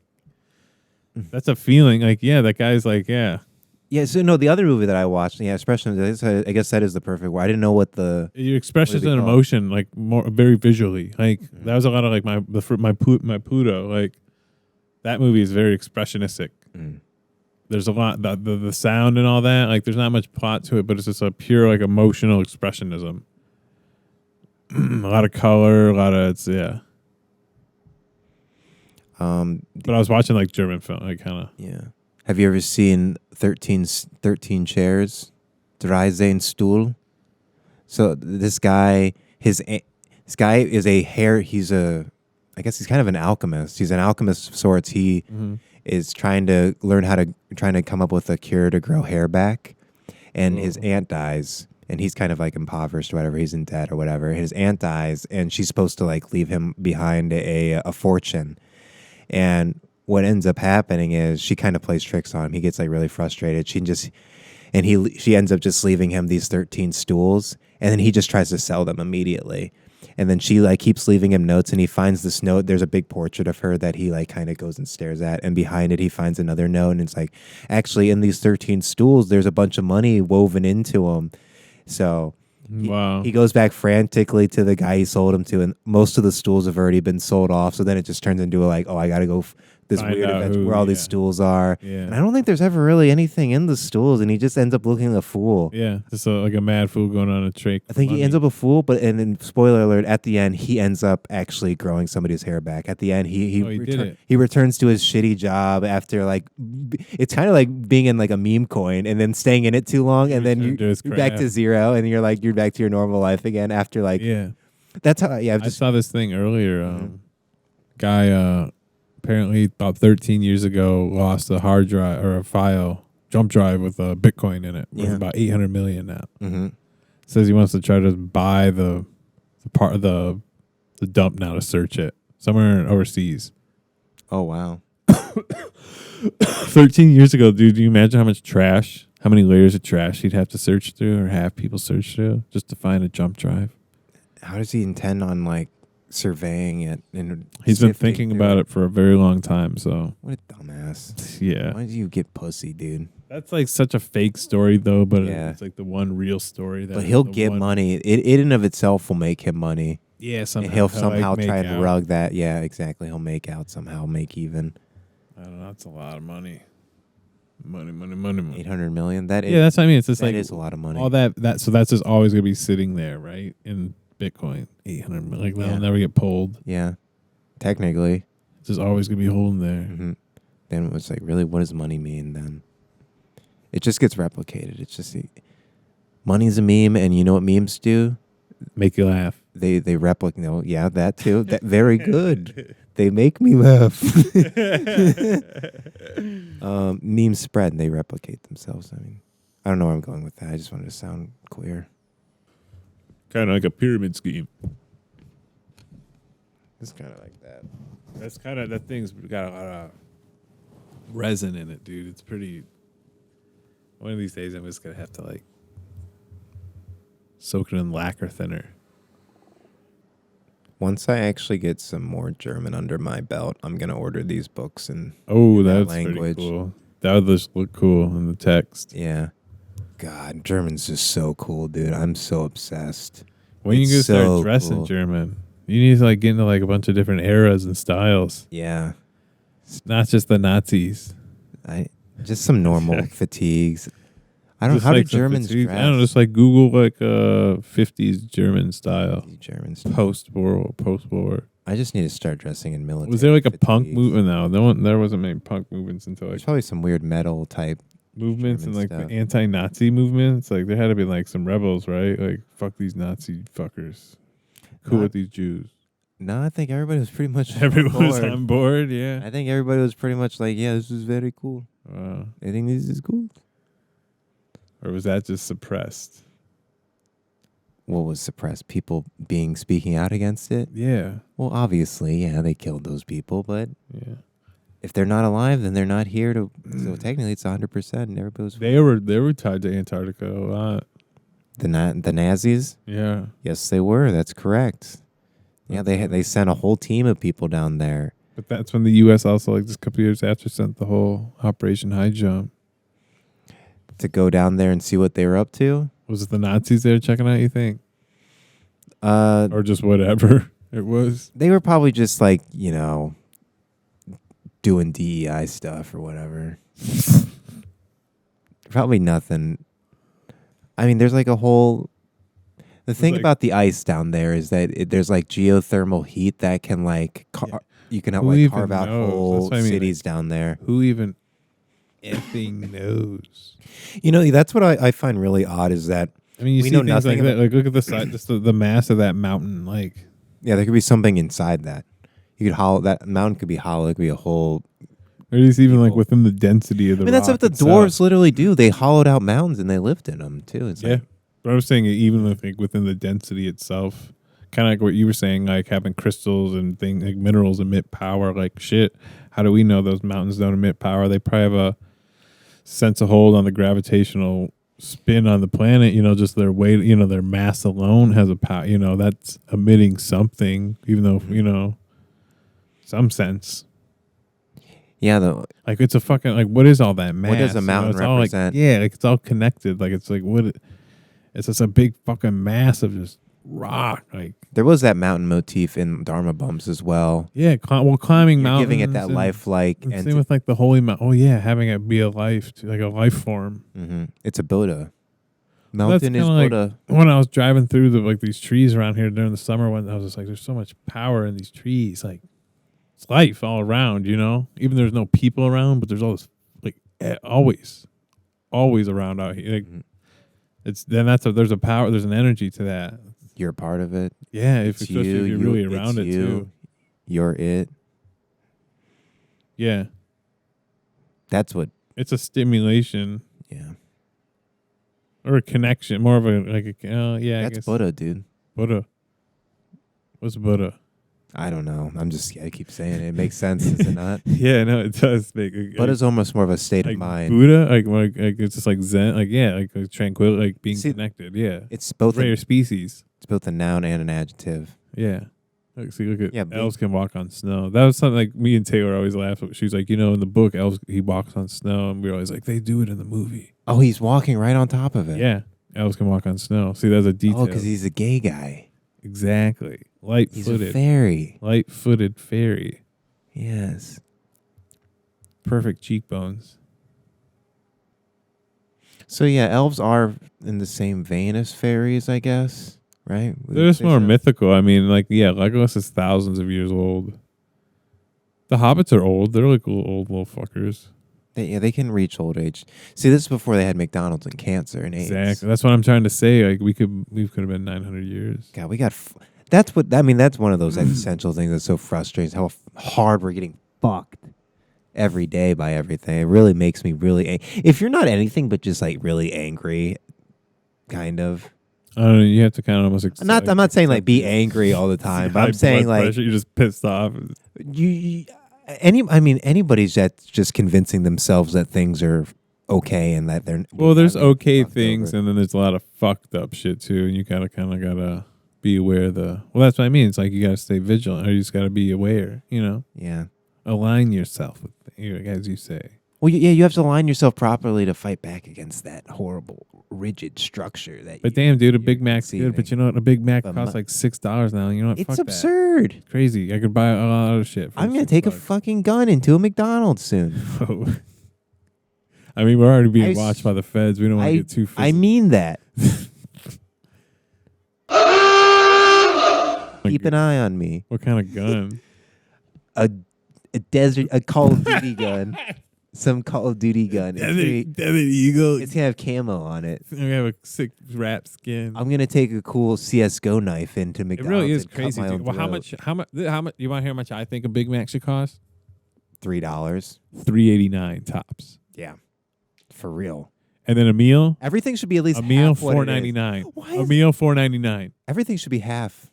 that's a feeling. Like that guy's like Yeah. So no, the other movie that I watched, Expressionism. I guess that is the perfect word. I didn't know what you express an emotion like more very visually. Like that was a lot of like my Pudo. Like that movie is very expressionistic. There's a lot the sound and all that. Like there's not much plot to it, but it's just a pure like emotional expressionism. A lot of color, but I was watching like German film, like kind of. Yeah. Have you ever seen 13 Chairs? 13 Stuhl? So this guy is a hair. I guess he's kind of an alchemist. He's an alchemist of sorts. He is trying to come up with a cure to grow hair back, and his aunt dies, and he's kind of like impoverished or whatever. He's in debt or whatever. His aunt dies, and she's supposed to like leave him behind a fortune. And what ends up happening is she kind of plays tricks on him. He gets like really frustrated. She ends up just leaving him these 13 stools, and then he just tries to sell them immediately. And then she like keeps leaving him notes, and he finds this note. There's a big portrait of her that he like kind of goes and stares at, and behind it he finds another note, and it's like, actually in these 13 stools there's a bunch of money woven into them. So he goes back frantically to the guy he sold them to, and most of the stools have already been sold off. So then it just turns into I got to go this weird adventure where all these stools are. Yeah. And I don't think there's ever really anything in the stools, and he just ends up looking a fool. Yeah, just like a mad fool going on a trek. I think he ends up a fool, and then spoiler alert, at the end he ends up actually growing somebody's hair back. At the end he returns to his shitty job after like it's kind of like being in like a meme coin and then staying in it too long, and then you're back to zero, and you're back to your normal life again after like That's how I saw this thing earlier. Guy apparently about 13 years ago lost a hard drive or a file jump drive with a Bitcoin in it worth about 800 million now. Says he wants to try to buy the part of the dump now to search it somewhere overseas. Oh wow. 13 years ago, dude, do you imagine how many layers of trash he'd have to search through or have people search through just to find a jump drive? How does he intend on like surveying it? And he's been thinking about it for a very long time. So what a dumbass. Yeah. Why do you get pussy, dude? That's like such a fake story though, but it's like the one real story. But he'll get money. It in and of itself will make him money. Yeah, somehow. And he'll somehow try and rug that. Yeah, exactly. He'll make out somehow, make even. I don't know. That's a lot of money. Money. 800 million. That is. Yeah, that's what I mean. It's just that like is a lot of money. All that. So that's just always gonna be sitting there, right? In Bitcoin, 800 million. Like that'll never get pulled. Yeah, technically, it's just always gonna be holding there. Then it was like, really, what does money mean? Then it just gets replicated. It's just money's a meme, and you know what memes do? Make you laugh. They replicate. No, yeah, that too. That very good. They make me laugh. Memes spread and they replicate themselves. I mean, I don't know where I'm going with that. I just wanted to sound queer. Kind of like a pyramid scheme. It's kind of like that. That's kind of, that thing's got a lot of resin in it, dude. It's pretty. One of these days, I'm just gonna have to like soak it in lacquer thinner. Once I actually get some more German under my belt, I'm gonna order these books in That's language. pretty cool. That would just look cool in the text. Yeah. God, German's just so cool, dude. I'm so obsessed. When you gonna start dressing German? You need to like get into like a bunch of different eras and styles. Yeah. Not just the Nazis. Just some normal fatigues. I don't know. How do Germans dress? I don't know, just like Google like 50s German style. German style. Post-war. I just need to start dressing in military. Was there like a fatigues. punk movement? No, there wasn't many punk movements until like There's probably some weird metal type movements German and like stuff. the anti-Nazi movements. Like there had to be like some rebels, right? Like fuck these Nazi fuckers. Cool with these Jews. No, I think everybody was pretty much Everyone was on board. Yeah. I think everybody was pretty much like, yeah, this is very cool. I think this is cool. Or was that just suppressed? What was suppressed? People speaking out against it? Yeah. Well, obviously, yeah, they killed those people, but Yeah. if they're not alive, then they're not here to. So technically, it's 100%. And everybody was. They were tied to Antarctica a lot. The Nazis? Yeah. Yes, they were. That's correct. Yeah, they sent a whole team of people down there. But that's when the U.S. also, like just a couple years after, sent the whole Operation High Jump. To go down there and see what they were up to? Was it the Nazis there checking out, you think? Or just whatever it was? They were probably just like, doing DEI stuff or whatever. Probably nothing. I mean, there's like a whole... The thing about the ice down there is that there's like geothermal heat that can like... you can like carve out whole cities down there. Who even effing knows? That's what I find really odd is that... I mean, you see know things nothing like that. Like, look at the side, just the mass of that mountain. Like, yeah, there could be something inside that. You could hollow that mountain. Could be hollow. It could be a whole. Or it's even like within the density of the. I mean, that's what the dwarves literally do. They hollowed out mountains and they lived in them too. It's like, but I was saying even like within the density itself, kind of like what you were saying, like having crystals and things like minerals emit power. Like shit, how do we know those mountains don't emit power? They probably have a sense of hold on the gravitational spin on the planet, just their weight, their mass alone has a power, that's emitting something, even though, some sense. Yeah, like it's a fucking, like, what is all that mass? What does a mountain represent? Like it's all connected. Like it's like, it's just a big fucking mass of just rock. Like there was that mountain motif in Dharma Bumps as well. Yeah, climbing mountains. Giving it that lifelike. And same with like the holy mountain. Oh yeah, having it be a life, like a life form. Mm-hmm. It's a Buddha. Mountain is Buddha. Like when I was driving through these trees around here during the summer, when I was just like, there's so much power in these trees. Like it's life all around, Even there's no people around, but there's all this like always around out here. Like, there's a power, there's an energy to that. You're a part of it. Yeah, especially if you're really around it too. You're it. Yeah. That's what... It's a stimulation. Yeah. Or a connection. More of a, yeah, That's I guess. Buddha, dude. Buddha. What's Buddha? I don't know. I keep saying it. It makes sense, does it not? Yeah, no, it does. Buddha's almost more of a state of mind. Buddha? Like it's just like Zen. Like, yeah, like tranquil, like being connected. Yeah. It's both rare species. It's both a noun and an adjective. Yeah. Look at elves can walk on snow. That was something like me and Taylor always laughed. She was like, in the book, elves, he walks on snow. And we were always like, they do it in the movie. Oh, he's walking right on top of it. Yeah. Elves can walk on snow. See, that's a detail. Oh, because he's a gay guy. Exactly. Light-footed. He's a fairy. Light-footed fairy. Yes. Perfect cheekbones. So, yeah, elves are in the same vein as fairies, I guess. Right? They're just more mythical. I mean, Legolas is thousands of years old. The hobbits are old. They're like old little fuckers. They can reach old age. See, this is before they had McDonald's and cancer and AIDS. Exactly. That's what I'm trying to say. Like we could have been 900 years. God, we got That's what I mean. That's one of those existential things that's so frustrating. How hard we're getting fucked every day by everything. It really makes me really. If you're not anything but just like really angry, kind of. I don't know. You have to kind of almost. I'm not saying like be angry all the time, but I'm saying like you're just pissed off. Anybody's that's just convincing themselves that things are okay and that they're. Well, there's okay things, and then there's a lot of fucked up shit too, and you kind of gotta be aware of the. Well, that's what I mean. It's like you gotta stay vigilant, or you just gotta be aware. You know. Yeah. Align yourself with, as you say. Well, yeah, you have to align yourself properly to fight back against that horrible, rigid structure that. But damn, dude, a Big Mac's good. But you know what? A Big Mac costs like $6 now. You know what? It's absurd. It's crazy. I could buy a lot of shit. I'm gonna take a fucking gun into a McDonald's soon. I mean, we're already being watched by the feds. We don't want to get too. I mean that. Keep an eye on me. What kind of gun? A Call of Duty gun. Some Call of Duty gun. Desert Eagle. It's gonna have camo on it. It's gonna have a sick wrap skin. I'm gonna take a cool CS:GO knife into McDonald's. It really is crazy. Well, how much? You want to hear how much I think a Big Mac should cost? $3. $3.89 tops. Yeah, for real. And then a meal. Everything should be at least a meal half what it is. $4.99. A meal $4.99. Everything should be half.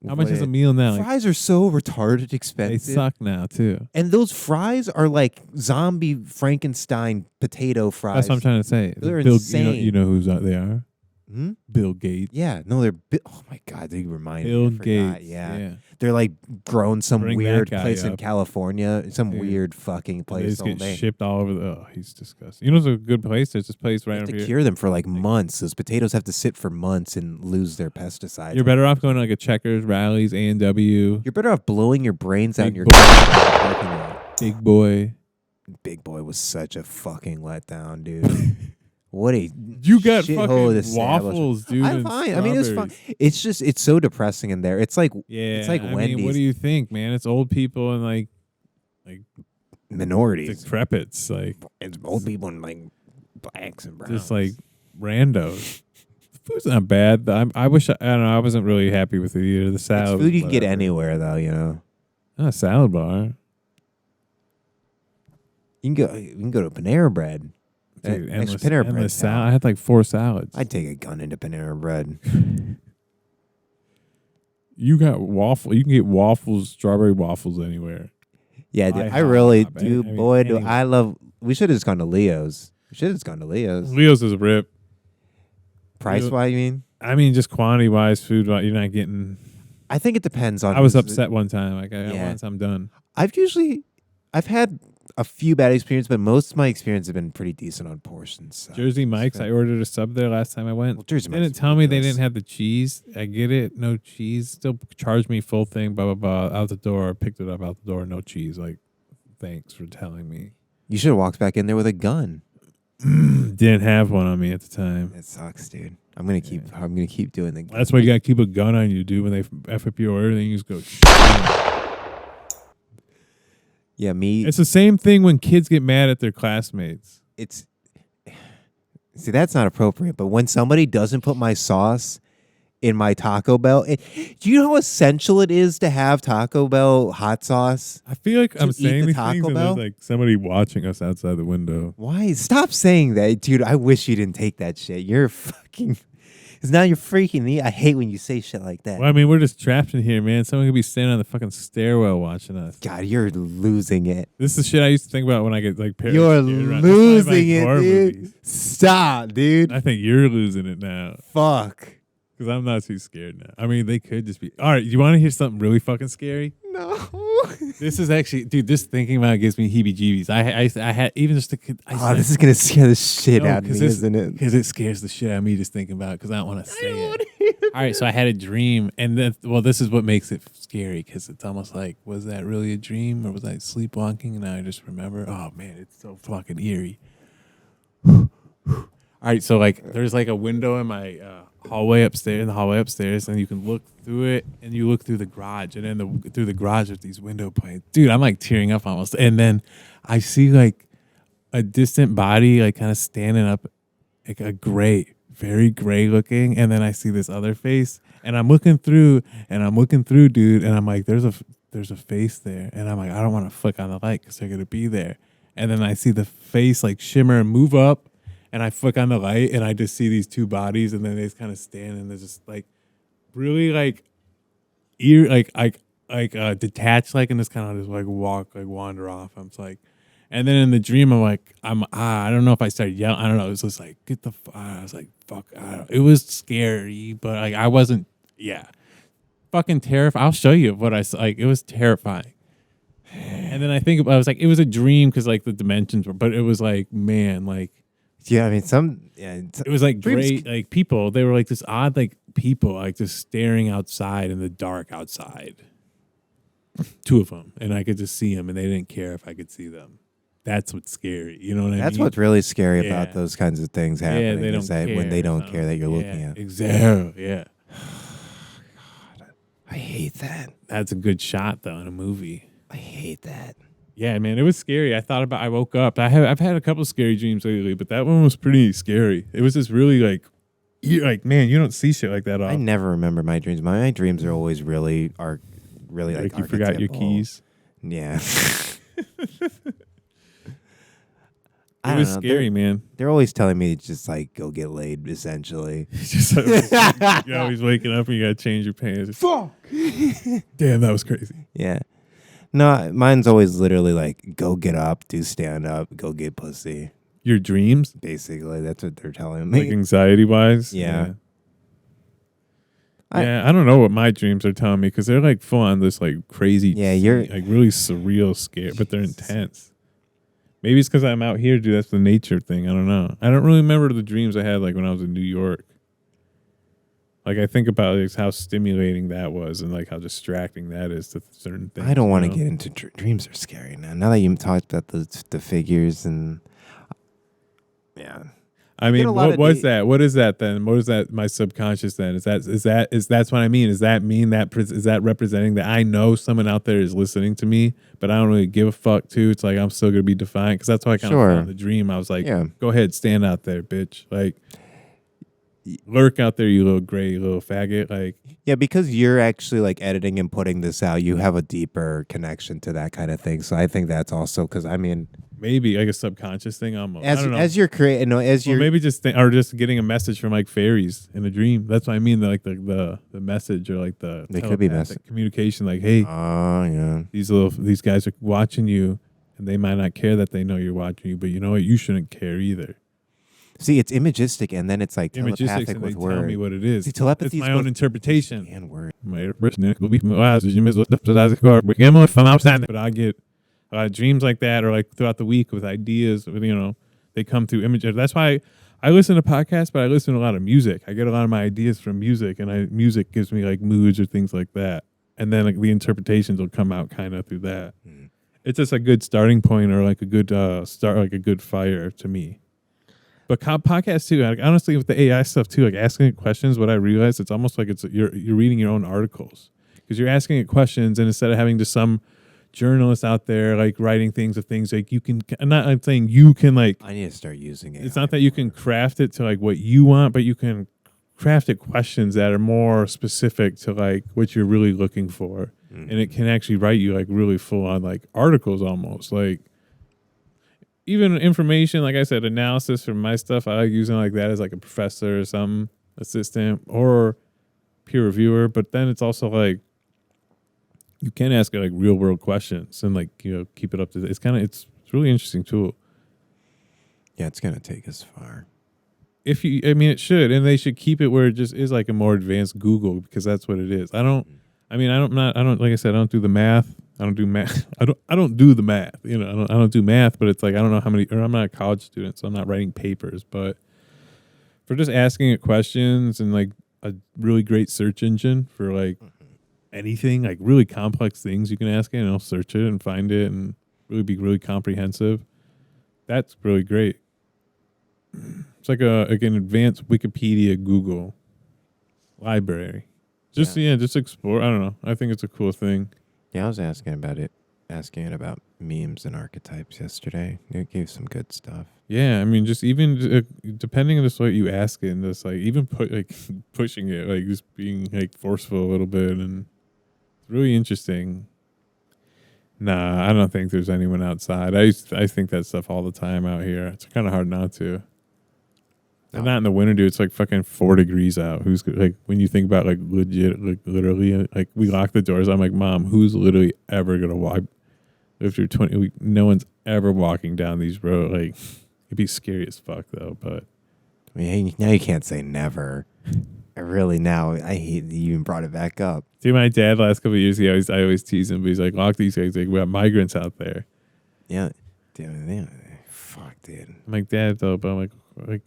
How much is a meal now? Fries are so retarded expensive. They suck now too. And those fries are like zombie Frankenstein potato fries. That's what I'm trying to say. They're insane. You know who they are? Hmm? Bill Gates. Yeah, no, they're. Oh my God, they remind Bill me. Gates. Yeah, they're like grown some Bring weird that guy place in up. California, some Dude. weird fucking place. They just get shipped all over. Oh, he's disgusting. You know, it's a good place. There's this place right you have over to here. cure them for like months. Those potatoes have to sit for months and lose their pesticides. You're better off going to like a Checkers, Rallies, A&W. You're better off blowing your brains out in your Boy. parking lot. Big Boy. Big Boy was such a fucking letdown, dude. What a You got shithole fucking waffles, dude. I'm fine. I mean, it's fine. It's just it's so depressing in there. It's like it's like Wendy's. Mean, what do you think, man? It's old people and like minorities, decrepits, like it's old people and like blacks and browns, just like randos. The food's not bad. I wish I don't know. I wasn't really happy with it either. The salad. It's food you can get anywhere, though. You know, not a salad bar. You can go to Panera Bread. Dude, Panera Bread salad. I had like 4 salads. I'd take a gun into Panera Bread. You got waffle. You can get waffles, strawberry waffles anywhere. Yeah, dude, I really do. Boy, do I love. We should have just gone to Leo's. We should have just gone to Leo's. Leo's is a rip. Price wise, you mean? I mean, just quantity wise, food. You're not getting. I think it depends on. I was upset one time. Like, once I'm done. I've had a few bad experiences, but most of my experience have been pretty decent on portions. So Jersey Mike's. I ordered a sub there last time I went. Well, Jersey They Mike's didn't tell me they didn't have the cheese. I get it. No cheese. Still charged me full thing. Blah blah blah. Out the door. Picked it up out the door. No cheese. Like, thanks for telling me. You should have walked back in there with a gun. Didn't have one on me at the time. That sucks, dude. I'm gonna keep doing the gun. That's why you gotta keep a gun on you, dude. When they F up your order, then you just go. Yeah, me. It's the same thing when kids get mad at their classmates. See, that's not appropriate. But when somebody doesn't put my sauce in my Taco Bell, do you know how essential it is to have Taco Bell hot sauce? I feel like I'm saying these Taco things and Bell? there's like somebody watching us outside the window. Why? Stop saying that, dude. I wish you didn't take that shit. You're fucking. Because now you're freaking me. I hate when you say shit like that. Well, I mean, we're just trapped in here, man. Someone could be standing on the fucking stairwell watching us. God, you're losing it. This is the shit I used to think about when I get like parents. You're losing it, dude. Movies. Stop, dude. I think you're losing it now. Fuck. Because I'm not too scared now. I mean, they could just be. All right, you want to hear something really fucking scary? No. This is actually, dude. Just thinking about it gives me heebie-jeebies. I had even just. This is gonna scare the shit out of me, isn't it? Because it scares the shit out of me just thinking about it. Because I don't want to say it. All right, so I had a dream, and this is what makes it scary. Because it's almost like, was that really a dream, or was I sleepwalking? And now I just remember. Oh man, it's so fucking eerie. All right, so like, there's like a window in my hallway upstairs, and you can look through it, and you look through the garage, and then through the garage with these window panes. Dude, I'm like tearing up almost. And then I see like a distant body, like kind of standing up, like a gray very gray looking, and then I see this other face, and I'm looking through, dude, and I'm like, there's a face there, and I'm like, I don't want to flick on the light because they're gonna be there, and then I see the face like shimmer and move up, and I flick on the light, and I just see these two bodies, and then they just kind of stand, and they're just like really like detached, like, and just kind of just like wander off. I'm just like. And then in the dream, I'm like, I don't know if I started yelling. I don't know. It was just like, get the fuck. I was like, fuck. I don't. It was scary, but like, I wasn't, fucking terrified. I'll show you what I saw. Like, it was terrifying. And then I was like, it was a dream because like the dimensions were, but it was like, man, like. Yeah, I mean, it was like great, like people, they were like this odd, like people, like just staring outside in the dark outside. Two of them. And I could just see them and they didn't care if I could see them. That's what's scary. You know what I mean? That's what's really scary about those kinds of things happening. Yeah, they don't care. When they don't care that you're looking at. Exactly. Yeah. God, I hate that. That's a good shot though in a movie. I hate that. Yeah, man, it was scary. I woke up. I've had a couple of scary dreams lately, but that one was pretty scary. It was just really like, you're like, man, you don't see shit like that often. I never remember my dreams. My dreams are always really like you forgot your keys. Yeah. It was scary, man. They're always telling me to just like go get laid, essentially. You're always waking up and you gotta change your pants. Fuck. Damn, that was crazy. Yeah. No, mine's always literally like go get up, do stand up, go get pussy. Your dreams? Basically, that's what they're telling me. Like anxiety wise? Yeah. I don't know what my dreams are telling me because they're like full on this like crazy, you're like really surreal scare, but they're intense. Maybe it's because I'm out here, dude. That's the nature thing. I don't know. I don't really remember the dreams I had like when I was in New York. Like I think about like, how stimulating that was and like how distracting that is to certain things. I don't want to get into dreams are scary now. Now that you talked about the figures and I mean, what was that? What is that then? What is that? My subconscious then? Is that's what I mean? Does that mean that is that representing that I know someone out there is listening to me, but I don't really give a fuck too? It's like I'm still gonna be defiant because that's how I kind of felt in the dream. I was like, go ahead, stand out there, bitch. Like, lurk out there, you little gray little faggot. Like, yeah, because you're actually like editing and putting this out, you have a deeper connection to that kind of thing. So I think that's also because I mean. Maybe like a subconscious thing almost. I don't know. As you're creating, maybe just or just getting a message from like fairies in a dream. That's what I mean. Like the message or like the could be message communication. Like, hey, these guys are watching you, and they might not care that they know you're watching you, but you know what? You shouldn't care either. See, it's imagistic, and then it's like telepathic with words. Tell me what it is. See, telepathy it's my own interpretation and word. But I get. Dreams like that or like throughout the week with ideas, they come through images. That's why I listen to podcasts, but I listen to a lot of music. I get a lot of my ideas from music, and music gives me like moods or things like that. And then like the interpretations will come out kind of through that. Mm. It's just a good starting point or like a good start, like a good fire to me. But podcasts too, like, honestly, with the AI stuff too, like asking it questions, what I realized, it's almost like you're reading your own articles because you're asking it questions, and instead of having just some journalists out there like writing things like you can I'm saying you can like I need to start using it. It's not that you can craft it to like what you want, but you can craft it questions that are more specific to like what you're really looking for. Mm-hmm. And it can actually write you like really full on like articles almost like even information, like I said, analysis from my stuff. I like using like that as like a professor or some assistant or peer reviewer, but then it's also like you can ask it like real world questions and like, keep it up to date. It's a really interesting tool. Yeah, it's going to take us far. It should, and they should keep it where it just is like a more advanced Google because that's what it is. Like I said, I don't do the math. I don't do math. I don't do the math. I don't do math, but it's like, I don't know how many, or I'm not a college student, so I'm not writing papers, but for just asking it questions and like a really great search engine for like, anything like really complex things you can ask it and it'll search it and find it and really be really comprehensive. That's really great. It's like an advanced Wikipedia Google library. Just explore. I don't know. I think it's a cool thing. Yeah, I was asking about it. asking it about memes and archetypes yesterday. It gave some good stuff. Yeah, I mean, just even depending on just what you ask it, and just like even pushing it, like just being like forceful a little bit, and it's really interesting. Nah, I don't think there's anyone outside. I think that stuff all the time out here. It's kind of hard not to. And not in the winter, dude. It's like fucking 4 degrees out. Who's like when you think about like legit, like literally, like we lock the doors. I'm like, Mom, who's literally ever gonna walk after 20? No one's ever walking down these roads. Like it'd be scary as fuck though. But I mean, now you can't say never. I hate that you even brought it back up. See, my dad last couple of years, I always tease him, but he's like, lock these things. Like we have migrants out there. Yeah, dude, fuck, dude. I'm like, Dad, though, but I'm like.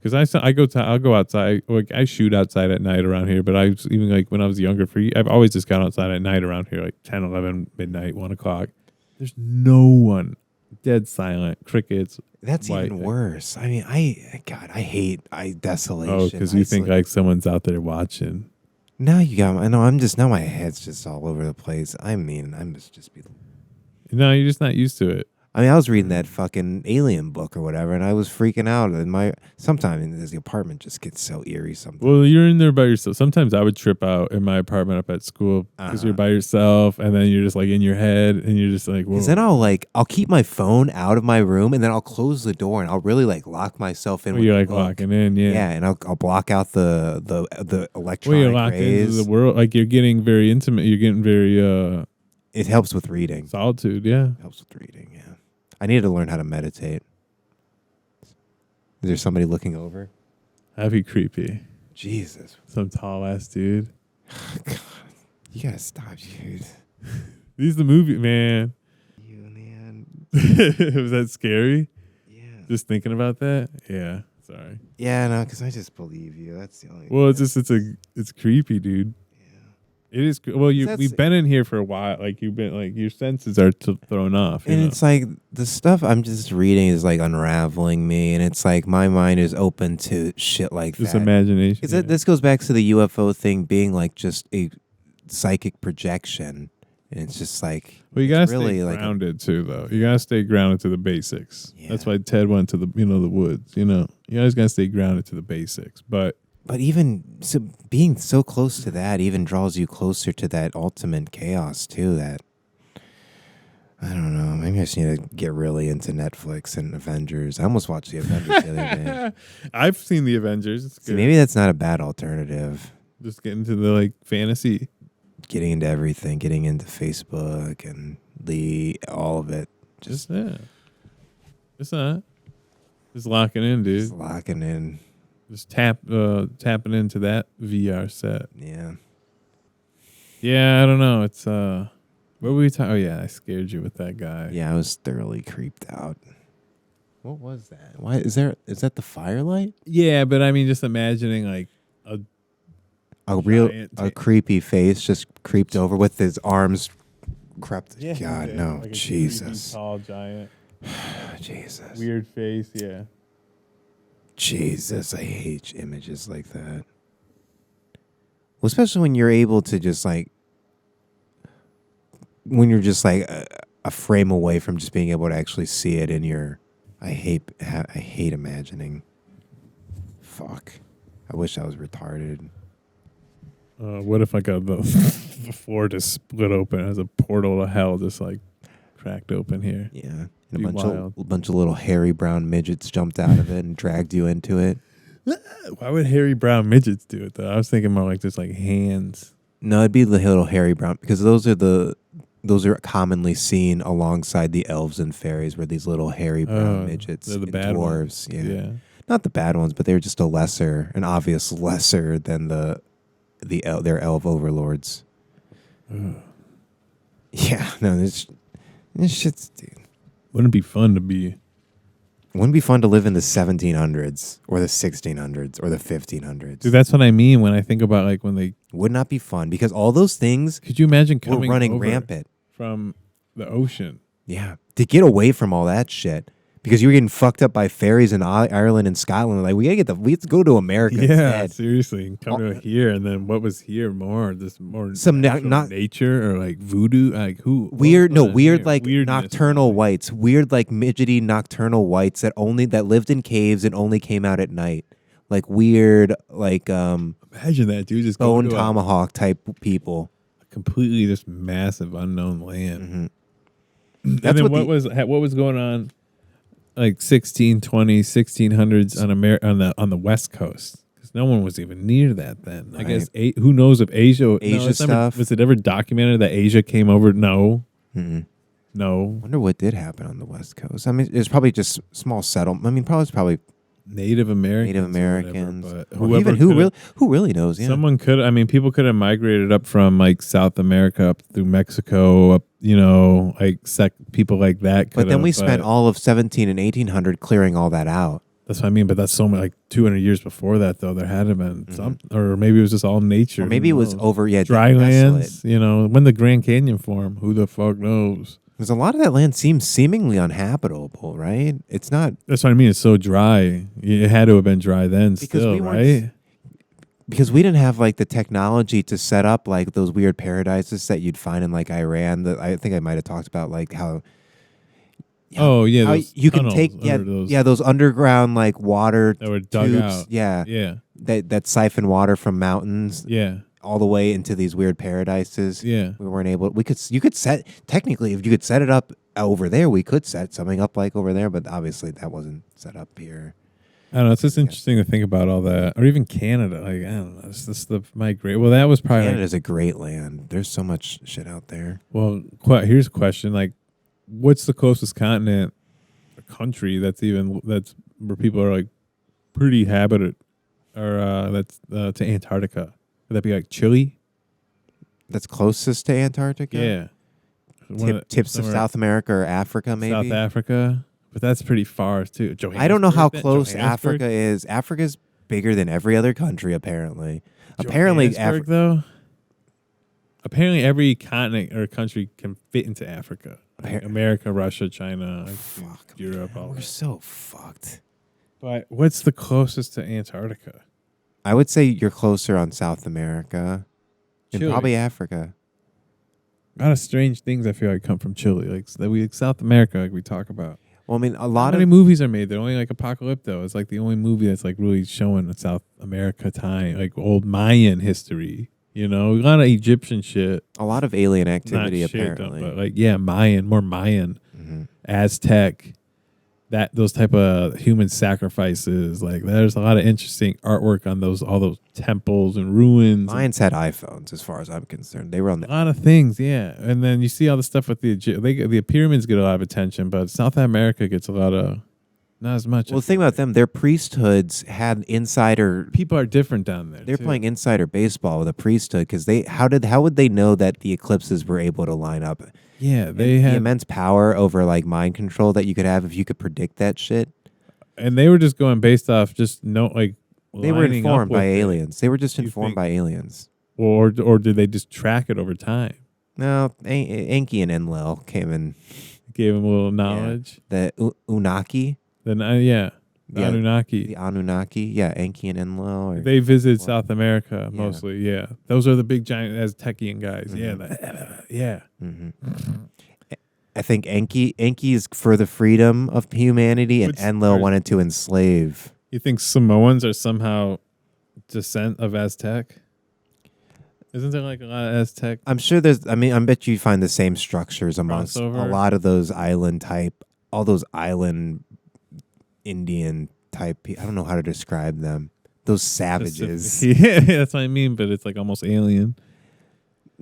Because I'll go outside. Like I shoot outside at night around here, but I was even like when I was younger. I've always just gone outside at night around here, like 10, 11, midnight, 1 o'clock. There's no one, dead silent, crickets. That's even worse. I mean, I hate desolation. Oh, because you think like someone's out there watching. Now you got. I know. Now my head's just all over the place. I mean, I'm just be. No, you're just not used to it. I mean, I was reading that fucking alien book or whatever, and I was freaking out. And sometimes the apartment just gets so eerie. Sometimes. Well, you're in there by yourself. Sometimes I would trip out in my apartment up at school because you're by yourself, and then you're just like in your head, and you're just like. Because then I'll keep my phone out of my room, and then I'll close the door, and I'll really like lock myself in. Well, you're like locking in, yeah. Yeah, and I'll block out the electronic well, you're locked rays. into the world. Like you're getting very intimate. You're getting very. It helps with reading. Solitude, yeah. It helps with reading, yeah. I need to learn how to meditate. Is there somebody looking over? That'd be creepy. Jesus. Some tall ass dude. God, you gotta stop, dude. He's the movie, man. You, man. Was that scary? Yeah. Just thinking about that? Yeah. Sorry. Yeah, no, because I just believe you. That's the only. Well, it's creepy, dude. It is. Well, we've been in here for a while. Like you've been, like your senses are thrown off. And it's like the stuff I'm just reading is like unraveling me, and it's like my mind is open to shit like just that. Just imagination. Yeah. This goes back to the UFO thing being like just a psychic projection, and it's just like. Well, you gotta stay grounded too, though. You gotta stay grounded to the basics. Yeah. That's why Ted went to the the woods. You always gotta stay grounded to the basics, But even being so close to that even draws you closer to that ultimate chaos too. That I don't know. Maybe I just need to get really into Netflix and Avengers. I almost watched the Avengers the other day. I've seen the Avengers. It's good. Maybe that's not a bad alternative. Just get into the like fantasy. Getting into everything. Getting into Facebook and all of it. Just It's not. Just locking in, dude. Just locking in. Just tapping into that VR set. Yeah. Yeah, I don't know. It's what were we talking? Oh yeah, I scared you with that guy. Yeah, I was thoroughly creeped out. What was that? Why is that the firelight? Yeah, but I mean, just imagining like a creepy face just creeped over with his arms crept. Yeah, God no, like Jesus. A tall giant. Jesus. Weird face. Yeah. Jesus, I hate images like that. Well, especially when you're able to just like, when you're just like a frame away from just being able to actually see it in your. I hate imagining. Fuck. I wish I was retarded. What if I got the floor just split open as a portal to hell, just like cracked open here? Yeah. And a bunch of little hairy brown midgets jumped out of it and dragged you into it. Why would hairy brown midgets do it though? I was thinking more like just like hands. No, it'd be the little hairy brown, because those are commonly seen alongside the elves and fairies, were these little hairy brown midgets. They're the and bad dwarves. Ones. Yeah. Not the bad ones, but they're just an obvious lesser than their elf overlords. Ugh. Yeah, no, this shit's, dude. Wouldn't it be fun to live in the 1700s or the 1600s or the 1500s? Dude, that's what I mean when I think about like when they would not be fun, because all those things. Could you imagine were coming running over rampant from the ocean? Yeah, to get away from all that shit. because you were getting fucked up by fairies in Ireland and Scotland. Like we have to go to America. Yeah, instead. seriously, and come to here, and then what was here more? This more Some not nature or like voodoo, like who weird weird like nocturnal whites, weird like midgety nocturnal whites that lived in caves and only came out at night, like weird like imagine that, dude, just bone tomahawk type people, completely just massive unknown land. Mm-hmm. That's and then what was going on like 1600s on the West Coast, because no one was even near that then. Right. I guess who knows if Asia stuff was it ever documented that Asia came over? No. Mm-mm. No. I wonder what did happen on the West Coast. I mean, it's probably just small settlement. I mean, probably Native Americans, but who really knows? Yeah. Someone could. I mean, people could have migrated up from like South America up through Mexico, up like people like that. But then we spent all of 17 and 1800 clearing all that out. That's what I mean. But that's so much, like 200 years before that, though. There had to have been something, or maybe it was just all nature. Or maybe it was over dry lands. When the Grand Canyon formed, who the fuck knows? Because a lot of that land seems seemingly uninhabitable, right? It's not. That's what I mean. It's so dry. It had to have been dry then still, right? Because we didn't have like the technology to set up like those weird paradises that you'd find in like Iran. That I think I might have talked about, like how how you can take those underground like water that were dug tubes, out. that siphon water from mountains, all the way into these weird paradises. Yeah. We weren't able. You could set, technically, if you could set it up over there, we could set something up like over there, but obviously that wasn't set up here. I don't know. It's just interesting to think about all that, or even Canada. Like, I don't know. It's just well, that was probably Canada's a great land. There's so much shit out there. Well, here's a question: like, what's the closest continent, or country that's where people are like pretty habited, or that's to Antarctica? Would that be like Chile? That's closest to Antarctica? Yeah. Tips of South America or Africa, maybe? South Africa. But that's pretty far, too. I don't know how close Africa is. Africa's bigger than every other country, apparently. Apparently every continent or country can fit into Africa. Like America, Russia, China, Europe. All we're that. So fucked. But what's the closest to Antarctica? I would say you're closer on South America and probably Africa. A lot of strange things I feel like come from Chile, like South America, like we talk about. Well, I mean, How many movies are made? They're only like Apocalypto. It's like the only movie that's like really showing South America time, like old Mayan history. A lot of Egyptian shit. A lot of alien activity, apparently. But like, more Mayan, Aztec. Those type of human sacrifices, like there's a lot of interesting artwork on all those temples and ruins. Mayans had iPhones, as far as I'm concerned. They were on a lot of things, yeah. And then you see all the stuff with the pyramids get a lot of attention, but South America gets a lot of not as much. Well, the thing about them, their priesthoods had insider. People are different down there. They're playing insider baseball with a priesthood because how would they know that the eclipses were able to line up? Yeah, they had the immense power over like mind control that you could have if you could predict that shit. And they were just going based off they were informed by aliens. They were just informed by aliens. Or did they just track it over time? No, Enki and Enlil came and gave them a little knowledge. The Unaki. The Anunnaki. The Anunnaki. Yeah, Enki and Enlil. They visited South America mostly. Yeah, those are the big giant Aztecian guys. Mm-hmm. Yeah. Mm-hmm. I think Enki is for the freedom of humanity, and Enlil wanted to enslave. You think Samoans are somehow descent of Aztec? Isn't there like a lot of Aztec? I'm sure there's. I mean, I bet you find the same structures amongst a lot of those island type, all those island Indian type. I don't know how to describe them. Those savages. Yeah, that's what I mean. But it's like almost alien.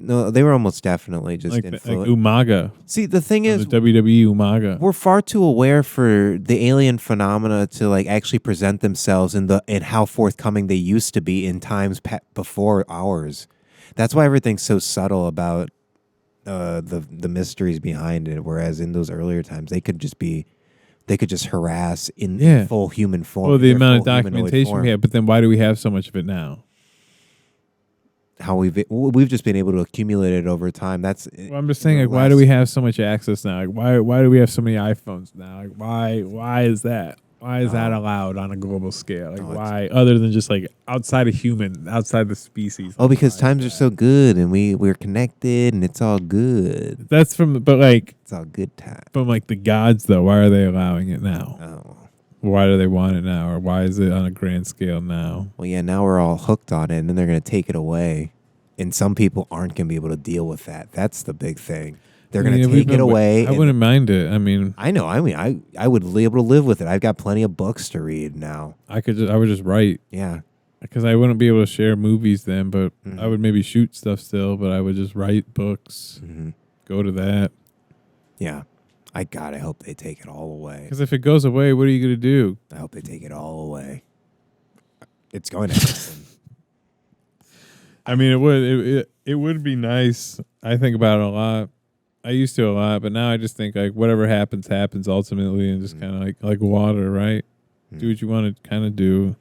No, they were almost definitely just like influenced. Umaga. See, the thing is, the WWE Umaga. We're far too aware for the alien phenomena to like actually present themselves in how forthcoming they used to be in times before ours. That's why everything's so subtle about the mysteries behind it. Whereas in those earlier times, they could just harass in full human form. Well, the amount of documentation we have, but then why do we have so much of it now? how we've just been able to accumulate it over time. That's Well, I'm just saying, like, why do we have so much access now? Like, why do we have so many iPhones now? Like, why is that? Why is that allowed on a global scale? Like, why, other than just like outside the species? Oh, because times are so good and we're connected and it's all good. That's but like it's all good time. From like the gods though, why are they allowing it now? Oh. Why do they want it now, or why is it on a grand scale now? Well, yeah, now we're all hooked on it, and then they're going to take it away, and some people aren't going to be able to deal with that. That's the big thing. They're going to take it away. I wouldn't mind it. I mean, I know. I mean, I would be able to live with it. I've got plenty of books to read now. I would just write. Yeah. Because I wouldn't be able to share movies then, but I would maybe shoot stuff still, but I would just write books, go to that. Yeah. I hope they take it all away. Because if it goes away, what are you going to do? I hope they take it all away. It's going to happen. I mean, it would be nice. I think about it a lot. I used to a lot, but now I just think like whatever happens ultimately, and just kind of like water, right? Do what you want to kind of do.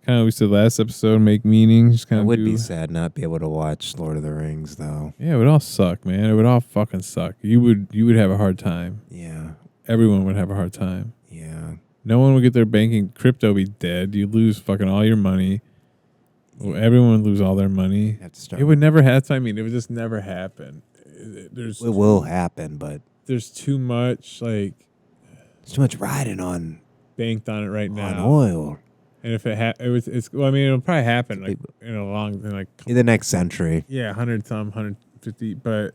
Kind of we said last episode, make meaning. Just kind of be sad not be able to watch Lord of the Rings though. Yeah, it would all suck, man. It would all fucking suck. You would have a hard time. Yeah. Everyone would have a hard time. Yeah. No one would get their banking. Crypto be dead. You lose fucking all your money. Well, everyone would lose all their money. Have to start. It would never happen. I mean, it would just never happen. It will happen, but there's too much like. There's too much riding on. Banked on it right now. On oil. And if well, I mean, it'll probably happen like in the next century. Yeah, 150, but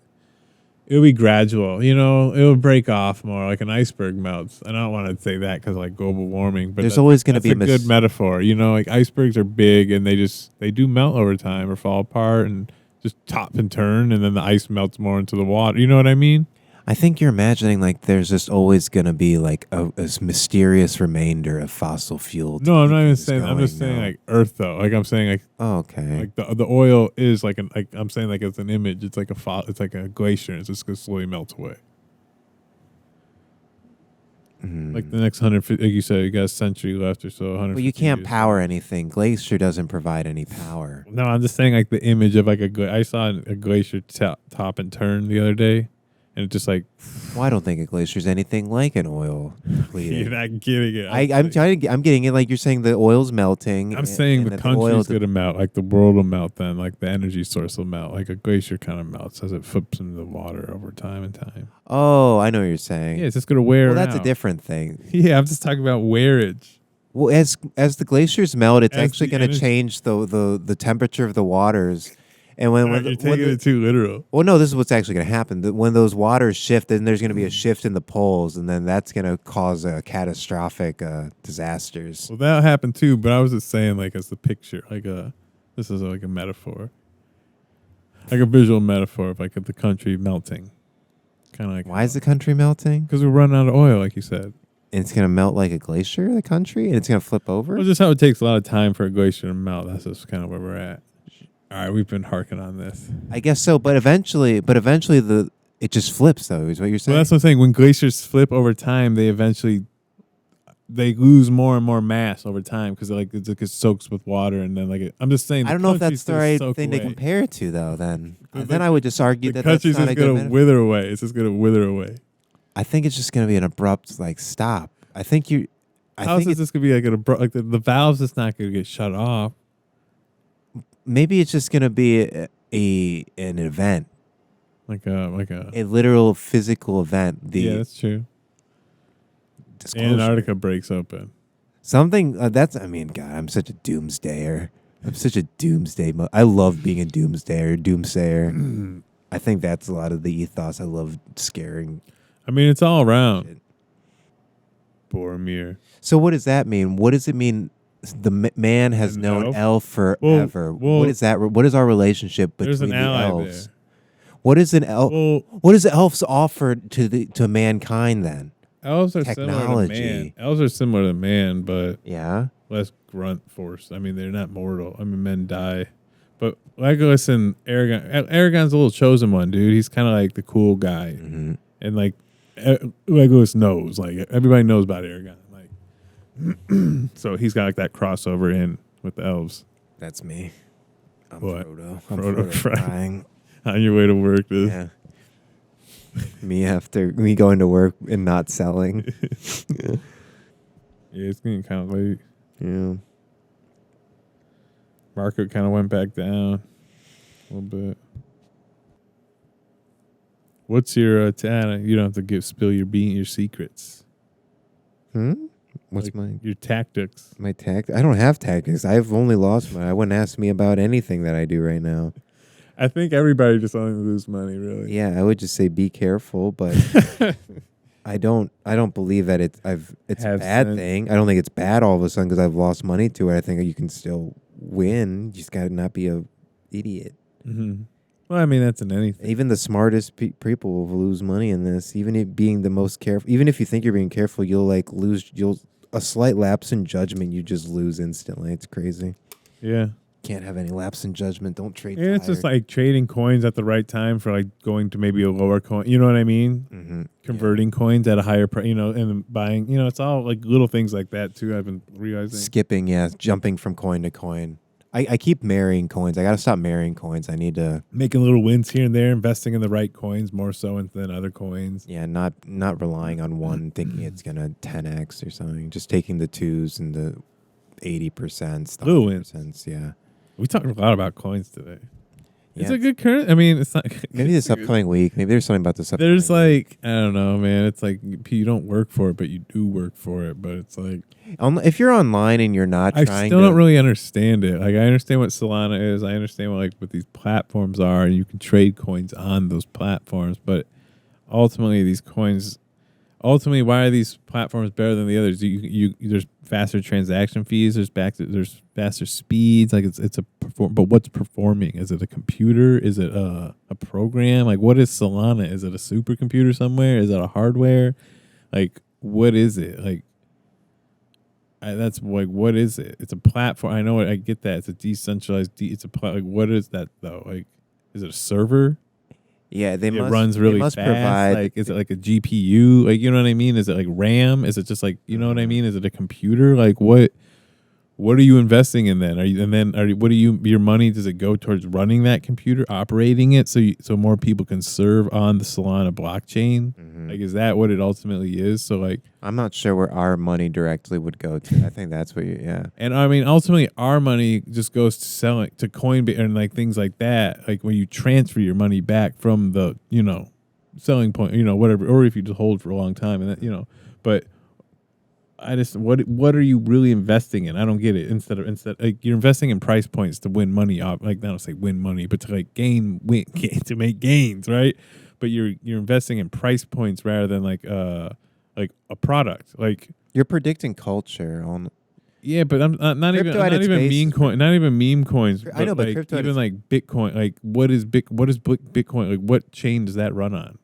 it'll be gradual. You know, it'll break off more like an iceberg melts. And I don't want to say that because like global warming, but there's always going to be a good metaphor. You know, like icebergs are big and they do melt over time or fall apart and just top and turn, and then the ice melts more into the water. You know what I mean? I think you're imagining like there's just always going to be like a mysterious remainder of fossil fuel. No, I'm not even saying. I'm just saying like Earth though. Like I'm saying like. Oh, okay. Like the oil is like I'm saying like it's an image. It's like it's like a glacier. It's just gonna slowly melt away. Like the next 150, like you said, you got a century left or so. 100. But you can't power anything. Glacier doesn't provide any power. No, I'm just saying like the image of like I saw a glacier top and turn the other day. And it's just like... Well, I don't think a glacier is anything like an oil bleeding. You're not getting it. I'm getting it like you're saying the oil's melting. I'm saying the country's going to melt. Like the world will melt then. Like the energy source will melt. Like a glacier kind of melts as it flips into the water over time and time. Oh, I know what you're saying. Yeah, it's just going to wear that's out. A different thing. Yeah, I'm just talking about wearage. Well, as the glaciers melt, it's actually going to change the temperature of the waters. And when you're taking it too literal. Well, no, this is what's actually going to happen. When those waters shift, then there's going to be a shift in the poles, and then that's going to cause catastrophic disasters. Well, that'll happen too. But I was just saying, like, as the picture, this is like a metaphor, like a visual metaphor of like the country melting, kind of like. Why is the country melting? Because we're running out of oil, like you said. And it's going to melt like a glacier, the country, and it's going to flip over. Well, just how it takes a lot of time for a glacier to melt. That's just kind of where we're at. All right, we've been harking on this. I guess so, but eventually it just flips though. Is what you're saying? Well, that's what I'm saying. When glaciers flip over time, they lose more and more mass over time because it soaks with water, and then I'm just saying. I don't know if that's the right thing to compare it to though. Then I would just argue that that's not a good. Going to wither away. It's just going to wither away. I think it's just going to be an abrupt stop. I think you. How is this going to be like an abrupt? Like the valve's just not going to get shut off. Maybe it's just going to be an event, like a literal physical event. Yeah, that's true. Antarctica breaks open. Something God, I'm such a doomsdayer. I'm such a doomsday. I love being a doomsayer. I think that's a lot of the ethos. I love scaring. I mean, it's all around. Boromir. So what does that mean? What does it mean? The man has known elf forever. Well, what is that? What is our relationship between the elves? There. What is an elf? What does the elves offer to mankind then? Elves are similar to man. Elves are similar to man, but less grunt force. I mean, they're not mortal. I mean, men die. But Legolas and Aragorn's a little chosen one, dude. He's kind of like the cool guy, and like Legolas knows. Like everybody knows about Aragorn. So he's got like that crossover in with the elves. That's me. I'm What? Frodo. Frodo crying. On your way to work, dude. Yeah. me going to work and not selling. Yeah, it's getting kind of late. Yeah. Market kind of went back down a little bit. What's your you don't have to spill your secrets. What's like your tactics? my tactic? I don't have tactics. I've only lost mine. I wouldn't ask me about anything that I do right now. I think everybody just only lose money, really. Yeah, I would just say be careful, but I don't believe that it's a bad thing. I don't think it's bad all of a sudden because I've lost money to it. I think you can still win. You just got to not be a idiot. Mm-hmm. Well, I mean, that's in anything. Even the smartest people will lose money in this. Even if being the most careful, even if you think you're being careful, you'll lose. A slight lapse in judgment, you just lose instantly. It's crazy. Yeah. Can't have any lapse in judgment. Don't trade. Yeah, it's just like trading coins at the right time for like going to maybe a lower coin. You know what I mean? Mm-hmm. Converting coins at a higher price, and buying. It's all like little things like that too. I've been realizing. Skipping, jumping from coin to coin. I keep marrying coins. I got to stop marrying coins. I need to making little wins here and there, investing in the right coins more so than other coins. Yeah, not relying on one, thinking it's gonna 10x or something. Just taking the 2s and the 80%, the 100%. Yeah. We talked a lot about coins today. Yeah, it's a good current. I mean, it's not. Maybe this upcoming week. Maybe there's something about this upcoming There's like, I don't know, man. It's like you don't work for it, but you do work for it. But it's like, if you're online and you're not trying I still don't really understand it. Like, I understand what Solana is. I understand what these platforms are, and you can trade coins on those platforms. But ultimately, why are these platforms better than the others? There's faster transaction fees. There's faster speeds. Like but what's performing? Is it a computer? Is it a program? Like, what is Solana? Is it a supercomputer somewhere? Is it a hardware? Like, what is it? Like, that's like, what is it? It's a platform. I know it. I get that. It's a decentralized. Like, what is that though? Like, is it a server? Yeah, it runs really fast. Like, is it like a GPU? Like, you know what I mean? Is it like RAM? Is it just like, you know what I mean? Is it a computer? Like, what are you investing in then? Your money, does it go towards running that computer, operating it so more people can serve on the Solana blockchain? Mm-hmm. Like, is that what it ultimately is? So like, I'm not sure where our money directly would go to. I think that's what And I mean, ultimately our money just goes to selling to Coinbase and like things like that. Like when you transfer your money back from the, selling point, whatever, or if you just hold for a long time and that, but I just, what are you really investing in? I don't get it. Instead like, you're investing in price points to win money off, like, not to say win money, but to like to make gains, right? But you're investing in price points rather than like a product. Like, you're predicting culture on. Yeah, but I'm not even meme coins. I know, but crypto even like Bitcoin. Like, what is Bitcoin? Like, what chain does that run on?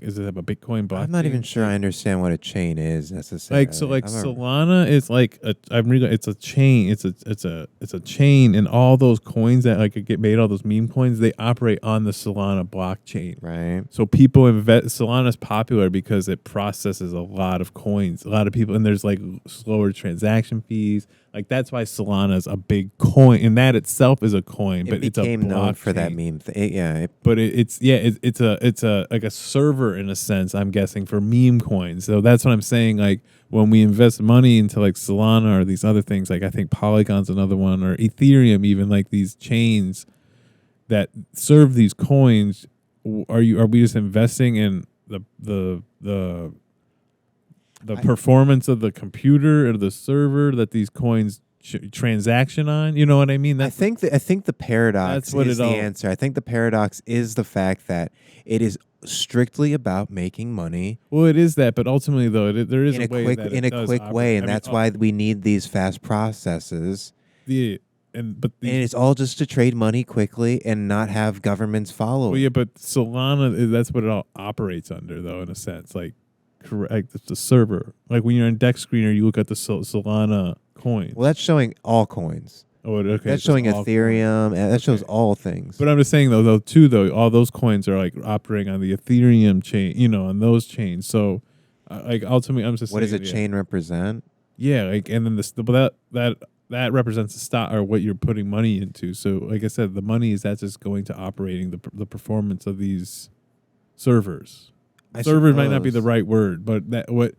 Is it a Bitcoin blockchain? I'm not even sure I understand what a chain is necessarily. Like Solana is like it's a chain. It's a chain, and all those coins that like get made, all those meme coins, they operate on the Solana blockchain. Right. So people invest. Solana's popular because it processes a lot of coins, a lot of people, and there's like slower transaction fees. Like, that's why Solana is a big coin, and that itself is a coin. But it's a blockchain. Known for that meme thing. But it's a like a server in a sense, I'm guessing, for meme coins. So that's what I'm saying. Like, when we invest money into like Solana or these other things, like I think Polygon's another one, or Ethereum, even, like these chains that serve these coins, are we just investing in the performance of the computer or the server that these coins transaction on? You know what I mean? I think the paradox is the answer. I think the paradox is the fact that it is strictly about making money. Well, it is that, but ultimately, though, there is in a quick way, and that's why we need these fast processes. And it's all just to trade money quickly and not have governments follow. Well, yeah, but Solana, that's what it all operates under, though, in a sense. Like, correct, it's the server. Like, when you're on Deck Screener, you look at the Solana coins. Well, that's showing all coins. Oh, okay. That's showing Ethereum. And that shows all things. But I'm just saying, though, all those coins are like operating on the Ethereum chain, on those chains. So, like, ultimately, I'm just what saying, does a chain represent? Yeah, like, and then that that represents the stock or what you're putting money into. So, like I said, the money is that's just going to operating the performance of these servers. Server might not be the right word, but that what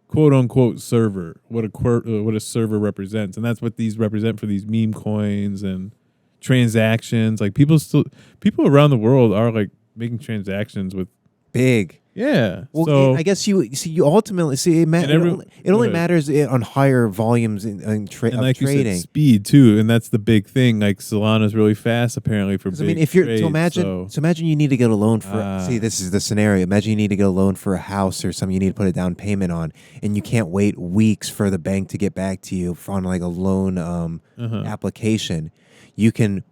quote unquote server, what a server represents, and that's what these represent for these meme coins and transactions. Like people around the world are like making transactions with big. Yeah. Well, so I guess you ultimately see it only matters on higher volumes in trading. You said, speed too, and that's the big thing. Like Solana's really fast apparently for big I mean, if you're trades, so imagine you need to get a loan for. See, this is the scenario. Imagine you need to get a loan for a house or something. You need to put a down payment on, and you can't wait weeks for the bank to get back to you on like a loan application. You can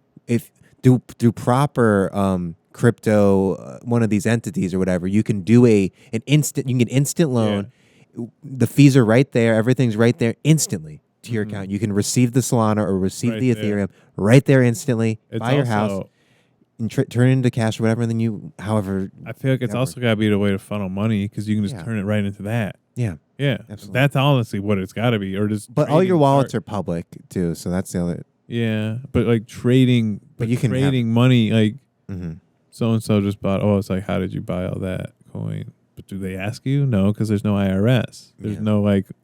through proper crypto, one of these entities or whatever, you can do an instant. You can get instant loan. Yeah. The fees are right there. Everything's right there instantly to your account. You can receive the Solana or receive the Ethereum right there instantly. Buy your house and turn it into cash or whatever. And then I feel like it's also got to be the way to funnel money because you can just turn it right into that. Yeah. Yeah. Absolutely. That's honestly what it's got to be. But all your wallets are public too, so that's the other. Yeah, but like trading, you can trading money like. Mm-hmm. So-and-so just bought, it's like, how did you buy all that coin? But do they ask you? No, because there's no IRS. There's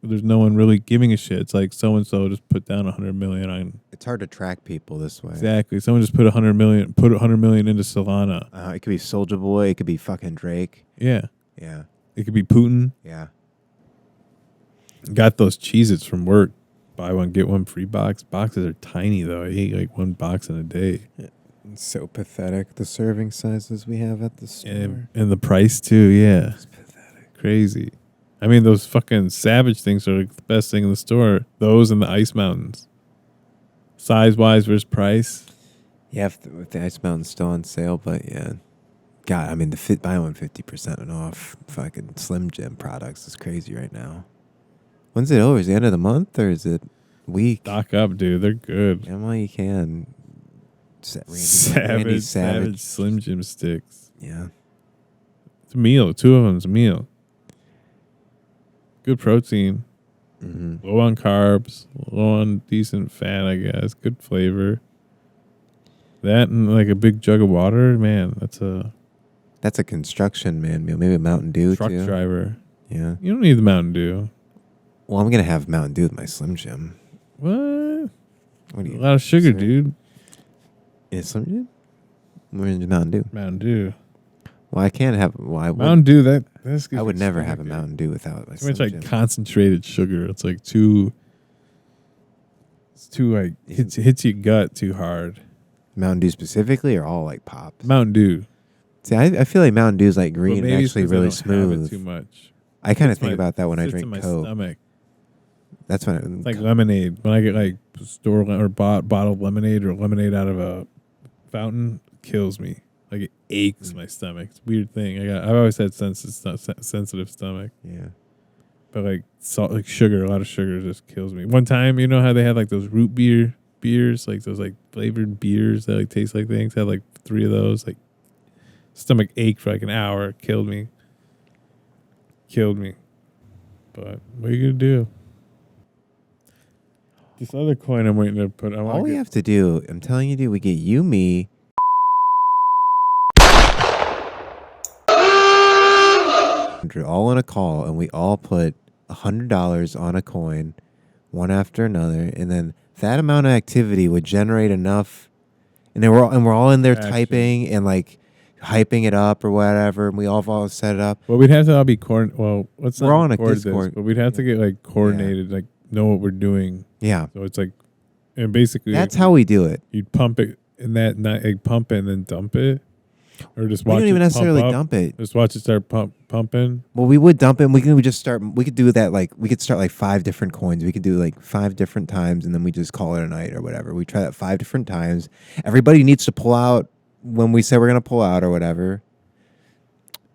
there's no one really giving a shit. It's like so-and-so just put down 100 million on. It's hard to track people this way. Exactly. Someone just put 100 million into Solana. It could be Soulja Boy. It could be fucking Drake. Yeah. Yeah. It could be Putin. Yeah. Got those Cheez-Its from work. Buy one, get one free box. Boxes are tiny, though. I eat like one box in a day. Yeah. It's so pathetic, the serving sizes we have at the store. And the price, too, yeah. It's pathetic. Crazy. I mean, those fucking Savage things are like the best thing in the store. Those and the Ice Mountains. Size-wise versus price. Yeah, if the Ice Mountain's still on sale, but yeah. God, I mean, buy one 50% off fucking Slim Jim products is crazy right now. When's it over? Is it the end of the month or is it week? Stock up, dude. They're good. Yeah, well, you can. Savage Slim Jim sticks. Yeah. It's a meal. Two of them's a meal. Good protein. Mm-hmm. Low on carbs. Low on decent fat, I guess. Good flavor. That and like a big jug of water, man, that's a construction man meal. Maybe a Mountain Dew truck driver. Yeah. You don't need the Mountain Dew. Well, I'm going to have Mountain Dew with my Slim Jim. What do you? A lot of sugar, dude. Is Slim Jim? Where's Mountain Dew? Mountain Dew. Well, I can't have. Well, Mountain Dew. That's I would never have a Mountain Dew without my Slim Jim. It's like concentrated sugar. It's like too. It's too like hits your gut too hard. Mountain Dew specifically, or all like pops? Mountain Dew. See, I feel like Mountain Dew is like green and actually really smooth. Too much. I kind of think about that when I drink Coke. Stomach. That's when it's like lemonade. When I get like store or bottled lemonade or lemonade out of a fountain, kills me. Like it aches my stomach. It's a weird thing. I've always had sensitive stomach. Yeah. But like salt, like sugar, a lot of sugar just kills me. One time, you know how they had like those root beers, like those like flavored beers that like taste like things. I had like 3 of those. Like stomach ached for like an hour. Killed me. But what are you gonna do? This other coin I'm waiting to put. All we have to do, I'm telling you, dude, we get you, me. All in a call, and we all put $100 on a coin, one after another, and then that amount of activity would generate enough, and then we're all in there typing and like hyping it up or whatever, and we all set it up. Well, we'd have to all be let's we're not on a record Discord, this, but we'd have to get like coordinated, like know what we're doing. Yeah. So it's like, and basically that's how we do it. You'd pump it in that night, like pump it and then dump it. Or just watch it. We don't even necessarily dump it. Just watch it start pumping. Well, we would dump it. And we could do that. Like we could start like 5 different coins. We could do like 5 different times, and then we just call it a night or whatever. We try that 5 different times. Everybody needs to pull out when we say we're gonna pull out or whatever.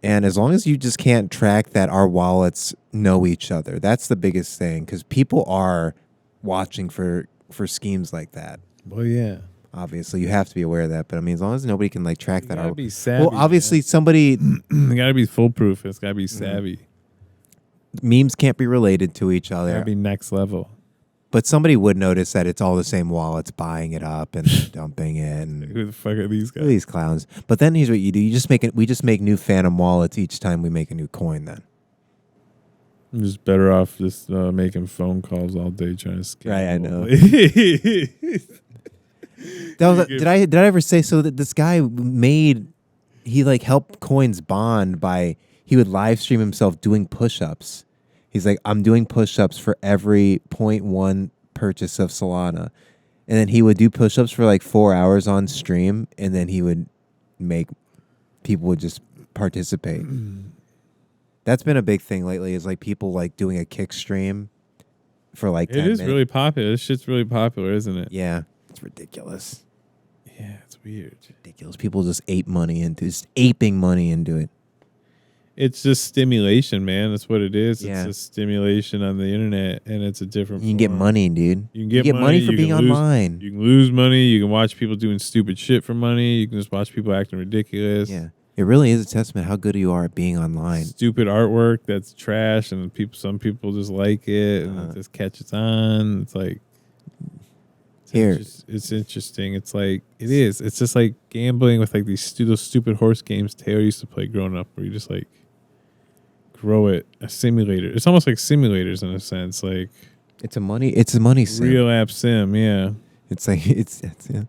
And as long as you just can't track that our wallets know each other, that's the biggest thing, because people are watching for schemes like that. Well, yeah. Obviously, you have to be aware of that. But I mean, as long as nobody can like track that, be savvy, well, obviously, somebody you gotta be foolproof. It's gotta be savvy. Memes can't be related to each other. Gotta be next level. But somebody would notice that it's all the same wallets, buying it up and dumping it. And Who the fuck are these who are guys? these clowns. But then here's what you do: we just make new phantom wallets each time we make a new coin. Then I'm just better off just making phone calls all day trying to scam. Right, I people. know. Did I ever say so that this guy helped coins bond by he would live stream himself doing push-ups. He's like, I'm doing push-ups for every 0.1 purchase of Solana. And then he would do push-ups for like 4 hours on stream, and then he would make people would just participate. That's been a big thing lately, is like people like doing a kick stream for like 10 minutes. It is really popular. This shit's really popular, isn't it? Yeah. It's ridiculous. Yeah, it's weird. It's ridiculous. People just aping money into it. It's just stimulation, man. That's what it is. Yeah. It's just stimulation on the internet, and it's a different You can get form. money, dude. You can get money for you being can lose- online. You can lose money. You can watch people doing stupid shit for money. You can just watch people acting ridiculous. Yeah. It really is a testament how good you are at being online. Stupid artwork that's trash, and some people just like it, and it just catches on. It's like it's interesting. It's like it is. It's just like gambling with like those stupid horse games Taylor used to play growing up, where you just like grow it. A simulator. It's almost like simulators in a sense. Like it's a money sim. Real app sim. Yeah. It's like it's yeah.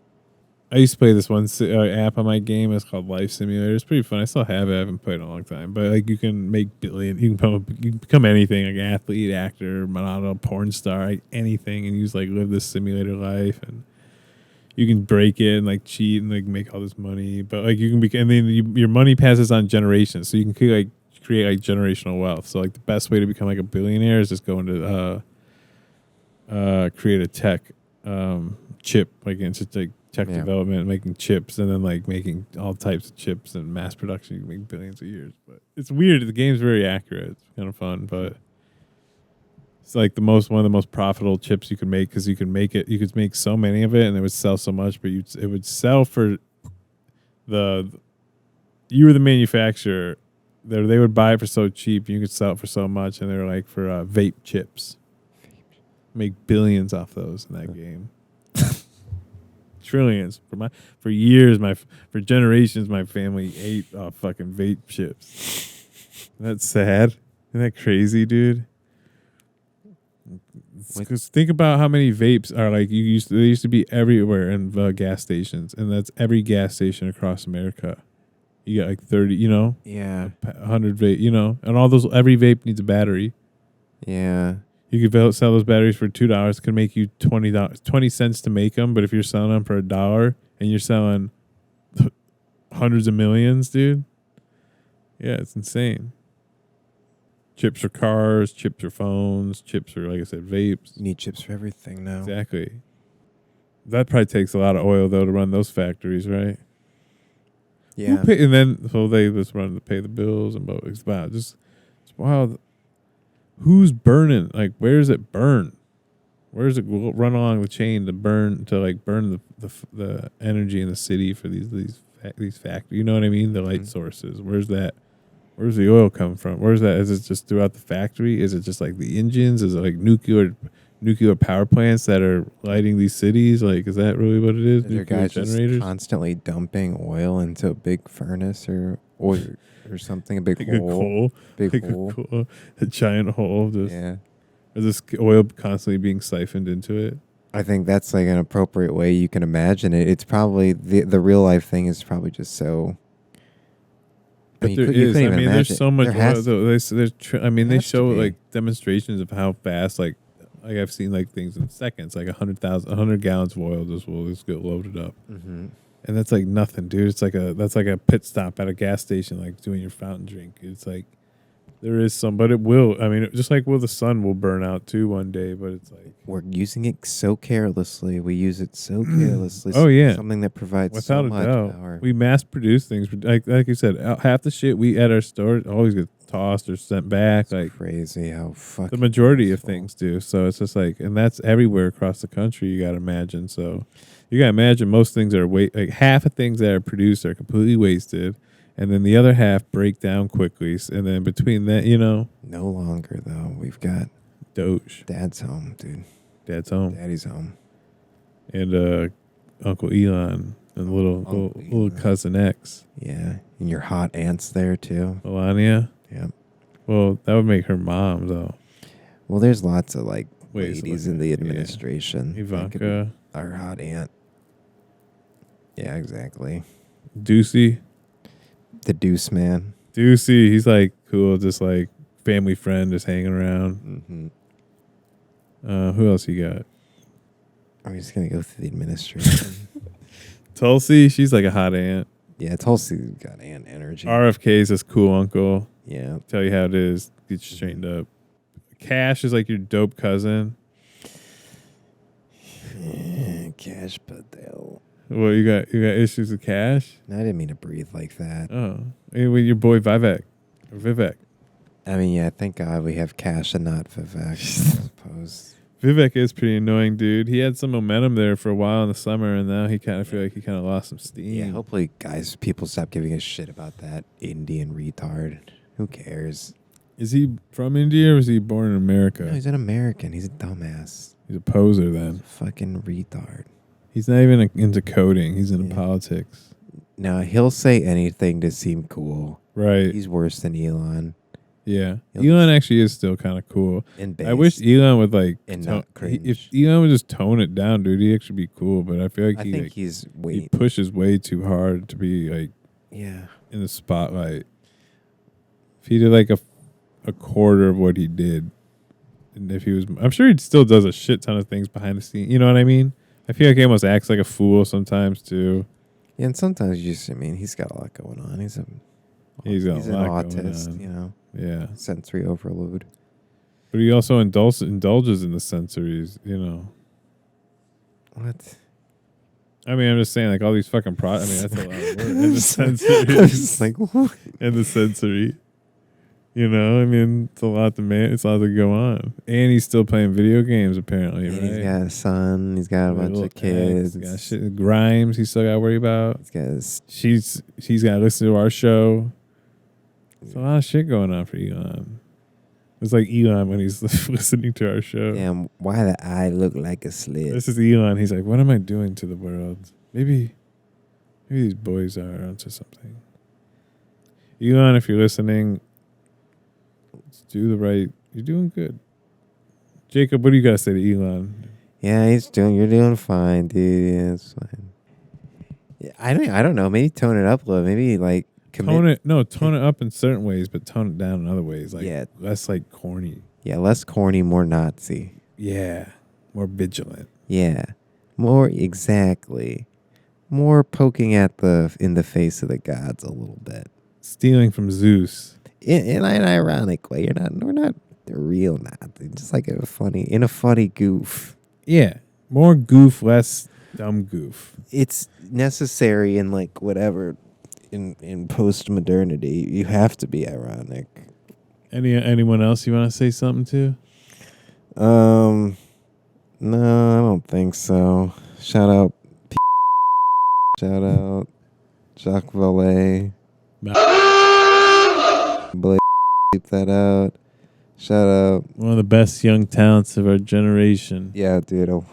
I used to play this one app on my game. It's called Life Simulator. It's pretty fun. I still have it. I haven't played in a long time. But like, you can make billion. You can become anything, like athlete, actor, model, porn star, like anything, and you just like live this simulator life. And you can break it and like cheat and like make all this money. But like you can and then your money passes on generations, so you can create generational wealth. So like the best way to become like a billionaire is just go into create a tech chip, like it's just like tech development, making chips, and then like making all types of chips and mass production. You can make billions of years. But it's weird. The game's very accurate. It's kind of fun, but it's like one of the most profitable chips you can make, because you can make it. You could make so many of it, and it would sell so much. But it would sell for you were the manufacturer. They would buy it for so cheap. You could sell it for so much, and they were like for vape chips. Make billions off those in that game. Trillions. For years, for generations, my family ate fucking vape chips. That's sad. Isn't that crazy, dude? Because think about how many vapes are like they used to be everywhere in gas stations, and that's every gas station across America. You got like 30, Yeah. 100 vape, and every vape needs a battery. Yeah. You could sell those batteries for $2. It can make you $20 cents to make them. But if you're selling them for $1 and you're selling hundreds of millions, dude, yeah, it's insane. Chips for cars, chips for phones, chips for, like I said, vapes. You need chips for everything now. Exactly. That probably takes a lot of oil though to run those factories, right? Yeah. And then so they just run to pay the bills and wow, just it's wild. Who's burning? Like, where does it burn? Where does it run along the chain to burn the energy in the city for these factories? You know what I mean? The light sources. Where's that? Where's the oil come from? Where's that? Is it just throughout the factory? Is it just like the engines? Is it like nuclear power plants that are lighting these cities? Like, is that really what it is? Are guys just constantly dumping oil into a big furnace or something, a big like hole? A giant hole. Is this oil constantly being siphoned into it? I think that's like an appropriate way you can imagine it. It's probably the real life thing is probably just so. But you couldn't even imagine. There's so much oil. They show like demonstrations of how fast, like I've seen like things in seconds, like 100 gallons of oil will just get loaded up. Mm-hmm. And that's like nothing, dude. That's like a pit stop at a gas station, like doing your fountain drink. It's like there is some, but it will. I mean, just like the sun will burn out too one day. But it's like we're using it so carelessly. We use it so carelessly. Oh yeah, something that provides without so a much doubt. power. We mass produce things. Like you said, half the shit we at our store always gets tossed or sent back. It's like crazy how fucking the majority of things do. So it's just like, and that's everywhere across the country. You got to imagine. So. You gotta imagine most things are like half of things that are produced are completely wasted, and then the other half break down quickly. And then between that, no longer though. We've got Doge. Dad's home, dude. Dad's home. Daddy's home. And Uncle Elon and little cousin X. Yeah. And your hot aunt's there too. Melania. Yeah. Well, that would make her mom though. Well, there's lots of like Wait, ladies in the administration. Yeah. Ivanka. Our hot aunt. Yeah, exactly. Ducey. The Deuce Man. Ducey, he's like cool, just like family friend, just hanging around. Mm-hmm. Who else you got? I'm just gonna go through the administration. Tulsi, she's like a hot aunt. Yeah, Tulsi's got aunt energy. RFK's this cool uncle. Yeah. Tell you how it is. Get you straightened up. Cash is like your dope cousin. Cash Patel. Well, you got issues with Cash? No, I didn't mean to breathe like that. Oh. Anyway, your boy Vivek. I mean, yeah, thank God we have Cash and not Vivek, I suppose. Vivek is pretty annoying, dude. He had some momentum there for a while in the summer, and now he kind of feel like he kind of lost some steam. Yeah, hopefully, guys, people stop giving a shit about that Indian retard. Who cares? Is he from India or was he born in America? No, he's an American. He's a dumbass. He's a poser then. Fucking retard. He's not even into coding. He's into politics. No, he'll say anything to seem cool. Right. He's worse than Elon. Yeah. Elon actually is still kind of cool. And I wish Elon would like not cringe. If Elon would just tone it down, dude, he'd actually be cool. But I feel like he pushes way too hard to be like in the spotlight. If he did like a quarter of what he did, and if he was, I'm sure he still does a shit ton of things behind the scenes. You know what I mean? I feel like he almost acts like a fool sometimes too. Yeah, and sometimes he's got a lot going on. He's an autist, you know. Yeah. Sensory overload. But he also indulges in the sensories, you know. What? I mean, I'm just saying, like, all these fucking I mean, that's a lot of work. And the sensory. I was like, what? And the sensory. You know, I mean, it's a lot to go on. And he's still playing video games, apparently, right? He's got a son. He's got a bunch of kids. He's got shit. Grimes, he's still got to worry about. She's got to listen to our show. There's a lot of shit going on for Elon. It's like Elon when he's listening to our show. Damn, why the eye look like a slit? This is Elon. He's like, what am I doing to the world? Maybe these boys are onto something. Elon, if you're listening, let's do the right. You're doing good. Jacob, what do you got to say to Elon? Yeah, you're doing fine, dude. Yeah, it's fine. Yeah, I don't know. Maybe tone it up a little. Maybe like tone it up in certain ways, but tone it down in other ways. Like less like corny. Yeah, less corny, more Nazi. Yeah, more vigilant. Yeah, more exactly. More poking in the face of the gods a little bit. Stealing from Zeus. In an ironic way. We're not the real Nazi. Just like in a funny goof. Yeah, more goof, less dumb goof. It's necessary in like whatever. In post-modernity, you have to be ironic. Anyone else you want to say something to? No, I don't think so. Shout out shout out Jacques Vallée. Bleep that out. Shout out one of the best young talents of our generation. Yeah, dude.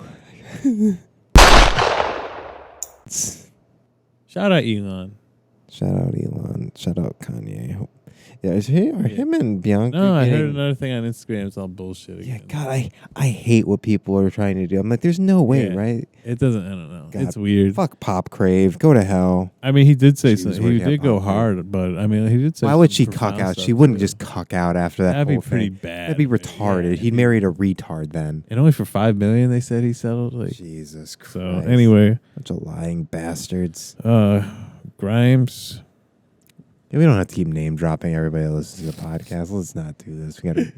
Shout out Elon. Shout out Elon. Shout out Kanye. Yeah, him and Bianca. No, I heard another thing on Instagram. It's all bullshit again. Yeah, God, I hate what people are trying to do. I'm like, there's no way, right? It doesn't. I don't know. God, it's weird. Fuck Pop Crave. Go to hell. I mean, he did say something. He did go hard, but I mean, he did say. Why would she cuck out? She wouldn't just cuck out after that. That'd whole be pretty thing. bad. That'd be retarded. Yeah. He married a retard then. And only for $5 million, they said he settled. Like Jesus Christ. So anyway, bunch of lying bastards. Grimes. Yeah, we don't have to keep name dropping everybody that listens to the podcast. Let's not do this. We gotta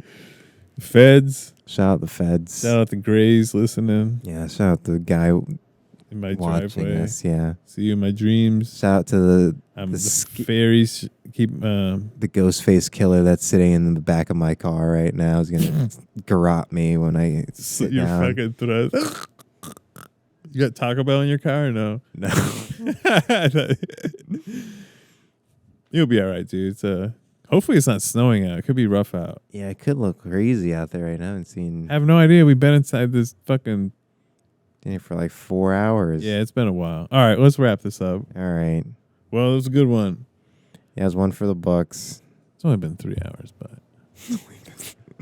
Feds. Shout out the Feds. Shout out the Grays listening. Yeah, shout out the guy in my driveway. Us, yeah. See you in my dreams. Shout out to the Fairies. Keep the ghost face killer that's sitting in the back of my car right now is gonna garrote me when I sit your down. Fucking threat. You got Taco Bell in your car or no? No. You'll be all right, dude. Hopefully it's not snowing out. It could be rough out. Yeah, it could look crazy out there right now. I haven't seen I have no idea. We've been inside this fucking... in it for like 4 hours. Yeah, it's been a while. All right, let's wrap this up. All right. Well, it was a good one. Yeah, it was one for the books. It's only been 3 hours, but...